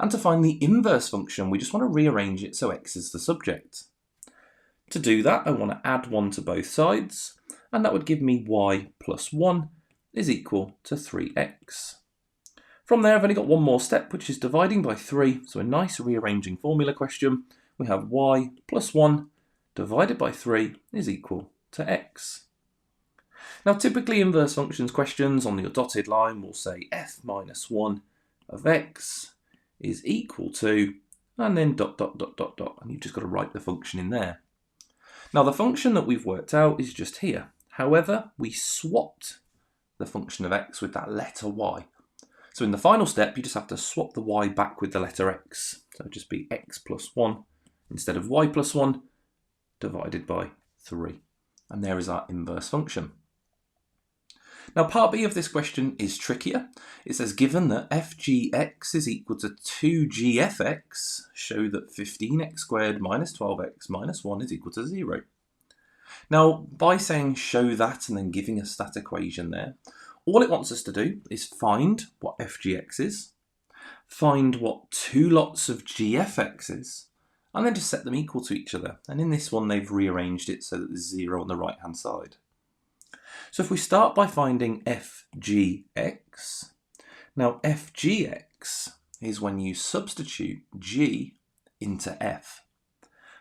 and to find the inverse function we just want to rearrange it so x is the subject. To do that I want to add 1 to both sides, and that would give me y plus 1 is equal to 3x. From there I've only got one more step, which is dividing by 3, so a nice rearranging formula question. We have y plus 1 divided by 3 is equal to x. Now typically inverse functions questions on your dotted line will say f minus 1 of x is equal to, and then dot dot dot dot dot, and you've just got to write the function in there. Now the function that we've worked out is just here. However, we swapped the function of x with that letter y. So in the final step you just have to swap the y back with the letter x. So it'll just be x plus 1 instead of y plus 1 divided by 3. And there is our inverse function. Now part B of this question is trickier. It says given that fgx is equal to 2gfx, show that 15x squared minus 12x minus 1 is equal to 0. Now by saying show that and then giving us that equation there, all it wants us to do is find what fgx is, find what two lots of gfx is, and then just set them equal to each other. And in this one they've rearranged it so that there's 0 on the right hand side. So if we start by finding fgx, now fgx is when you substitute g into f.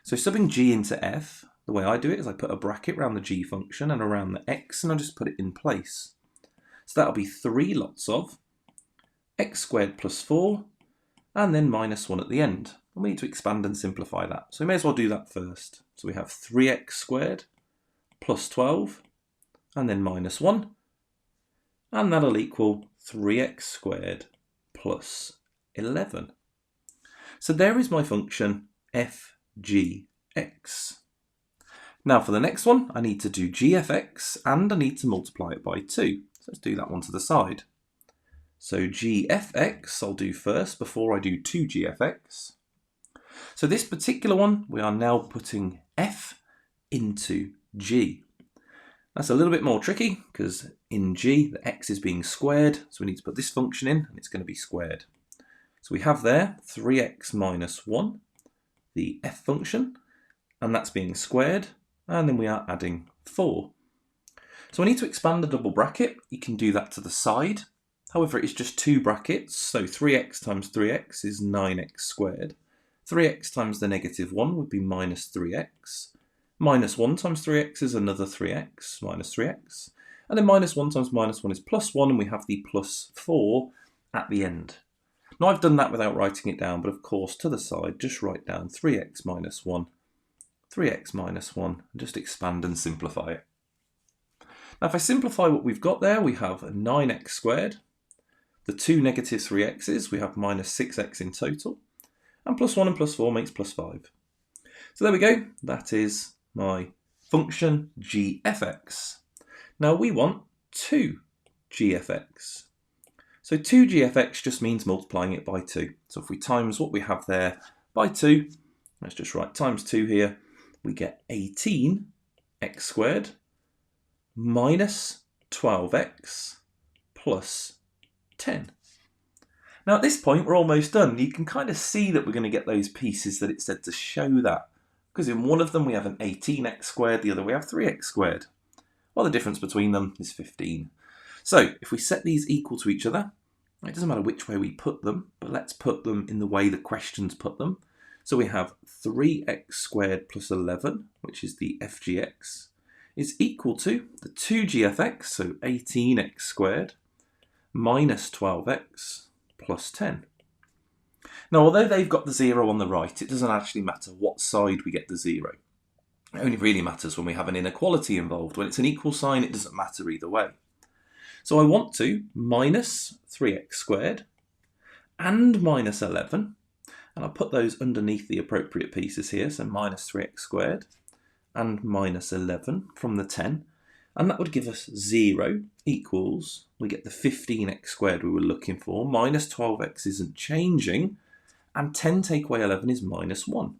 So subbing g into f, the way I do it is I put a bracket around the g function and around the x, and I just put it in place. So that'll be 3 lots of x squared plus 4, and then minus 1 at the end. And we need to expand and simplify that. So we may as well do that first. So we have 3x squared plus 12, and then minus 1, and that'll equal 3x squared plus 11. So there is my function fgx. Now for the next one, I need to do gfx, and I need to multiply it by 2. So let's do that one to the side. So gfx I'll do first before I do 2gfx. So this particular one, we are now putting f into g. That's a little bit more tricky because in g, the x is being squared. So we need to put this function in and it's going to be squared. So we have there 3x minus 1, the f function, and that's being squared. And then we are adding 4. So I need to expand the double bracket. You can do that to the side. However, it's just 2 brackets. So 3x times 3x is 9x squared. 3x times the negative 1 would be minus 3x. Minus 1 times 3x is another 3x, minus 3x. And then minus 1 times minus 1 is plus 1, and we have the plus 4 at the end. Now I've done that without writing it down, but of course to the side, just write down 3x minus 1, 3x minus 1, and just expand and simplify it. Now if I simplify what we've got there, we have 9x squared. The 2 negative 3x's, we have minus 6x in total. And plus 1 and plus 4 makes plus 5. So there we go, that is my function gfx. Now we want 2gfx. So 2gfx just means multiplying it by 2. So if we times what we have there by 2, let's just write times 2 here, we get 18x squared minus 12x plus 10. Now at this point we're almost done. You can kind of see that we're going to get those pieces that it said to show that. Because in one of them we have an 18x squared, the other we have 3x squared. Well, the difference between them is 15. So if we set these equal to each other, it doesn't matter which way we put them, but let's put them in the way the questions put them. So we have 3x squared plus 11, which is the fgx, is equal to the 2gfx, so 18x squared, minus 12x plus 10. Now, although they've got the 0 on the right, it doesn't actually matter what side we get the 0. It only really matters when we have an inequality involved. When it's an equal sign, it doesn't matter either way. So I want to minus 3x squared and minus 11. And I'll put those underneath the appropriate pieces here. So minus 3x squared and minus 11 from the 10. And that would give us 0 equals, we get the 15x squared we were looking for. Minus 12x isn't changing. And 10 take away 11 is minus 1.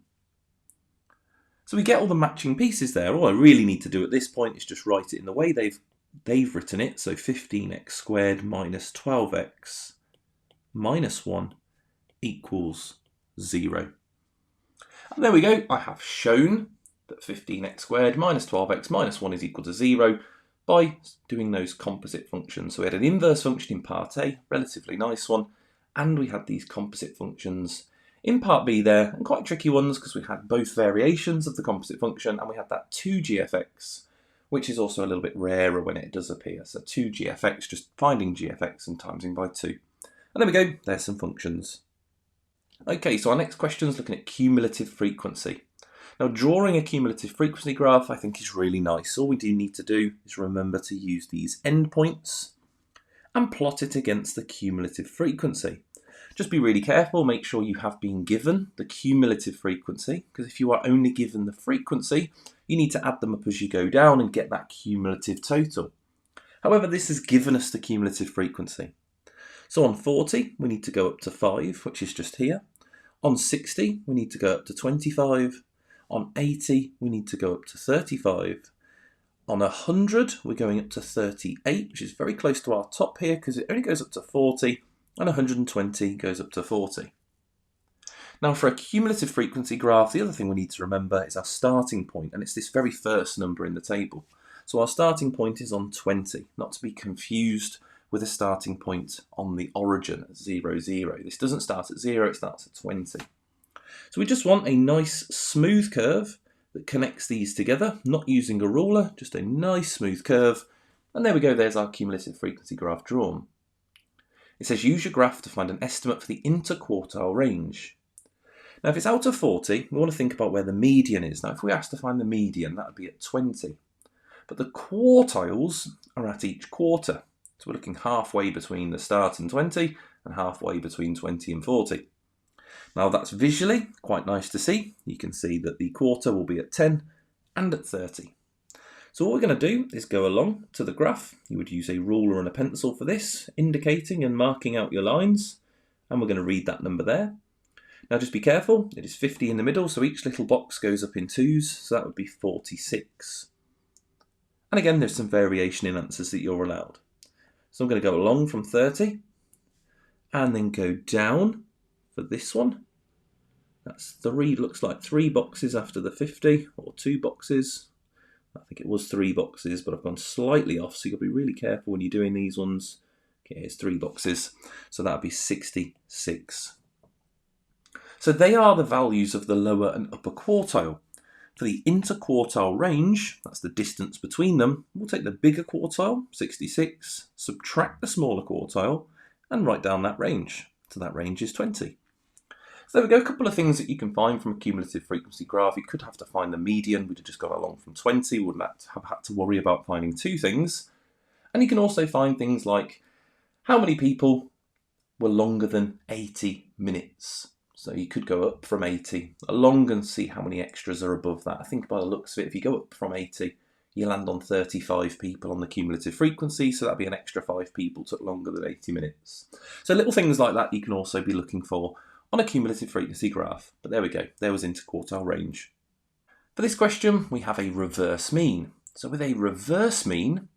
So we get all the matching pieces there. All I really need to do at this point is just write it in the way they've written it. So 15x squared minus 12x minus 1 equals 0. And there we go. I have shown that 15x squared minus 12x minus 1 is equal to 0 by doing those composite functions. So we had an inverse function in part A, relatively nice one, and we had these composite functions in part B there, and quite tricky ones because we had both variations of the composite function, and we had that 2gfx, which is also a little bit rarer when it does appear. So 2gfx, just finding gfx and timesing by 2. And there we go, there's some functions. Okay, so our next question is looking at cumulative frequency. Now, drawing a cumulative frequency graph I think is really nice. All we do need to do is remember to use these endpoints and plot it against the cumulative frequency. Just be really careful, make sure you have been given the cumulative frequency, because if you are only given the frequency, you need to add them up as you go down and get that cumulative total. However, this has given us the cumulative frequency. So on 40, we need to go up to 5, which is just here. On 60, we need to go up to 25. On 80, we need to go up to 35. On 100, we're going up to 38, which is very close to our top here because it only goes up to 40, and 120 goes up to 40. Now for a cumulative frequency graph, the other thing we need to remember is our starting point, and it's this very first number in the table. So our starting point is on 20, not to be confused with a starting point on the origin at 0, 0. This doesn't start at 0, it starts at 20. So we just want a nice smooth curve that connects these together, not using a ruler, just a nice smooth curve. And there we go, there's our cumulative frequency graph drawn. It says use your graph to find an estimate for the interquartile range. Now, if it's out of 40, we want to think about where the median is. Now, if we asked to find the median, that would be at 20. But the quartiles are at each quarter. So we're looking halfway between the start and 20 and halfway between 20 and 40. Now, that's visually quite nice to see. You can see that the quarter will be at 10 and at 30. So what we're going to do is go along to the graph. You would use a ruler and a pencil for this, indicating and marking out your lines. And we're going to read that number there. Now just be careful, it is 50 in the middle, so each little box goes up in 2s, so that would be 46. And again, there's some variation in answers that you're allowed. So I'm going to go along from 30, and then go down for this one. That's 3, looks like 3 boxes after the 50, or 2 boxes. I think it was 3 boxes, but I've gone slightly off, so you've got to be really careful when you're doing these ones. Okay, it's 3 boxes, so that would be 66. So they are the values of the lower and upper quartile. For the interquartile range, that's the distance between them, we'll take the bigger quartile, 66, subtract the smaller quartile, and write down that range. So that range is 20. So there we go, a couple of things that you can find from a cumulative frequency graph. You could have to find the median, we'd have just gone along from 20, wouldn't have had to worry about finding 2 things. And you can also find things like how many people were longer than 80 minutes. So you could go up from 80 along and see how many extras are above that. I think by the looks of it, if you go up from 80, you land on 35 people on the cumulative frequency, so that'd be an extra 5 people took longer than 80 minutes. So little things like that you can also be looking for on a cumulative frequency graph. But there we go, there was interquartile range. For this question, we have a reverse mean. So with a reverse mean,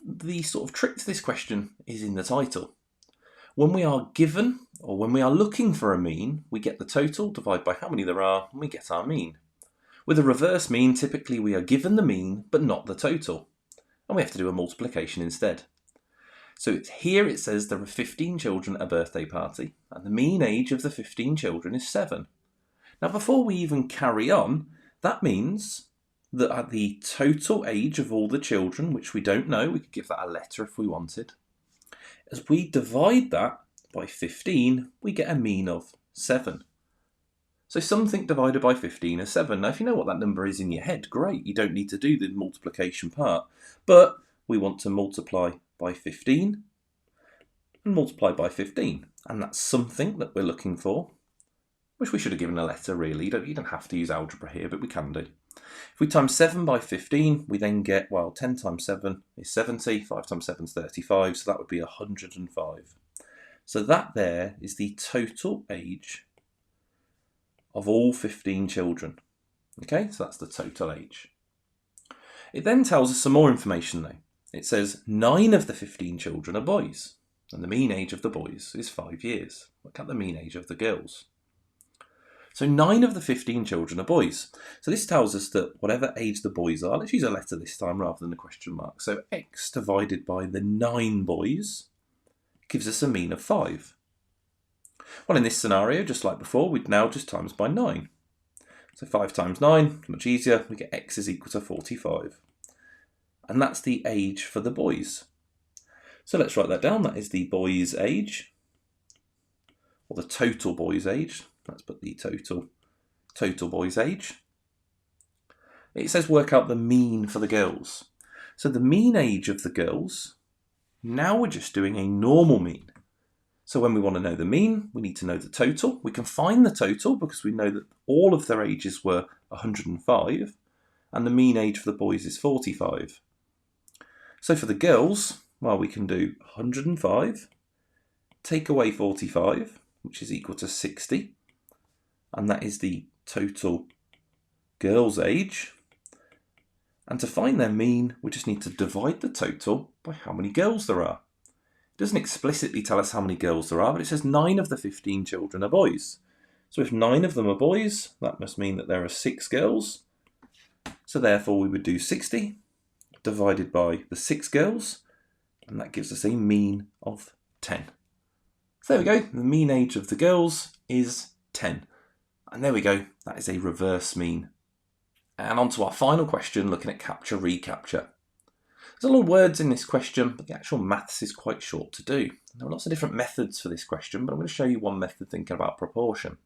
the sort of trick to this question is in the title. When we are given, or when we are looking for a mean, we get the total, divide by how many there are, and we get our mean. With a reverse mean, typically we are given the mean, but not the total. And we have to do a multiplication instead. So here it says there are 15 children at a birthday party, and the mean age of the 15 children is 7. Now before we even carry on, that means that at the total age of all the children, which we don't know, we could give that a letter if we wanted. As we divide that by 15, we get a mean of 7. So something divided by 15 is 7. Now, if you know what that number is in your head, great. You don't need to do the multiplication part. But we want to multiply by 15 and multiply by 15. And that's something that we're looking for. Wish we should have given a letter, really. You don't have to use algebra here, but we can do. If we times 7 by 15, we then get, well, 10 times 7 is 70, 5 times 7 is 35, so that would be 105. So that there is the total age of all 15 children. Okay, so that's the total age. It then tells us some more information though. It says 9 of the 15 children are boys, and the mean age of the boys is 5 years. Look at the mean age of the girls. So 9 of the 15 children are boys. So this tells us that whatever age the boys are, let's use a letter this time rather than a question mark. So x divided by the 9 boys gives us a mean of 5. Well, in this scenario, just like before, we'd now just times by 9. So 5 times 9, much easier, we get x is equal to 45. And that's the age for the boys. So let's write that down. That is the boys' age, or the total boys' age. Let's put the total boys' age. It says work out the mean for the girls. So the mean age of the girls, now we're just doing a normal mean. So when we want to know the mean, we need to know the total. We can find the total because we know that all of their ages were 105 and the mean age for the boys is 45. So for the girls, well, we can do 105, take away 45, which is equal to 60. And that is the total girls' age. And to find their mean, we just need to divide the total by how many girls there are. It doesn't explicitly tell us how many girls there are, but it says 9 of the 15 children are boys. So if 9 of them are boys, that must mean that there are 6 girls. So therefore we would do 60 divided by the 6 girls, and that gives us a mean of 10. So there we go, the mean age of the girls is 10. And there we go, that is a reverse mean. And on to our final question, looking at capture, recapture. There's a lot of words in this question, but the actual maths is quite short to do. There are lots of different methods for this question, but I'm going to show you one method thinking about proportion.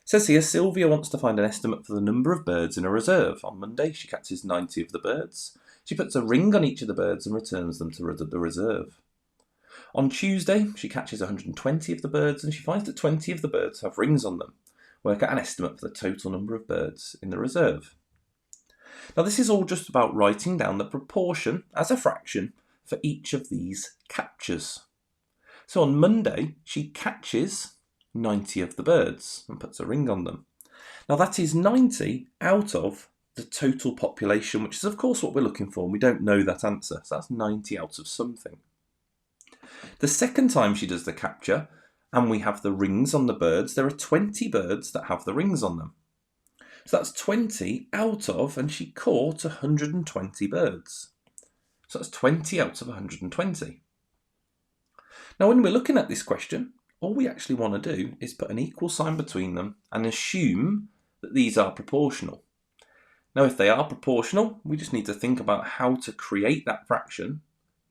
It says here, Sylvia wants to find an estimate for the number of birds in a reserve. On Monday, she catches 90 of the birds. She puts a ring on each of the birds and returns them to the reserve. On Tuesday, she catches 120 of the birds and she finds that 20 of the birds have rings on them. Work out an estimate for the total number of birds in the reserve. Now this is all just about writing down the proportion as a fraction for each of these captures. So on Monday, she catches 90 of the birds and puts a ring on them. Now that is 90 out of the total population, which is of course what we're looking for, and we don't know that answer, so that's 90 out of something. The second time she does the capture, and we have the rings on the birds, there are 20 birds that have the rings on them. So that's 20 out of, and she caught 120 birds. So that's 20 out of 120. Now when we're looking at this question, all we actually want to do is put an equal sign between them and assume that these are proportional. Now if they are proportional, we just need to think about how to create that fraction,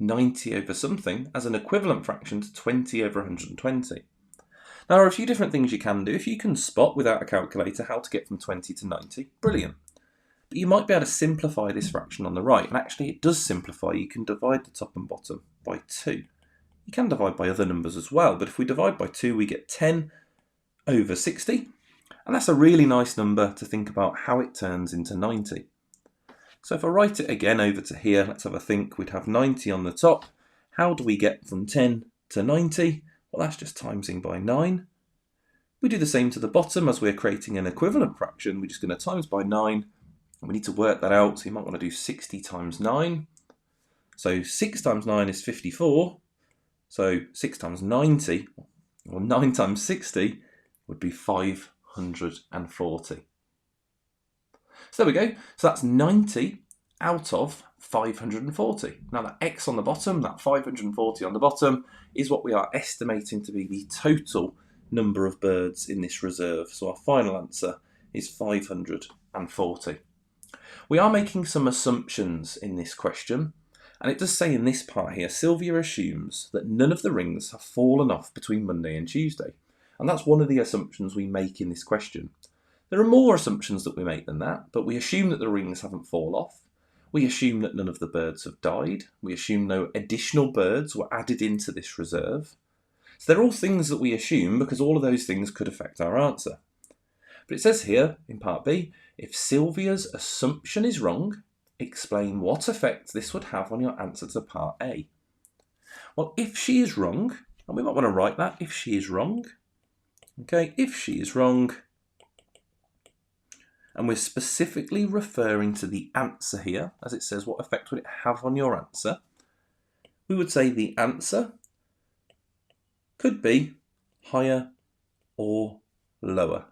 90 over something, as an equivalent fraction to 20 over 120. Now there are a few different things you can do. If you can spot without a calculator how to get from 20 to 90, brilliant. But you might be able to simplify this fraction on the right, and actually it does simplify. You can divide the top and bottom by 2. You can divide by other numbers as well, but if we divide by 2 we get 10 over 60, and that's a really nice number to think about how it turns into 90. So if I write it again over to here, let's have a think. We'd have 90 on the top. How do we get from 10 to 90? Well, that's just timesing by 9. We do the same to the bottom as we're creating an equivalent fraction. We're just going to times by 9. And we need to work that out. So you might want to do 60 times 9. So 6 times 9 is 54. So 6 times 90, or 9 times 60, would be 540. So there we go. So that's 90 out of 540. Now that x on the bottom, that 540 on the bottom, is what we are estimating to be the total number of birds in this reserve. So our final answer is 540. We are making some assumptions in this question, and it does say in this part here, Sylvia assumes that none of the rings have fallen off between Monday and Tuesday. And that's one of the assumptions we make in this question. There are more assumptions that we make than that, but we assume that the rings haven't fallen off. We assume that none of the birds have died. We assume no additional birds were added into this reserve. So they're all things that we assume because all of those things could affect our answer. But it says here in part B, if Sylvia's assumption is wrong, explain what effect this would have on your answer to part A. Well, if she is wrong, and we might want to write that, if she is wrong, okay, if she is wrong, and we're specifically referring to the answer here, as it says, what effect would it have on your answer? We would say the answer could be higher or lower.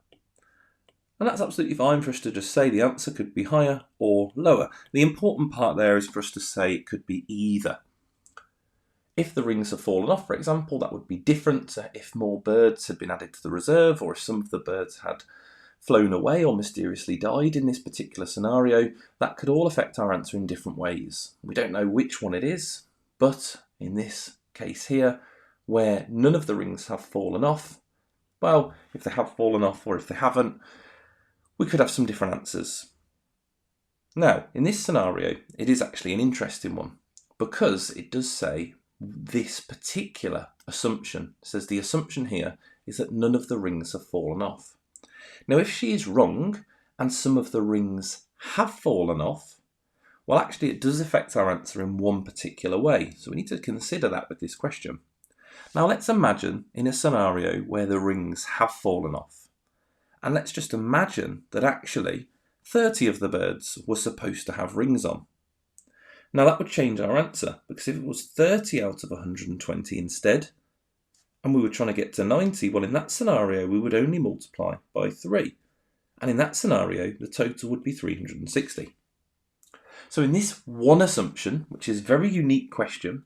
And that's absolutely fine for us to just say the answer could be higher or lower. The important part there is for us to say it could be either. If the rings have fallen off, for example, that would be different to if more birds had been added to the reserve, or if some of the birds had flown away or mysteriously died in this particular scenario. That could all affect our answer in different ways. We don't know which one it is, but in this case here, where none of the rings have fallen off, well, if they have fallen off or if they haven't, we could have some different answers. Now, in this scenario, it is actually an interesting one because it does say this particular assumption. It says the assumption here is that none of the rings have fallen off. Now, if she is wrong and some of the rings have fallen off, well, actually it does affect our answer in one particular way. So we need to consider that with this question. Now, let's imagine in a scenario where the rings have fallen off. And let's just imagine that actually 30 of the birds were supposed to have rings on. Now, that would change our answer, because if it was 30 out of 120 instead, and we were trying to get to 90, well, in that scenario, we would only multiply by 3. And in that scenario, the total would be 360. So in this one assumption, which is a very unique question,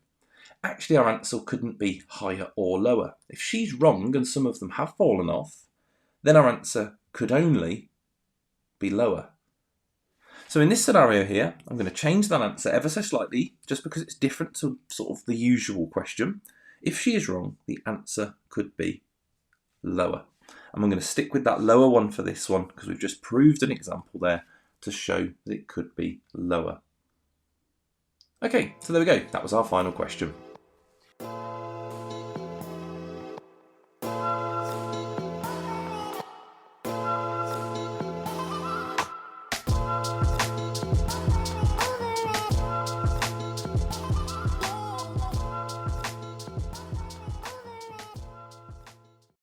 actually our answer couldn't be higher or lower. If she's wrong and some of them have fallen off, then our answer could only be lower. So in this scenario here, I'm going to change that answer ever so slightly, just because it's different to sort of the usual question. If she is wrong, the answer could be lower. And I'm going to stick with that lower one for this one, because we've just proved an example there to show that it could be lower. Okay, so there we go. That was our final question.